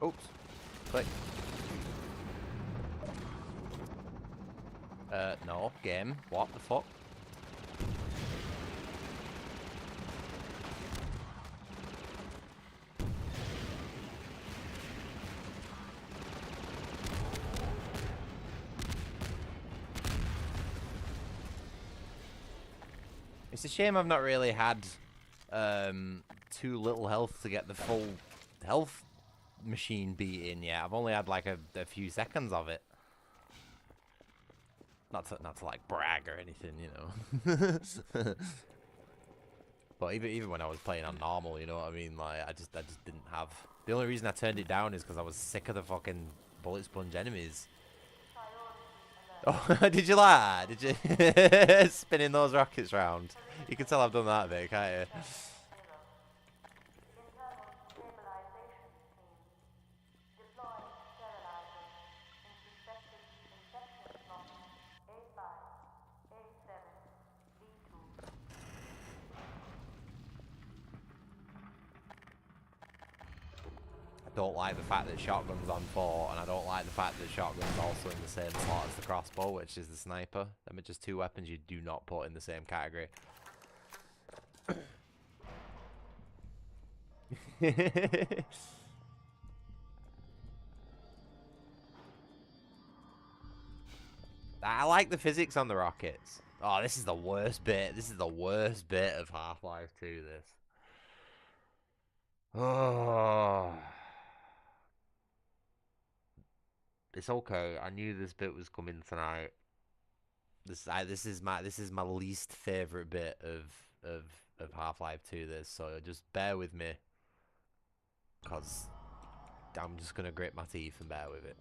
Oops. Click. No. Game. What the fuck? It's a shame I've not really had too little health to get the full health machine beat in yet. I've only had like a few seconds of it. Not to like brag or anything, you know. But even when I was playing on normal, you know what I mean? Like I just didn't have. The only reason I turned it down is because I was sick of the fucking bullet sponge enemies. Oh, did you like that? Did you spinning those rockets round? You can tell I've done that a bit, can't you? I don't like the fact that shotgun's on 4, and I don't like the fact that shotgun's also in the same slot as the crossbow, which is the sniper. Them are just two weapons you do not put in the same category. I like the physics on the rockets. Oh, this is the worst bit. This is the worst bit of Half-Life 2, this. Oh. It's okay. I knew this bit was coming tonight. This is my least favorite bit of Half-Life 2, this, so just bear with me. Cause I'm just gonna grit my teeth and bear with it.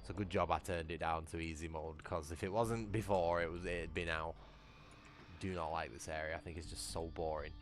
It's a good job I turned it down to easy mode, because if it wasn't before, it'd be now. Do not like this area. I think it's just so boring.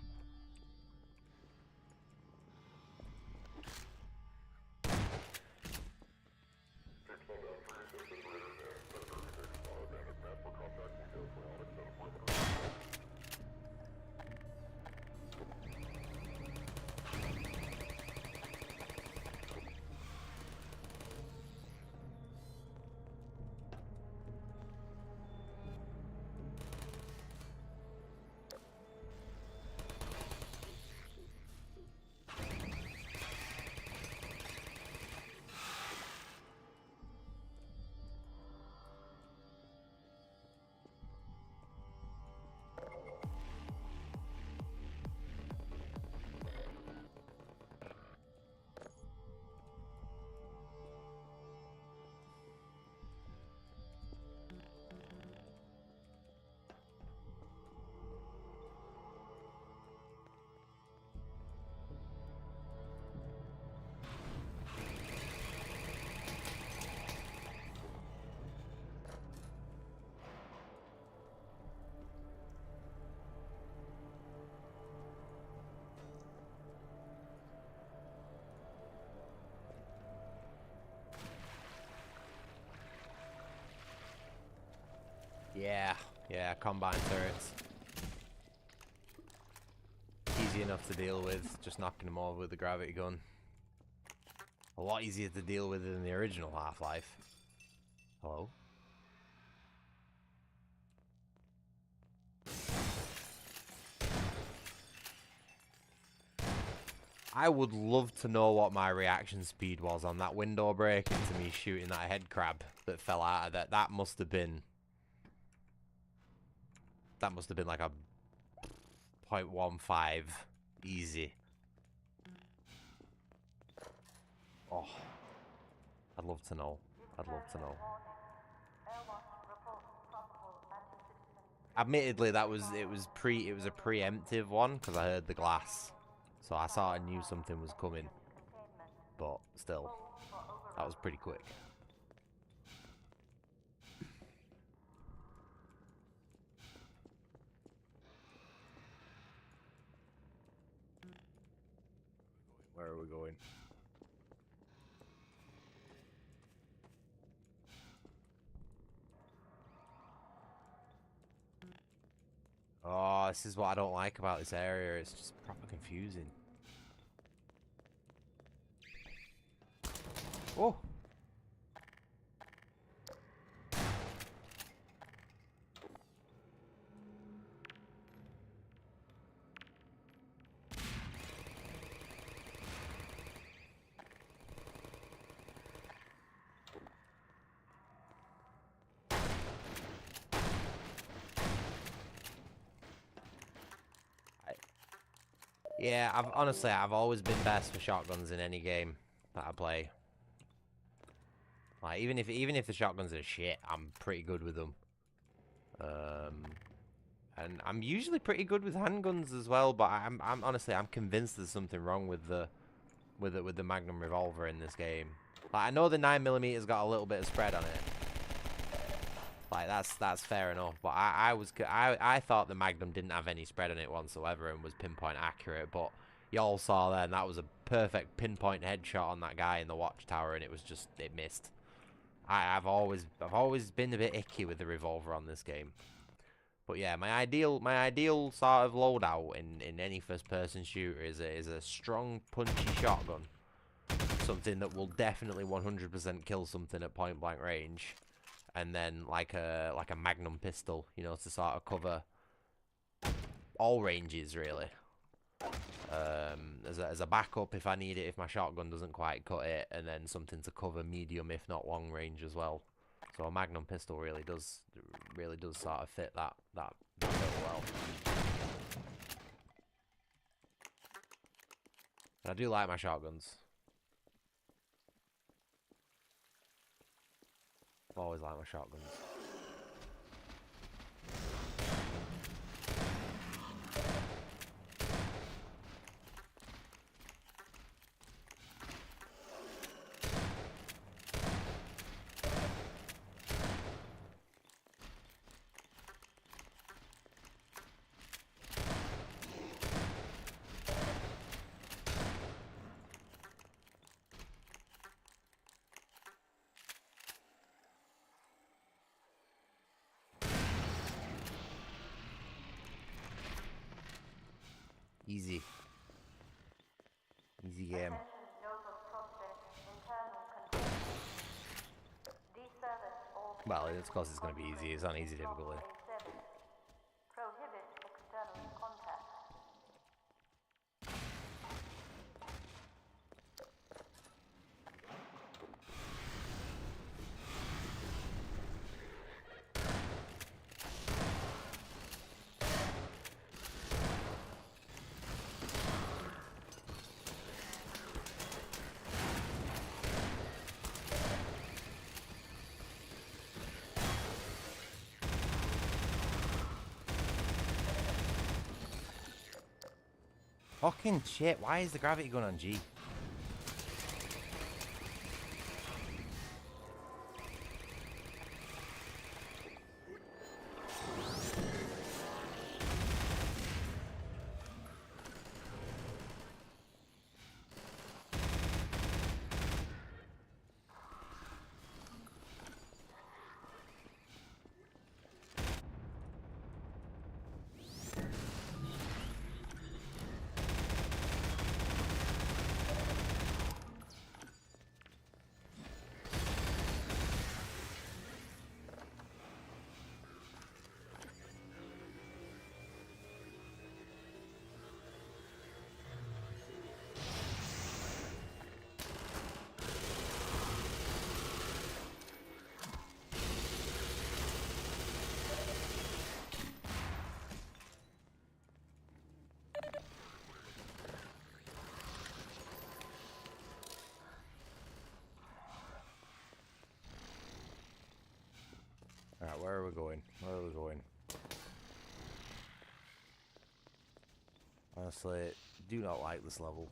Yeah, combine turrets. Easy enough to deal with, just knocking them over with the gravity gun. A lot easier to deal with than the original Half-Life. Hello? I would love to know what my reaction speed was on that window break into me shooting that head crab that fell out of that. That must have been like a 0.15 easy. Oh, I'd love to know. I'd love to know. Admittedly, it was a preemptive one because I heard the glass, so I sort of knew something was coming. But still, that was pretty quick. Where are we going? Oh, this is what I don't like about this area. It's just proper confusing. Oh! Yeah, I've always been best for shotguns in any game that I play. Like even if the shotguns are shit, I'm pretty good with them. And I'm usually pretty good with handguns as well. But I'm honestly convinced there's something wrong with the Magnum revolver in this game. Like I know the 9mm's got a little bit of spread on it. Like that's fair enough, but I thought the Magnum didn't have any spread on it whatsoever and was pinpoint accurate. But y'all saw then that was a perfect pinpoint headshot on that guy in the watchtower, and it missed. I've always been a bit icky with the revolver on this game. But yeah, my ideal sort of loadout in any first person shooter is a strong punchy shotgun, something that will definitely 100% kill something at point blank range. And then like a Magnum pistol, you know, to sort of cover all ranges really. As a backup if I need it, if my shotgun doesn't quite cut it, and then something to cover medium if not long range as well. So a Magnum pistol really does sort of fit that bill well. And I do like my shotguns. I've always liked my shotguns. Easy. Easy game. Well, of course it's going to be easy. It's on easy difficulty. Prohibit external contact. Fucking shit, why is the gravity gun on G? we going? Where are we going? Honestly, do not like this level.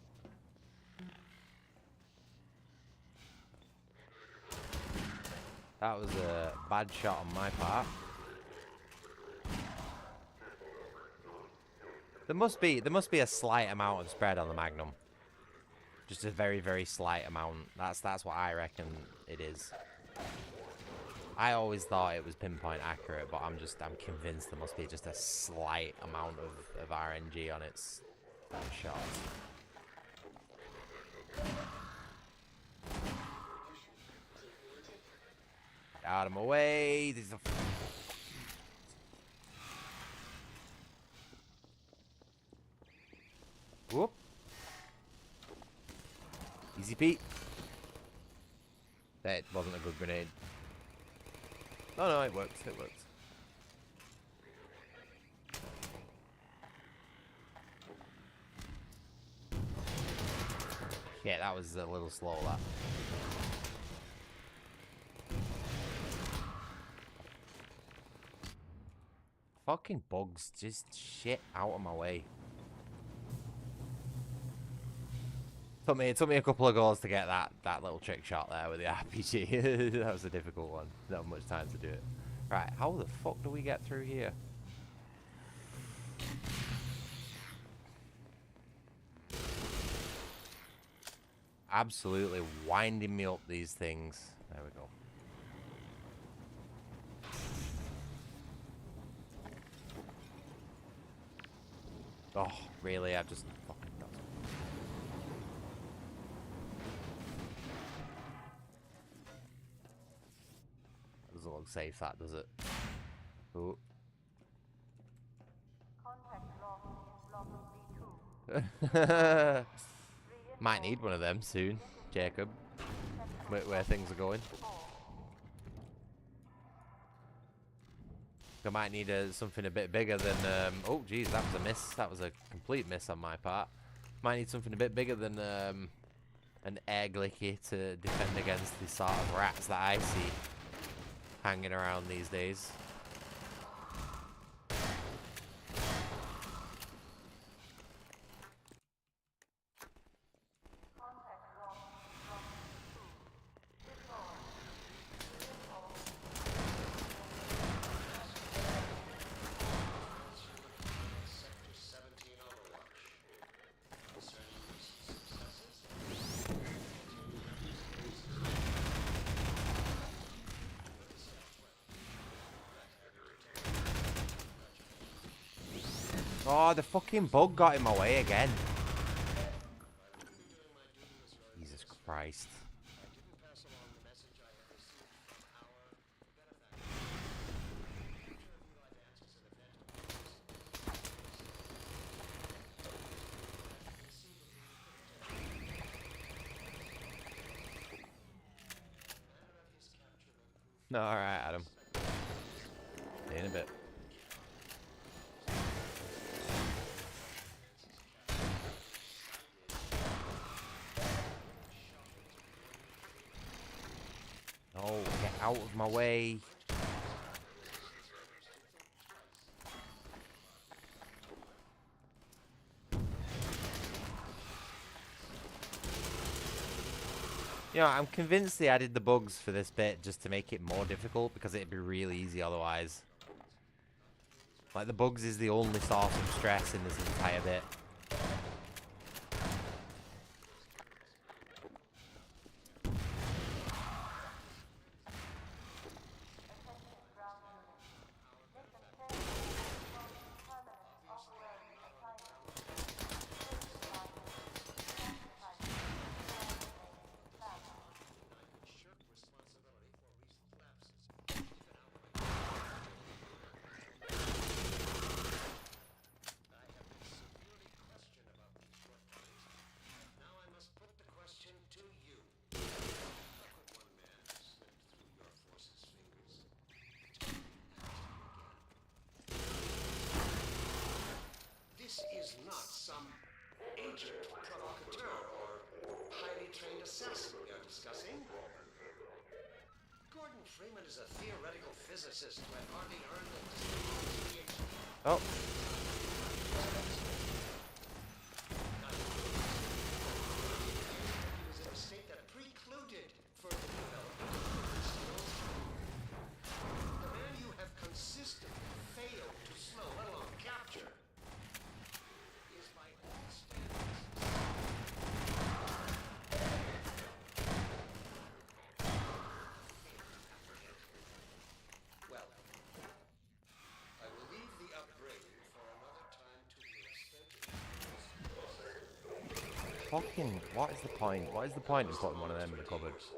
That was a bad shot on my part. There must be a slight amount of spread on the Magnum. Just a very, very slight amount. That's what I reckon it is. I always thought it was pinpoint accurate, but I'm convinced there must be just a slight amount of RNG on its shots. Out of my way. These are whoop. Easy Pete. That wasn't a good grenade. No, it worked. It worked. Yeah, that was a little slow, that. Fucking bugs, just shit out of my way. It took me a couple of goals to get that little trick shot there with the RPG. That was a difficult one. Not much time to do it. Right, how the fuck do we get through here? Absolutely winding me up, these things. There we go. Oh, really? I've just fucking done it. Doesn't look safe, that, does it? Ooh. Contact lost in block B2. Might need one of them soon, Jacob. Where things are going. I might need something a bit bigger than... oh, geez, that was a miss. That was a complete miss on my part. Might need something a bit bigger than an air glicky to defend against the sort of rats that I see hanging around these days. Oh, the fucking bug got in my way again. Jesus Christ. No, alright, Adam. See you in a bit. Oh, get out of my way. You know, I'm convinced they added the bugs for this bit just to make it more difficult because it'd be really easy otherwise. Like, the bugs is the only source of stress in this entire bit. This is not some agent provocateur or highly trained assassin we are discussing. Gordon Freeman is a theoretical physicist who had hardly earned the distinction of PhD. Oh. He was in a state that precluded further development of human skills. The man you have consistently failed to slow, let alone capture, is by all standards. Well, I will leave the upbringing for another time to be extended. Fucking, what is the point? What is the point in putting one of them in the cupboard? If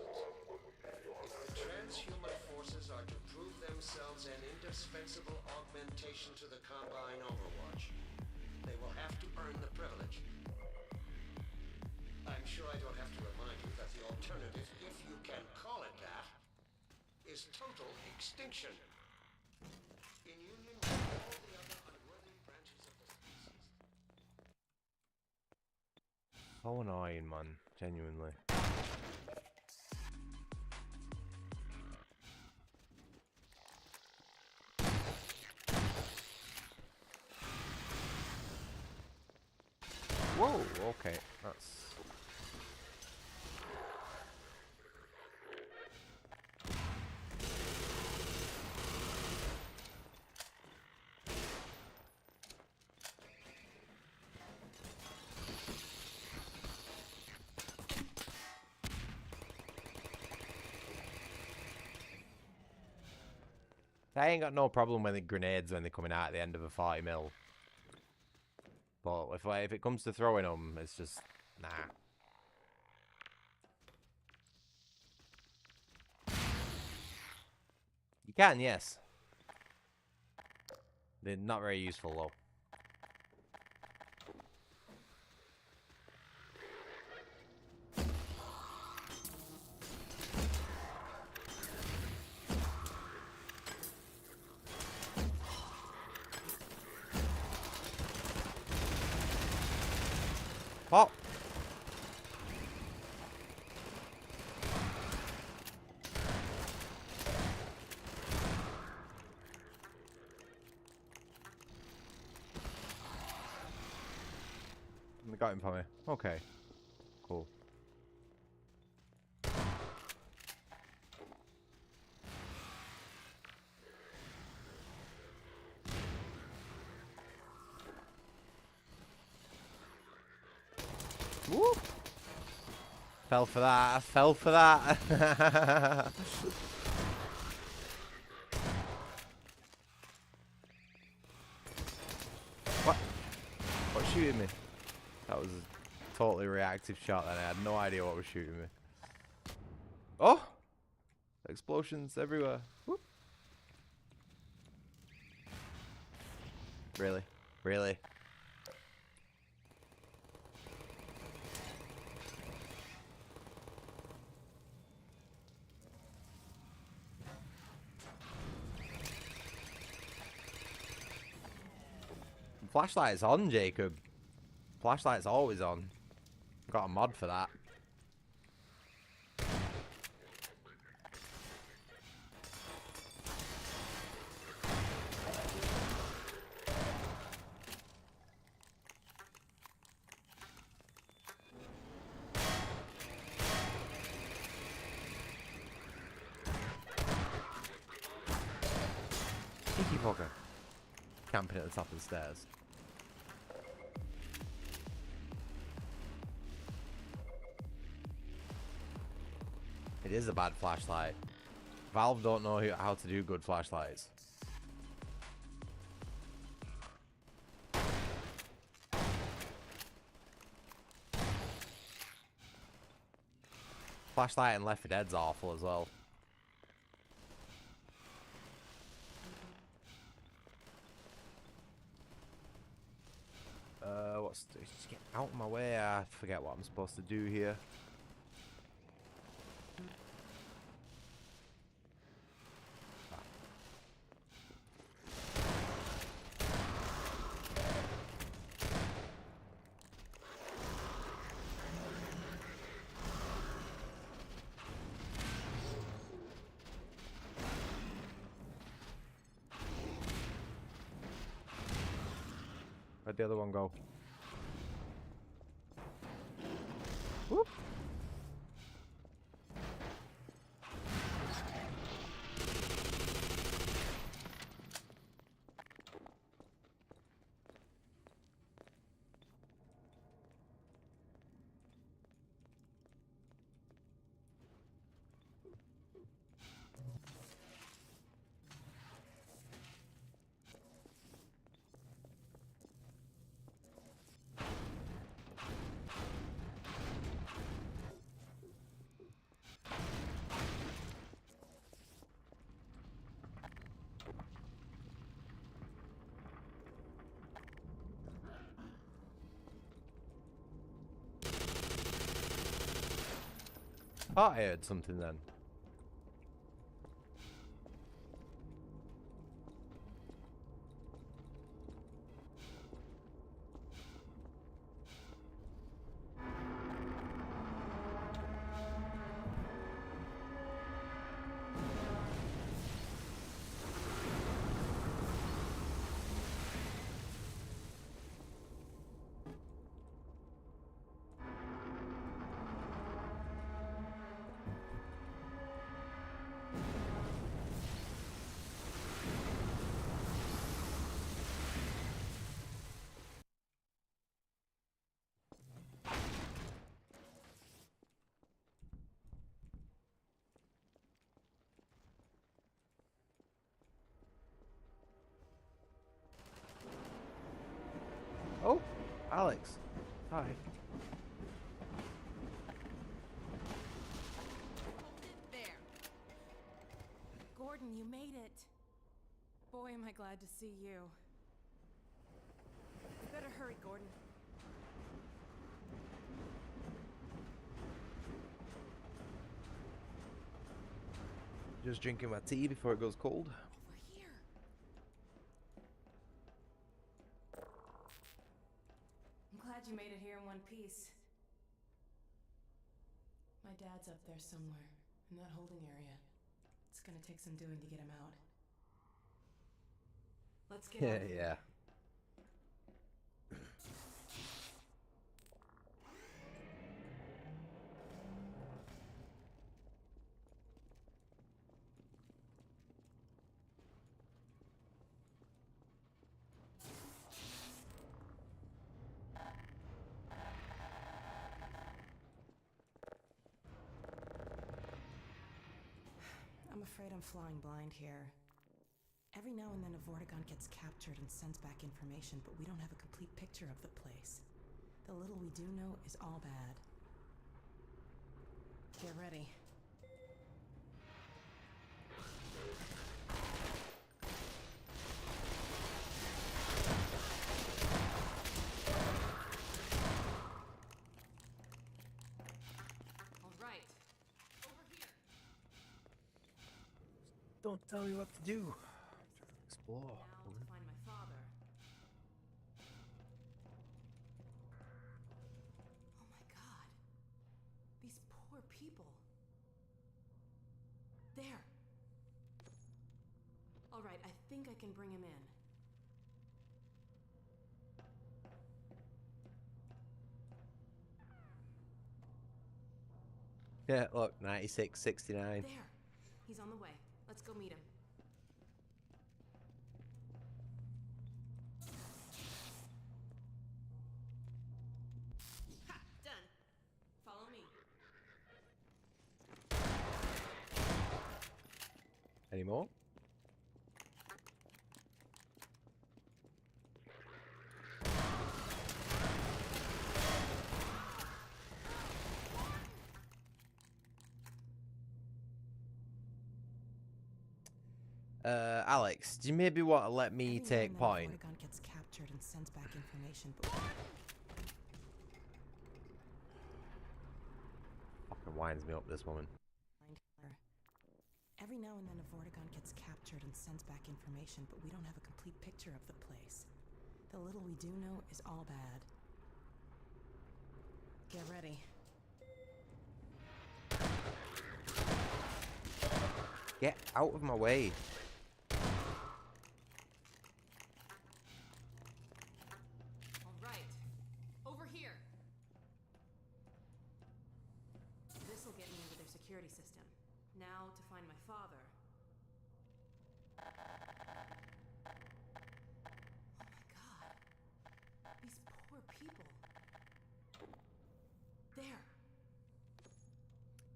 the transhuman forces are to prove themselves an indispensable augmentation to the Combine Overwatch, they will have to earn the privilege. I'm sure I don't have to remind you that the alternative, if you can call it that, is total extinction. In union with all the other unworthy branches of the species. So annoying, man. Genuinely. Whoa, okay. That's... I ain't got no problem with the grenades when they're coming out at the end of a 40 mil. But if it comes to throwing them, it's just nah. You can, yes. They're not very useful though. Pop. They got him for me. Okay. Cool. Woo! Fell for that. I fell for that. What? What's shooting me? That was a totally reactive shot and I had no idea what was shooting me. Oh! Explosions everywhere. Whoop. Really? Really? Flashlight's on, Jacob. Flashlight's always on. Got a mod for that. Cheeky fucker. Camping at the top of the stairs. It is a bad flashlight. Valve don't know how to do good flashlights. Flashlight in Left 4 Dead's awful as well. Just get out of my way. I forget what I'm supposed to do here. the other one go? Whoop. Oh, I heard something then. Oh, Alex. Hi. There. Gordon, you made it. Boy, am I glad to see you. You better hurry, Gordon. Just drinking my tea before it goes cold. Over here. I'm glad you made it here in one piece. My dad's up there somewhere, in that holding area. It's gonna take some doing to get him out. Let's get out of here. Yeah. I'm afraid I'm flying blind here. Every now and then a Vortigaunt gets captured and sends back information, but we don't have a complete picture of the place. The little we do know is all bad. Get ready. All right. Over here. Don't tell me what to do. I'm trying to explore. Now to find my father. Oh my god. These poor people. There. All right, I think I can bring him in. Yeah, look, 96, 69. There. He's on the way. Let's go meet him. Ha! Done. Follow me. Any more? Alex, do you maybe want to let me Every now take and then point? Vortigaunt gets captured and sends back information, but Fucking winds me up, this woman. every now and then a Vortigaunt gets captured and sends back information, but we don't have a complete picture of the place. The little we do know is all bad. Get ready. Get out of my way. security system. Now to find my father. Oh my god. These poor people. There.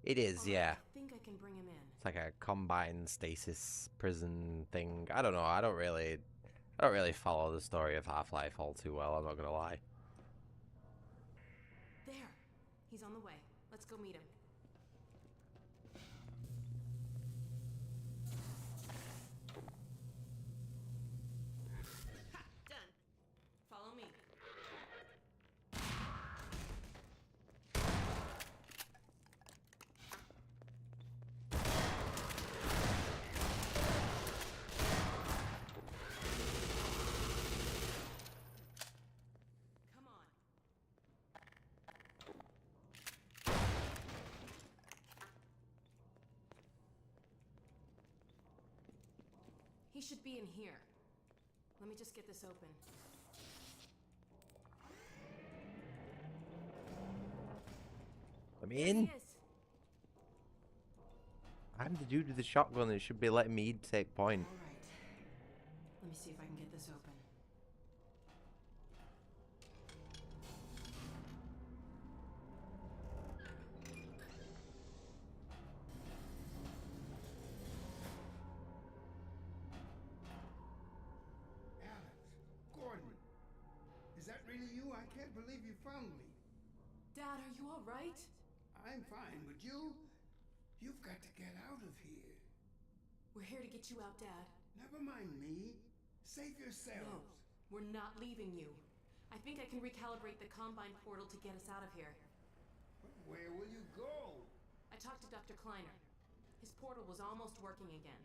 It is, All right, yeah. I think I can bring him in. It's like a combined stasis prison thing. I don't know. I don't really follow the story of Half-Life all too well. I'm not gonna lie. There. He's on the way. Let's go meet him. Ha! Done. Follow me. Come on. He should be in here. Let me just get this open. Let me There in. he is. I'm the dude with the shotgun. It should be letting me take point. All right. Let me see if I can get this open. Alex, Gordon, is that really you? I can't believe you found me. Dad, are you all right? I'm fine, but you've got to get out of here. We're here to get you out, Dad. Never mind me. Save No, yourselves. we're not leaving you. I think I can recalibrate the Combine portal to get us out of here. But where will you go? I talked to Dr. Kleiner. His portal was almost working again.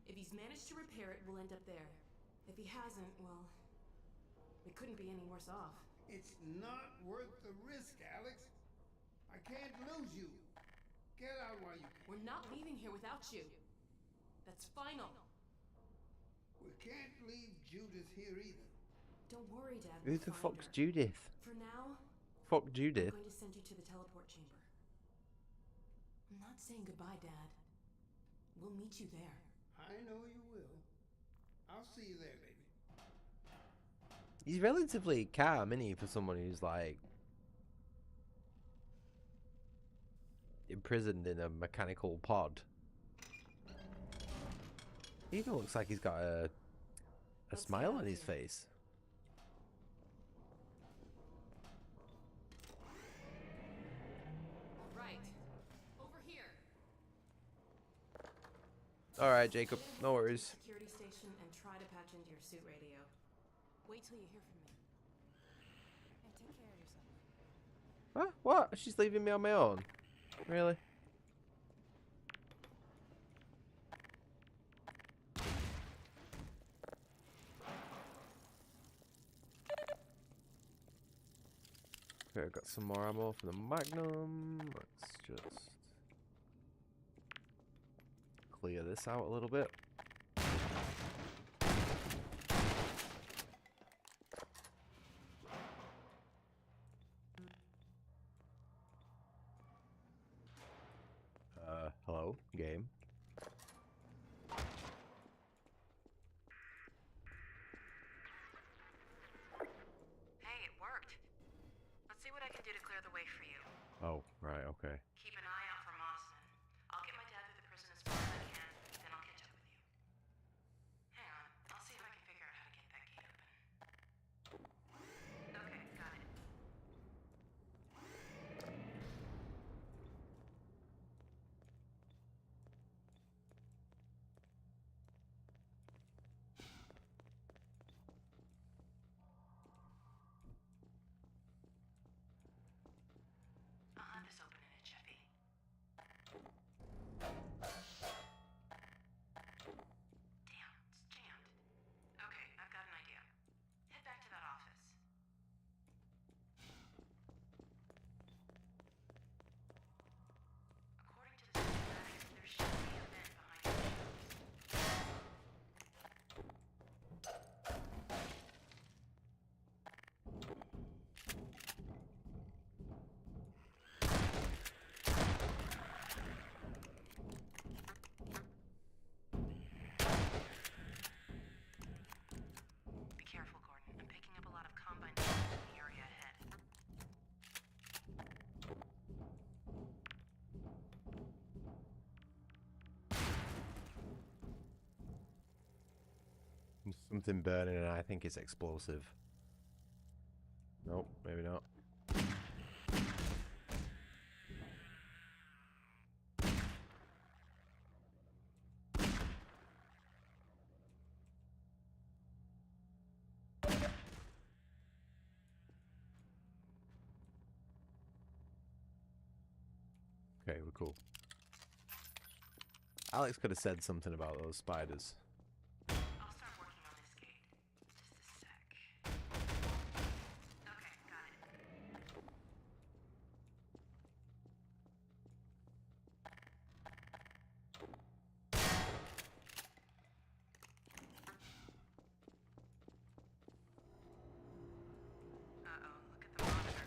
If he's managed to repair it, we'll end up there. If he hasn't, well, we couldn't be any worse off. It's not worth the risk, Alex. I can't lose you. Get out while you can. We're not leaving here without you. That's final. We can't leave Judith here either. Don't worry, Dad. Who we'll the find fuck's her. Judith? For now, Fuck I'm Judith. going to send you to the teleport chamber. I'm not saying goodbye, Dad. We'll meet you there. I know you will. I'll see you there, baby. He's relatively calm, isn't he, for someone who's like imprisoned in a mechanical pod. He even looks like he's got a Let's get smile out on of his here. face. All right. Over here. All right, Jacob. No worries. Security station and try to patch into your suit radio. Wait till you hear from me. And take care of yourself. Huh? What? She's leaving me on my own? Really? Okay, I got some more ammo for the Magnum. Let's just clear this out a little bit. Hello, game. Hey, it worked. Let's see what I can do to clear the way for you. Oh, right, okay. Keep an eye out for Mawson. I'll get my dad through the prison as fast as I can, then I'll catch up with you. Hang on, I'll see if I can figure out how to get that gate open. Okay, got it. I'll have this open in a jiffy. Something burning and I think it's explosive. Nope, maybe not. Okay, we're cool. Alex could have said something about those spiders. I'll start working on this gate. Just a sec. Okay, got it. Uh-oh, look at the monitor.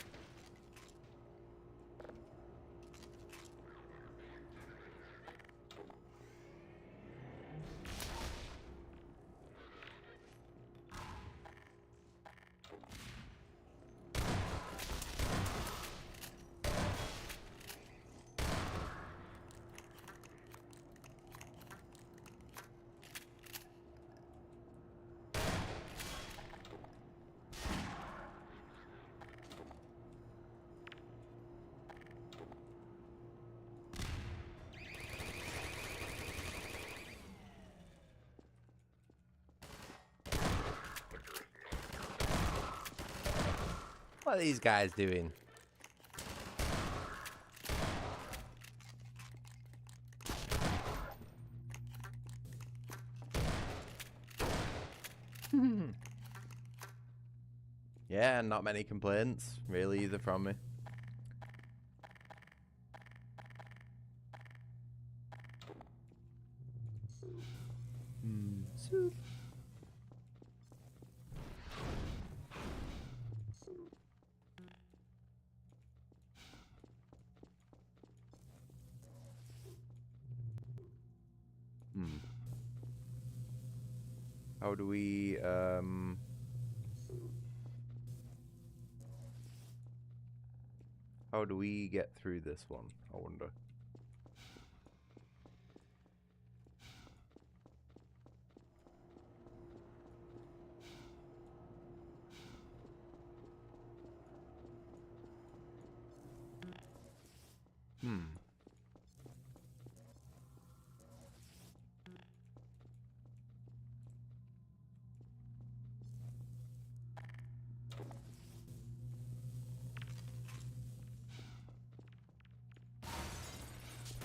What are these guys doing? Yeah, not many complaints, really, either from me. Soup. How do we, how do we get through this one, I wonder?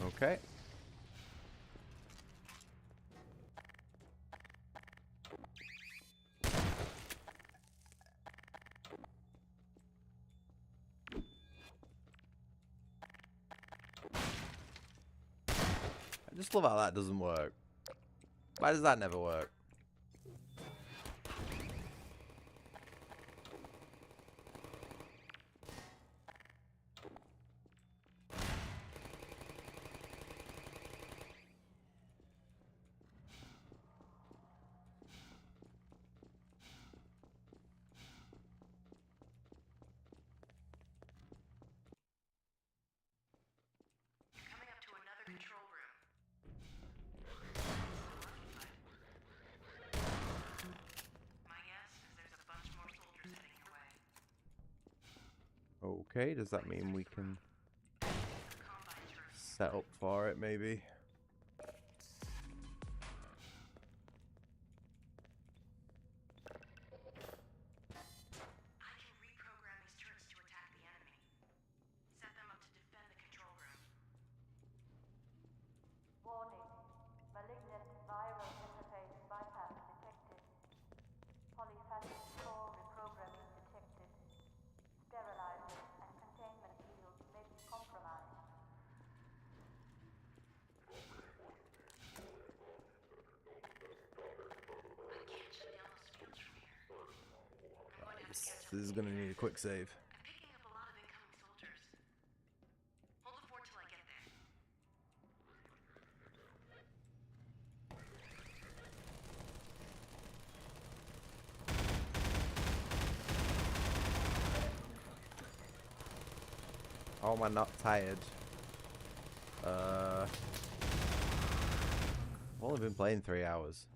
Okay. I just love how that doesn't work. Why does that never work? Coming up to another control room. My guess is there's a bunch more soldiers heading your way. Okay, does that mean we can Combines room. set up for it, maybe? I can reprogram these turrets to attack the enemy. Set them up to defend the control room. Warning. Malignant viral interface bypass detected. Polyphatic core reprogramming detected. Sterilizers and containment fields may be compromised. I can't shut down those fields from here. I'm going to have to catch up. This is gonna need a quick save. I'm picking up a lot of incoming soldiers. Hold the fort till I get there. How am I not tired? I've only been playing 3 hours.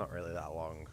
not really that long.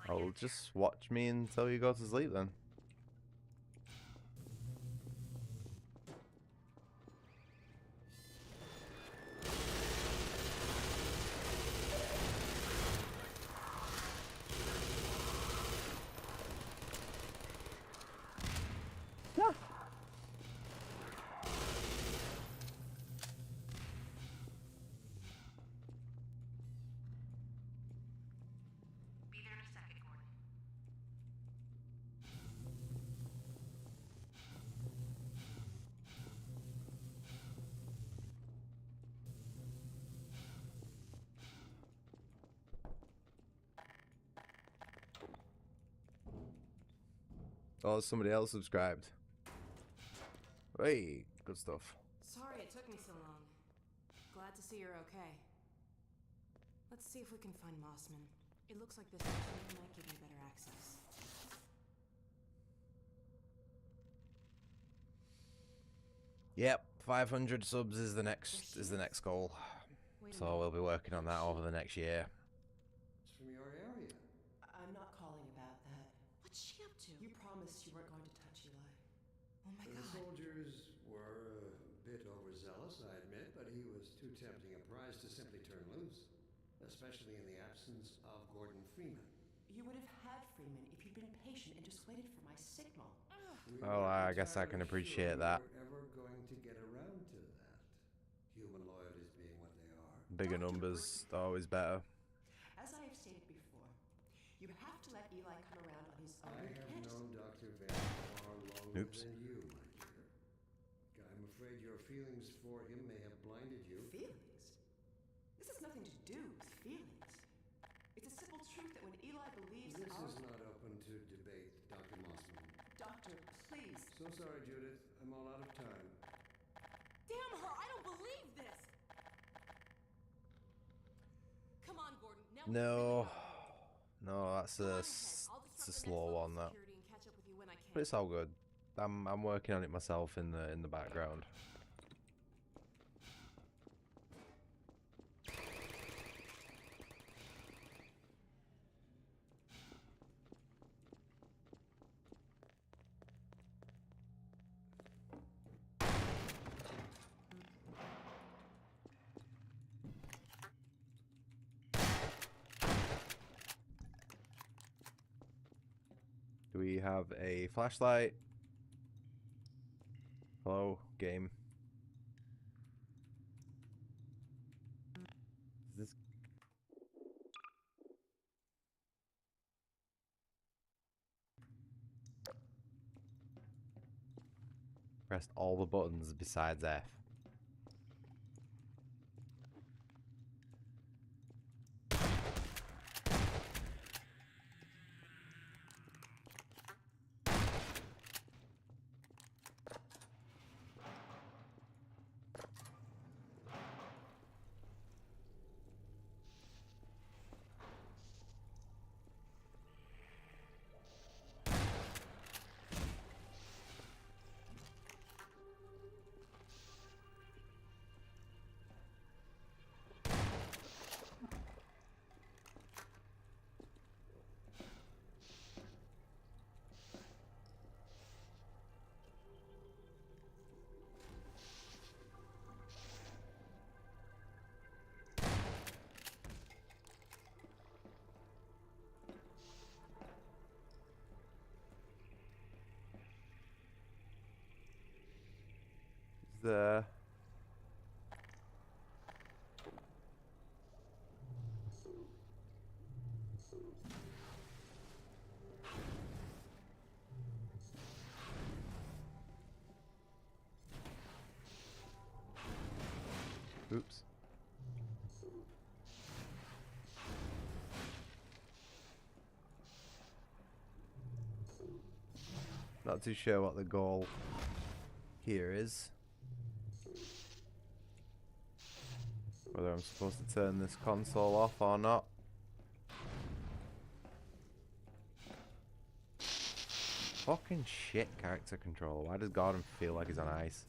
I'll just watch me until you go to sleep then. Be there in a second, Gordon. Oh, somebody else subscribed. Hey, good stuff. Sorry it took me so long. Glad to see you're okay. Let's see if we can find Mossman. It looks like this machine might give me better access. Yep, 500 subs is the next goal. Wait a So minute. we'll be working on that over the next year. It's from your area. I'm not calling about that. What's she up to? You promised you weren't going to touch Eli. Oh my The god. soldiers were a bit overzealous, I admit, but he was too tempting a prize to simply turn loose, especially in the absence of Gordon Freeman. You would have had Freeman if you'd been patient and just waited for my signal. We Well, weren't I guess I can entirely appreciate sure that. we were ever going to get around to that. Human loyalties being what they are. Bigger numbers, always better. As I have stated before, you have to let Eli come around on his own. I You have can't known Dr. Van far longer Oops. than you, my dear. I'm afraid your feelings for him may have blinded you. Feelings? This has nothing to do with feelings. It's a simple truth that when Eli believes This our... is not open to debate, Dr. Mossman. Doctor, please. So sorry, Judith. I'm all out of time. Damn her! I don't believe this! Come on, Gordon. Now we No, really no, that's go. Go on a ahead. I'll it's a disrupt the slow next level one. That, security and catch up with you when I can. but it's all good. I'm working on it myself in the background. Do we have a flashlight? Hello, game. Is this... Pressed all the buttons besides F. there. Oops. Not too sure what the goal here is. Whether I'm supposed to turn this console off or not. Fucking shit character control. Why does Gordon feel like he's on ice?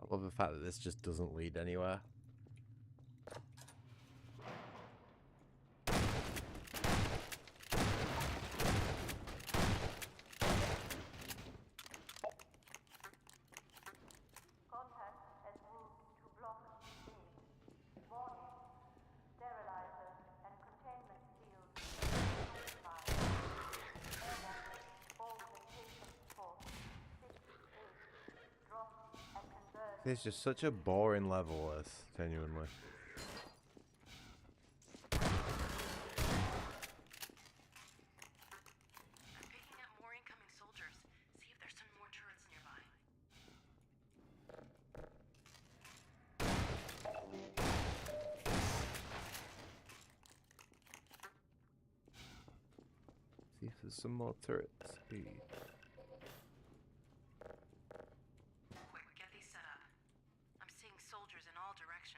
I love the fact that this just doesn't lead anywhere. Contact has moved to Block 8. Warning. Sterilizers and containment seals notified. Airlock. Augmentation force 6-8. Drop and converge. It's just such a boring level, this, genuinely. I'm picking up more incoming soldiers. See if there's some more turrets nearby. See if there's some more turrets. Speed. Quick, get these set up. I'm seeing soldiers in all directions.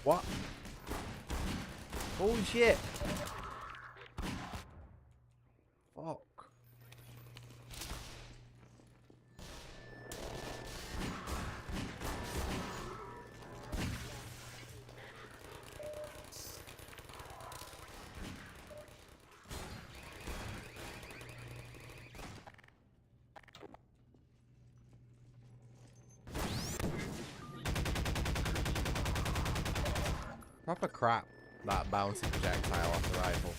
What? Holy shit! Fuck. Proper crap, that bouncing projectile off the rifle.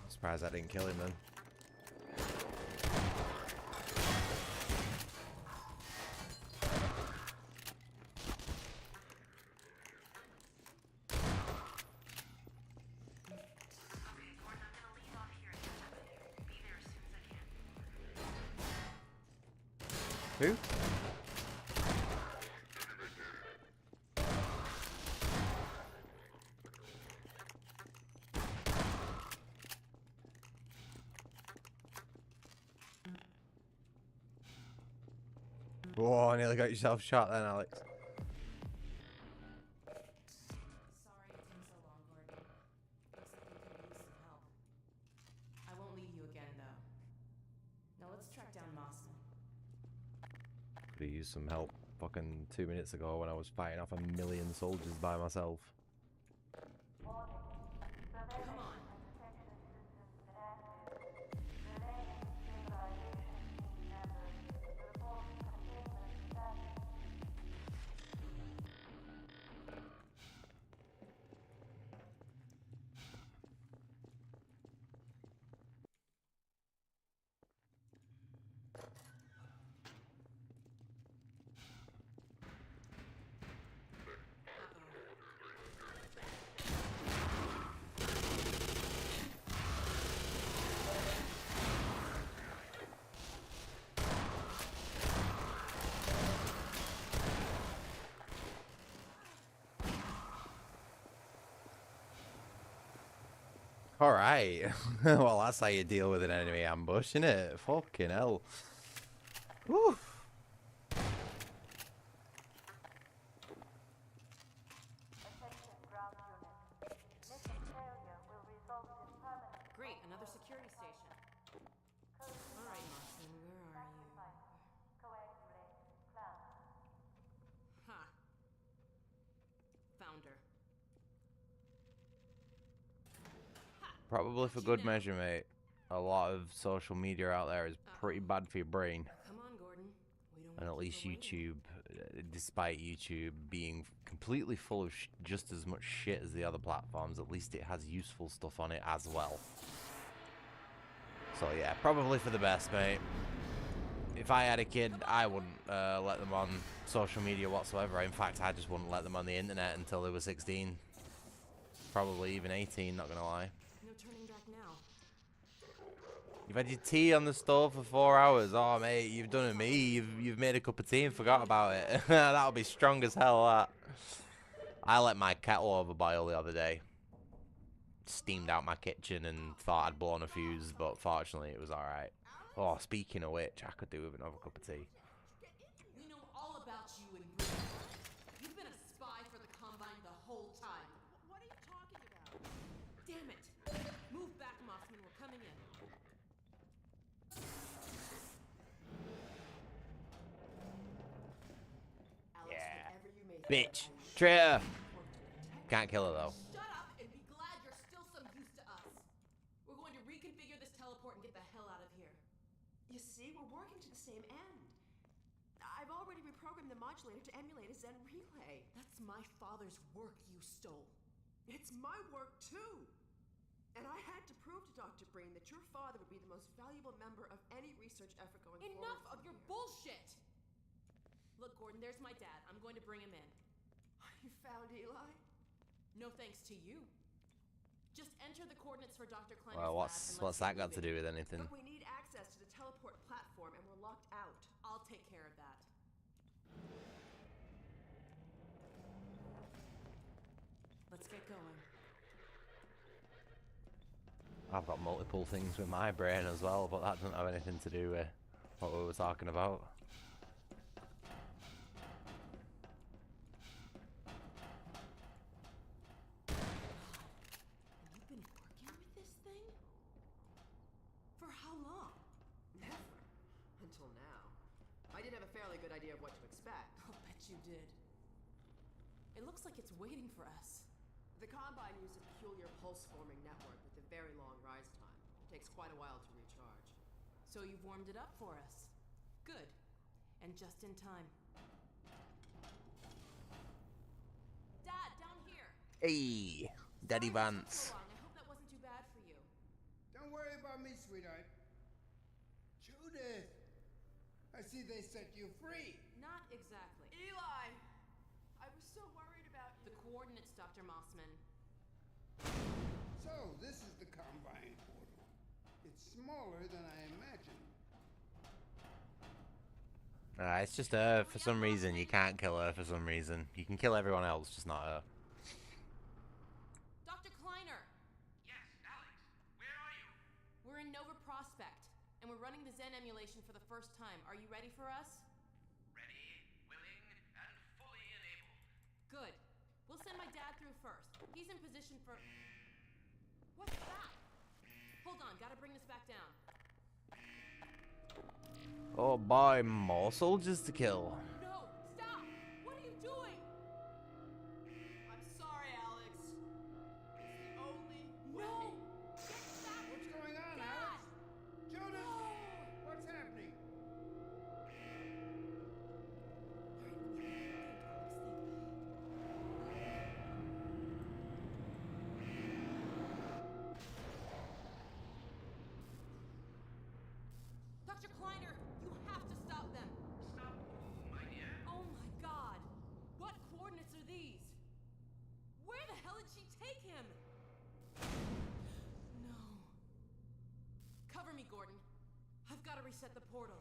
Surprised that didn't kill him then. Who? Whoa, nearly got yourself shot then, Alex. Sorry it's been so long, Gordon. Looks like we could use some help. I won't leave you again, though. Now let's track down Mossman. Could have used some help fucking 2 minutes ago when I was fighting off 1,000,000 soldiers by myself. Come on. Alright. Well, that's how you deal with an enemy ambush, innit? Fucking hell. Woo. Attention ground unit. Mission failure will result in permanent Great, another security station. All right, Mossman, where are you? coagulate clamp. Ha. Found her. Probably for good measure, mate. A lot of social media out there is pretty bad for your brain. Come on, Gordon. We don't And at wanna least keep her waiting. YouTube, despite YouTube being completely full of just as much shit as the other platforms, at least it has useful stuff on it as well. So yeah, probably for the best, mate. If I had a kid, I wouldn't let them on social media whatsoever. In fact, I just wouldn't let them on the internet until they were 16. Probably even 18, not gonna lie. No turning back now. You've had your tea on the stove for 4 hours. Oh, mate, you've done it me. You've made a cup of tea and forgot about it. That'll be strong as hell, that. I let my kettle overboil the other day. Steamed out my kitchen and thought I'd blown a fuse, but fortunately it was alright. Oh, speaking of which, I could do with another cup of tea. We know all about you and Britain. You've been a spy for the Combine the whole time. What are you talking about? Damn it! Move back, Mossman. We're coming in. Alex, Yeah. whatever you may think, Bitch. I Traitor. want to protect Can't kill her, though. Shut up and be glad you're still some use to us. We're going to reconfigure this teleport and get the hell out of here. You see, we're working to the same end. I've already reprogrammed the modulator to emulate a Zen relay. That's my father's work you stole. It's my work too. And I had to prove to Dr. Breen that your father most valuable member of any research effort going forward. Enough of your bullshit! Look, Gordon, there's my dad. I'm going to bring him in. You found Eli? No thanks to you. Just enter the coordinates for Dr. Kleiner's Well, lab and what's let's that get got to moving. do with anything? But we need access to the teleport platform and we're locked out. I'll take care of that. Let's get going. I've got multiple things with my brain as well, but that doesn't have anything to do with what we were talking about. You've been working with this thing? For how long? Never. Until now. I did have a fairly good idea of what to expect. I'll bet you did. It looks like it's waiting for us. The Combine used a peculiar pulse-forming network with a very long rise time. It takes quite a while to recharge. So you've warmed it up for us. Good. And just in time. Dad, down here! Hey, Daddy Sorry it took Vance. so long. I hope that wasn't too bad for you. Don't worry about me, sweetheart. Judith! I see they set you free. Not exactly. Eli! I was so worried about you. The coordinates, Dr. Mossman. So, this is the Combine portal. It's smaller than I imagined. It's just her for some reason. You can't kill her for some reason. You can kill everyone else, just not her. Dr. Kleiner! Yes, Alex. Where are you? We're in Nova Prospect, and we're running the Zen emulation for the first time. Are you ready for us? Ready, willing, and fully enabled. Good. We'll send my dad through first. He's in position for... What's that? Hold on, gotta bring this back down. Oh boy, more soldiers to kill. No! Stop! What are you doing? I'm sorry, Alex. It's the only No! way. Get back! What's going on, Dad! Alex? Judith! No! What's happening? Dr. Kleiner, you have to stop them! Stop who, my dear? Oh my god! What coordinates are these? Where the hell did she take him? No. Cover me, Gordon. I've got to reset the portal.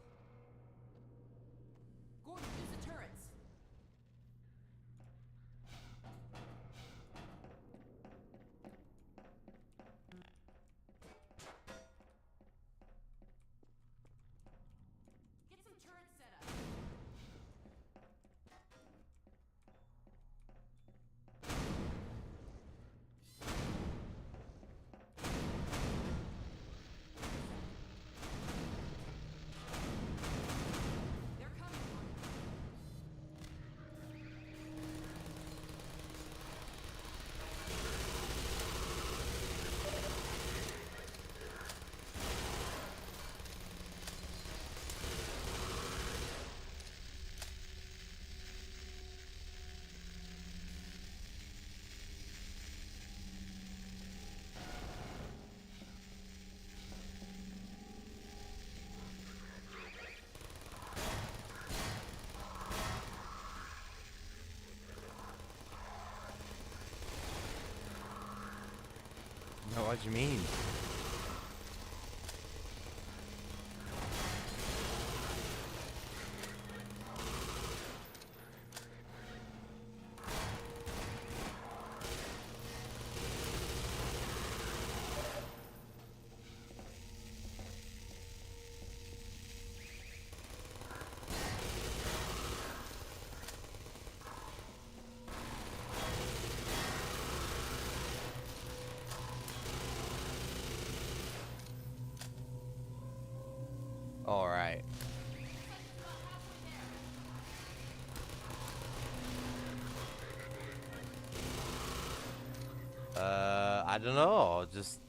Gordon, use the turrets. Get some turrets set up. They're coming. No, what do you mean? All right. I don't know. Just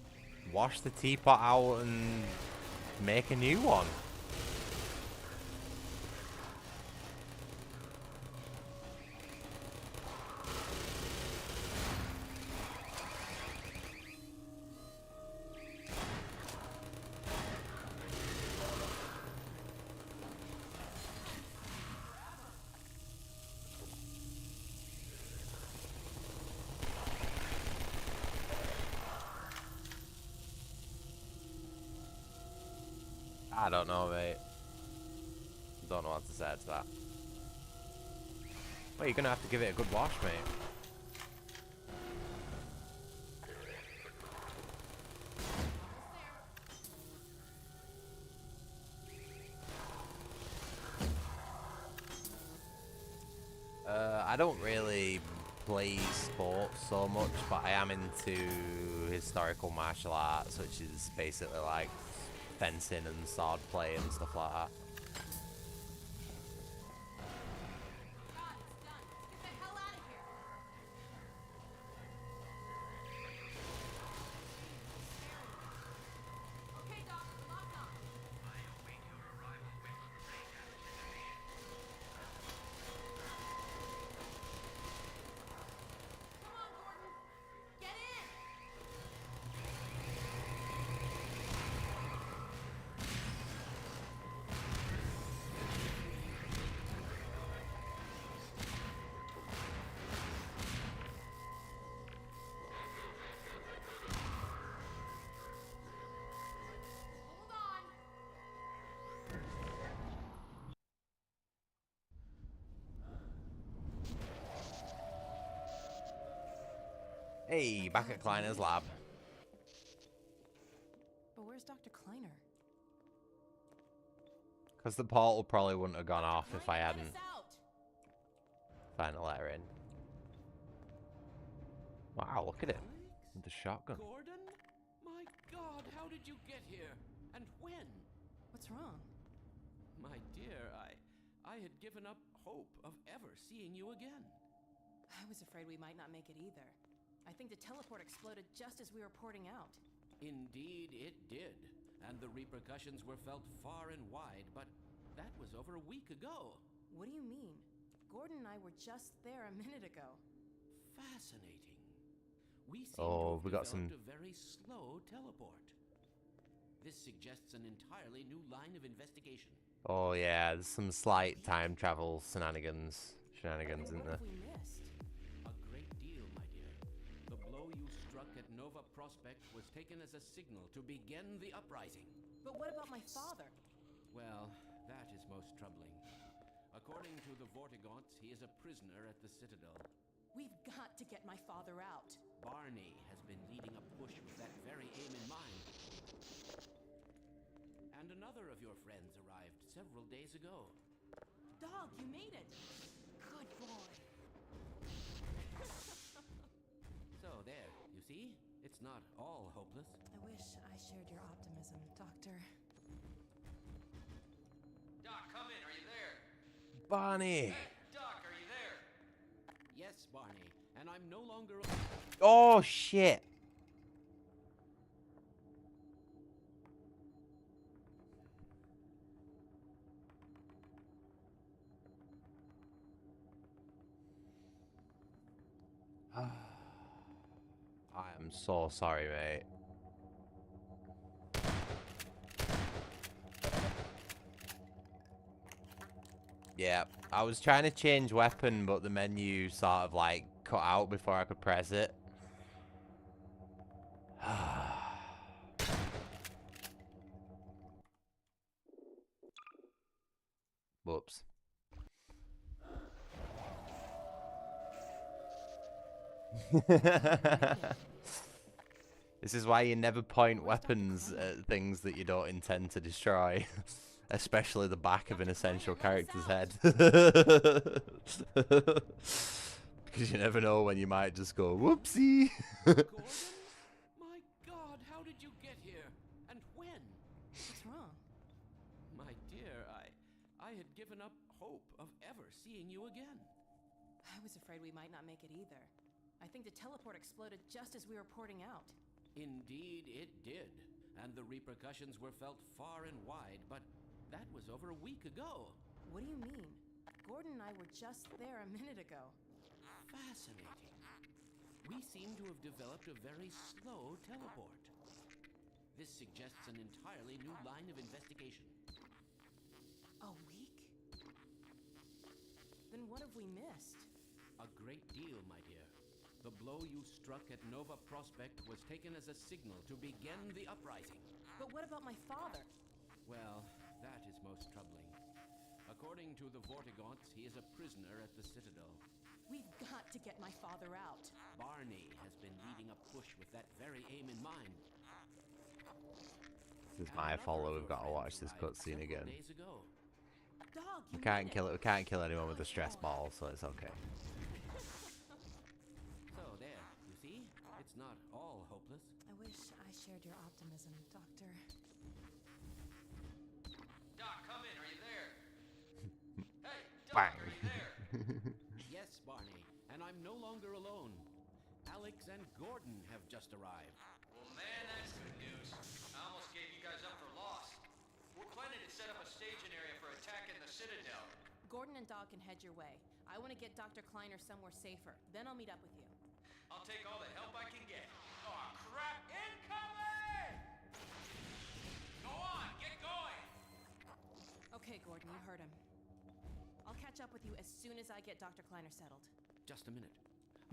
wash the teapot out and make a new one. I don't know, mate. Don't know what to say to that. Well, you're gonna have to give it a good wash, mate. I don't really play sports so much, but I am into historical martial arts, which is basically like fencing and sword play and stuff like that. Hey, back at Kleiner's lab. But where's Dr. Kleiner? Because the portal probably wouldn't have gone off if I hadn't found a letter in. Wow, look at it. With the shotgun. Gordon? My God, how did you get here? And when? What's wrong? My dear, I had given up hope of ever seeing you again. I was afraid we might not make it either. I think the teleport exploded just as we were porting out. Indeed, it did. And the repercussions were felt far and wide, but that was over a week ago. What do you mean? Gordon and I were just there a minute ago. Fascinating. We seem to have developed a very slow teleport. This suggests an entirely new line of investigation. Oh yeah, there's some slight time travel shenanigans in there. What have we missed? A great deal, my dear. The blow you struck at Nova Prospect was taken as a signal to begin the uprising. But what about my father? Well, that is most troubling. According to the Vortigaunts, he is a prisoner at the Citadel. We've got to get my father out. Barney has been leading a push with that very aim in mind. And another of your friends arrived several days ago. Dog, you made it. Good boy. So there, you see? It's not all hopeless. I wish I shared your optimism, Doctor. Doc, come in. Are you there? Barney! Hey, Doc, are you there? Yes, Barney. And I'm no longer... Oh, shit! I am so sorry, mate. Yeah, I was trying to change weapon, but the menu sort of like cut out before I could press it. Whoops. This is why you never point weapons at things that you don't intend to destroy. Especially the back of an essential character's head. Because you never know when you might just go, whoopsie. Gordon? My God, how did you get here? And when? What's wrong? My dear, I had given up hope of ever seeing you again. I was afraid we might not make it either. I think the teleport exploded just as we were porting out. Indeed, it did. And the repercussions were felt far and wide, but that was over a week ago. What do you mean? Gordon and I were just there a minute ago. Fascinating. We seem to have developed a very slow teleport. This suggests an entirely new line of investigation. A week? Then what have we missed? A great deal, my dear. The blow you struck at Nova Prospect was taken as a signal to begin the uprising. But what about my father? Well, that is most troubling. According to the Vortigaunts, he is a prisoner at the Citadel. We've got to get my father out. Barney has been leading a push with that very aim in mind. This is my fault that we've got to watch this cutscene again. Days ago. Dog, We you can't made kill it. it. We can't kill anyone with a stress ball, so it's okay. So there, you see? It's not all hopeless. I wish I shared your optimism, Doctor. Doc, come in. Are you there? Hey, Doc, Bang. are you there? Yes, Barney, and I'm no longer alone. Alex and Gordon have just arrived. Well, man, that's good news. I almost gave you guys up for lost. We're planning to set up a staging area for attacking the Citadel. Gordon and Dog can head your way. I want to get Dr. Kleiner somewhere safer. Then I'll meet up with you. I'll take all the help I can get. Oh, crap! Incoming! Go on, get going! Okay, Gordon, you heard him. I'll catch up with you as soon as I get Dr. Kleiner settled. Just a minute.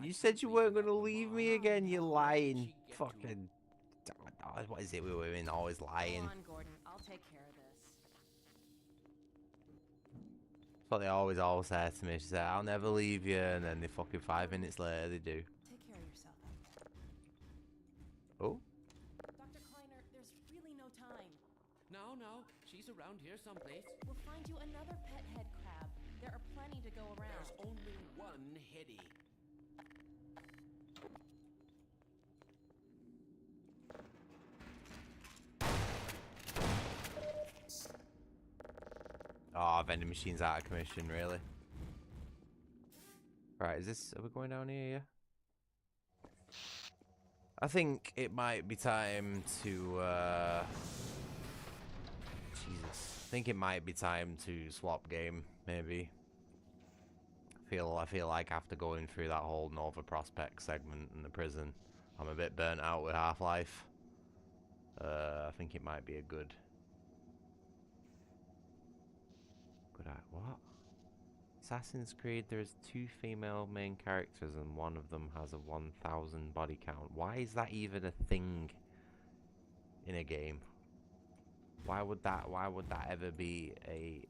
You said you weren't gonna leave me again. You lying fucking. What is it with women always lying? Go on, Gordon. I'll take care of this. That's what they always say to me. She said, "I'll never leave you," and then they fucking 5 minutes later they do. Take care of yourself. Oh. Dr. Kleiner, there's really no time. No, she's around here someplace. We'll find you another pet head crab. There are plenty to go around. There's only one heady. Oh, vending machine's out of commission, really. Right, are we going down here? Yeah. I think it might be time to, Jesus. I think it might be time to swap game, maybe. I feel like after going through that whole Nova Prospect segment in the prison, I'm a bit burnt out with Half-Life. I think it might be a good... What? Assassin's Creed, there's 2 female main characters and one of them has a 1,000 body count. Why is that even a thing in a game? Why would that ever be a...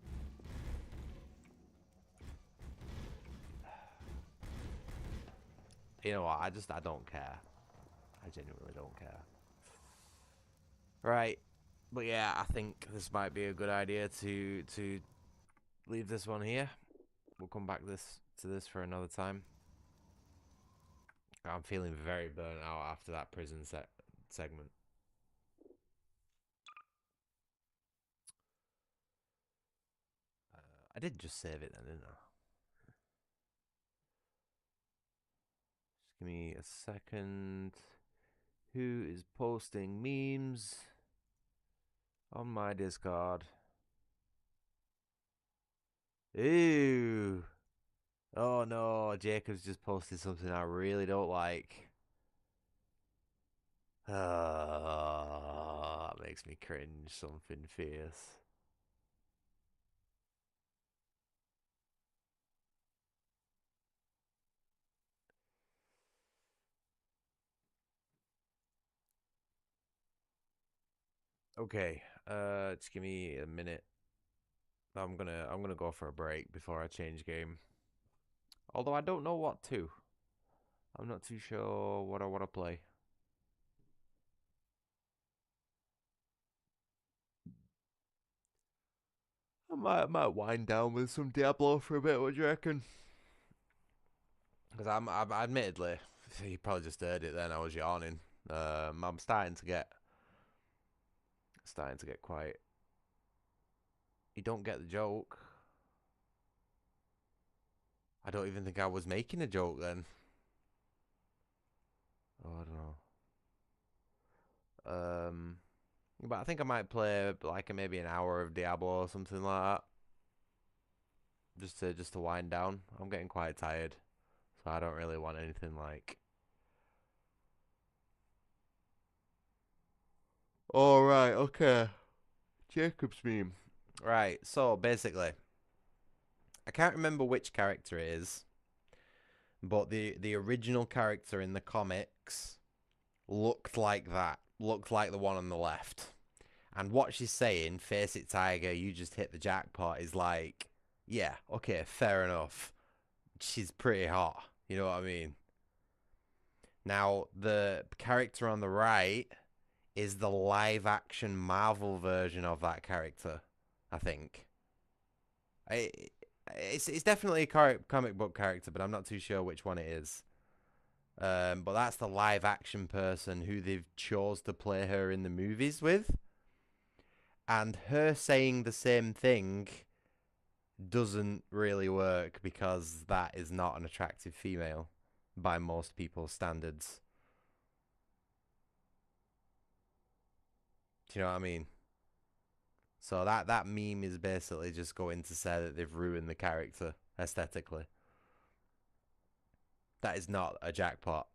You know what, I don't care. I genuinely don't care. Right. But yeah, I think this might be a good idea to leave this one here. We'll come back to this for another time. I'm feeling very burnt out after that prison segment. I did just save it then, didn't I? Just give me a second. Who is posting memes on my Discord? Ew. Oh no, Jacob's just posted something I really don't like. That makes me cringe, something fierce. Okay, just give me a minute. I'm gonna go for a break before I change game. Although I don't know what to. I'm not too sure what I want to play. I might wind down with some Diablo for a bit. What do you reckon? Because I'm admittedly, you probably just heard it then. I was yawning. I'm starting to get quite. You don't get the joke. I don't even think I was making a joke then. Oh, I don't know. But I think I might play like maybe an hour of Diablo or something like that. Just to wind down. I'm getting quite tired, so I don't really want anything like. All right, okay. Jacob's meme. Right, so basically, I can't remember which character it is, but the original character in the comics looked like that. Looked like the one on the left. And what she's saying, face it, tiger, you just hit the jackpot, is like, yeah, okay, fair enough. She's pretty hot. You know what I mean? Now, the character on the right is the live action Marvel version of that character, I think. It's definitely a comic book character, but I'm not too sure which one it is. But that's the live action person who they've chose to play her in the movies with. And her saying the same thing doesn't really work because that is not an attractive female by most people's standards. Do you know what I mean? So that meme is basically just going to say that they've ruined the character aesthetically. That is not a jackpot.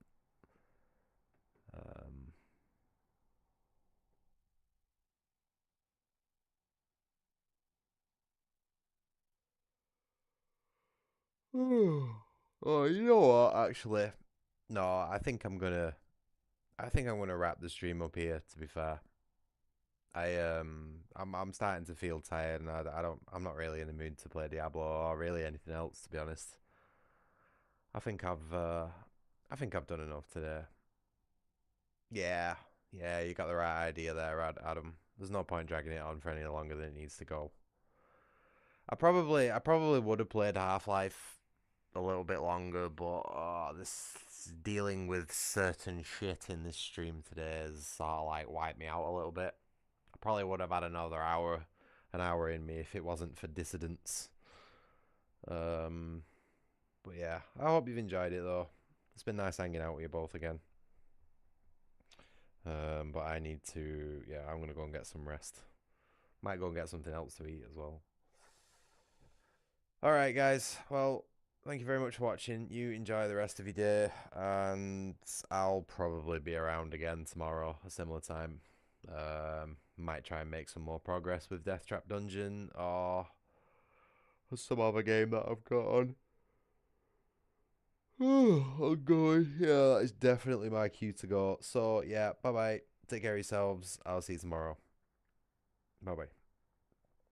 Oh, you know what? Actually, no. I think I'm gonna wrap the stream up here. To be fair, I'm starting to feel tired, and I'm not really in the mood to play Diablo or really anything else. To be honest, I think I've done enough today. Yeah, yeah, you got the right idea there, Adam. There's no point dragging it on for any longer than it needs to go. I probably would have played Half-Life a little bit longer, but this dealing with certain shit in this stream today has sort of like wiped me out a little bit. I probably would have had an hour in me if it wasn't for dissidents. But yeah, I hope you've enjoyed it though. It's been nice hanging out with you both again. But I need to, yeah, I'm gonna go and get some rest. Might go and get something else to eat as well. All right, guys. Well, thank you very much for watching. You enjoy the rest of your day, and I'll probably be around again tomorrow, a similar time. Might try and make some more progress with Death Trap Dungeon or some other game that I've got on. I'm going. Yeah, it's definitely my cue to go. So, yeah, bye bye. Take care of yourselves. I'll see you tomorrow. Bye bye.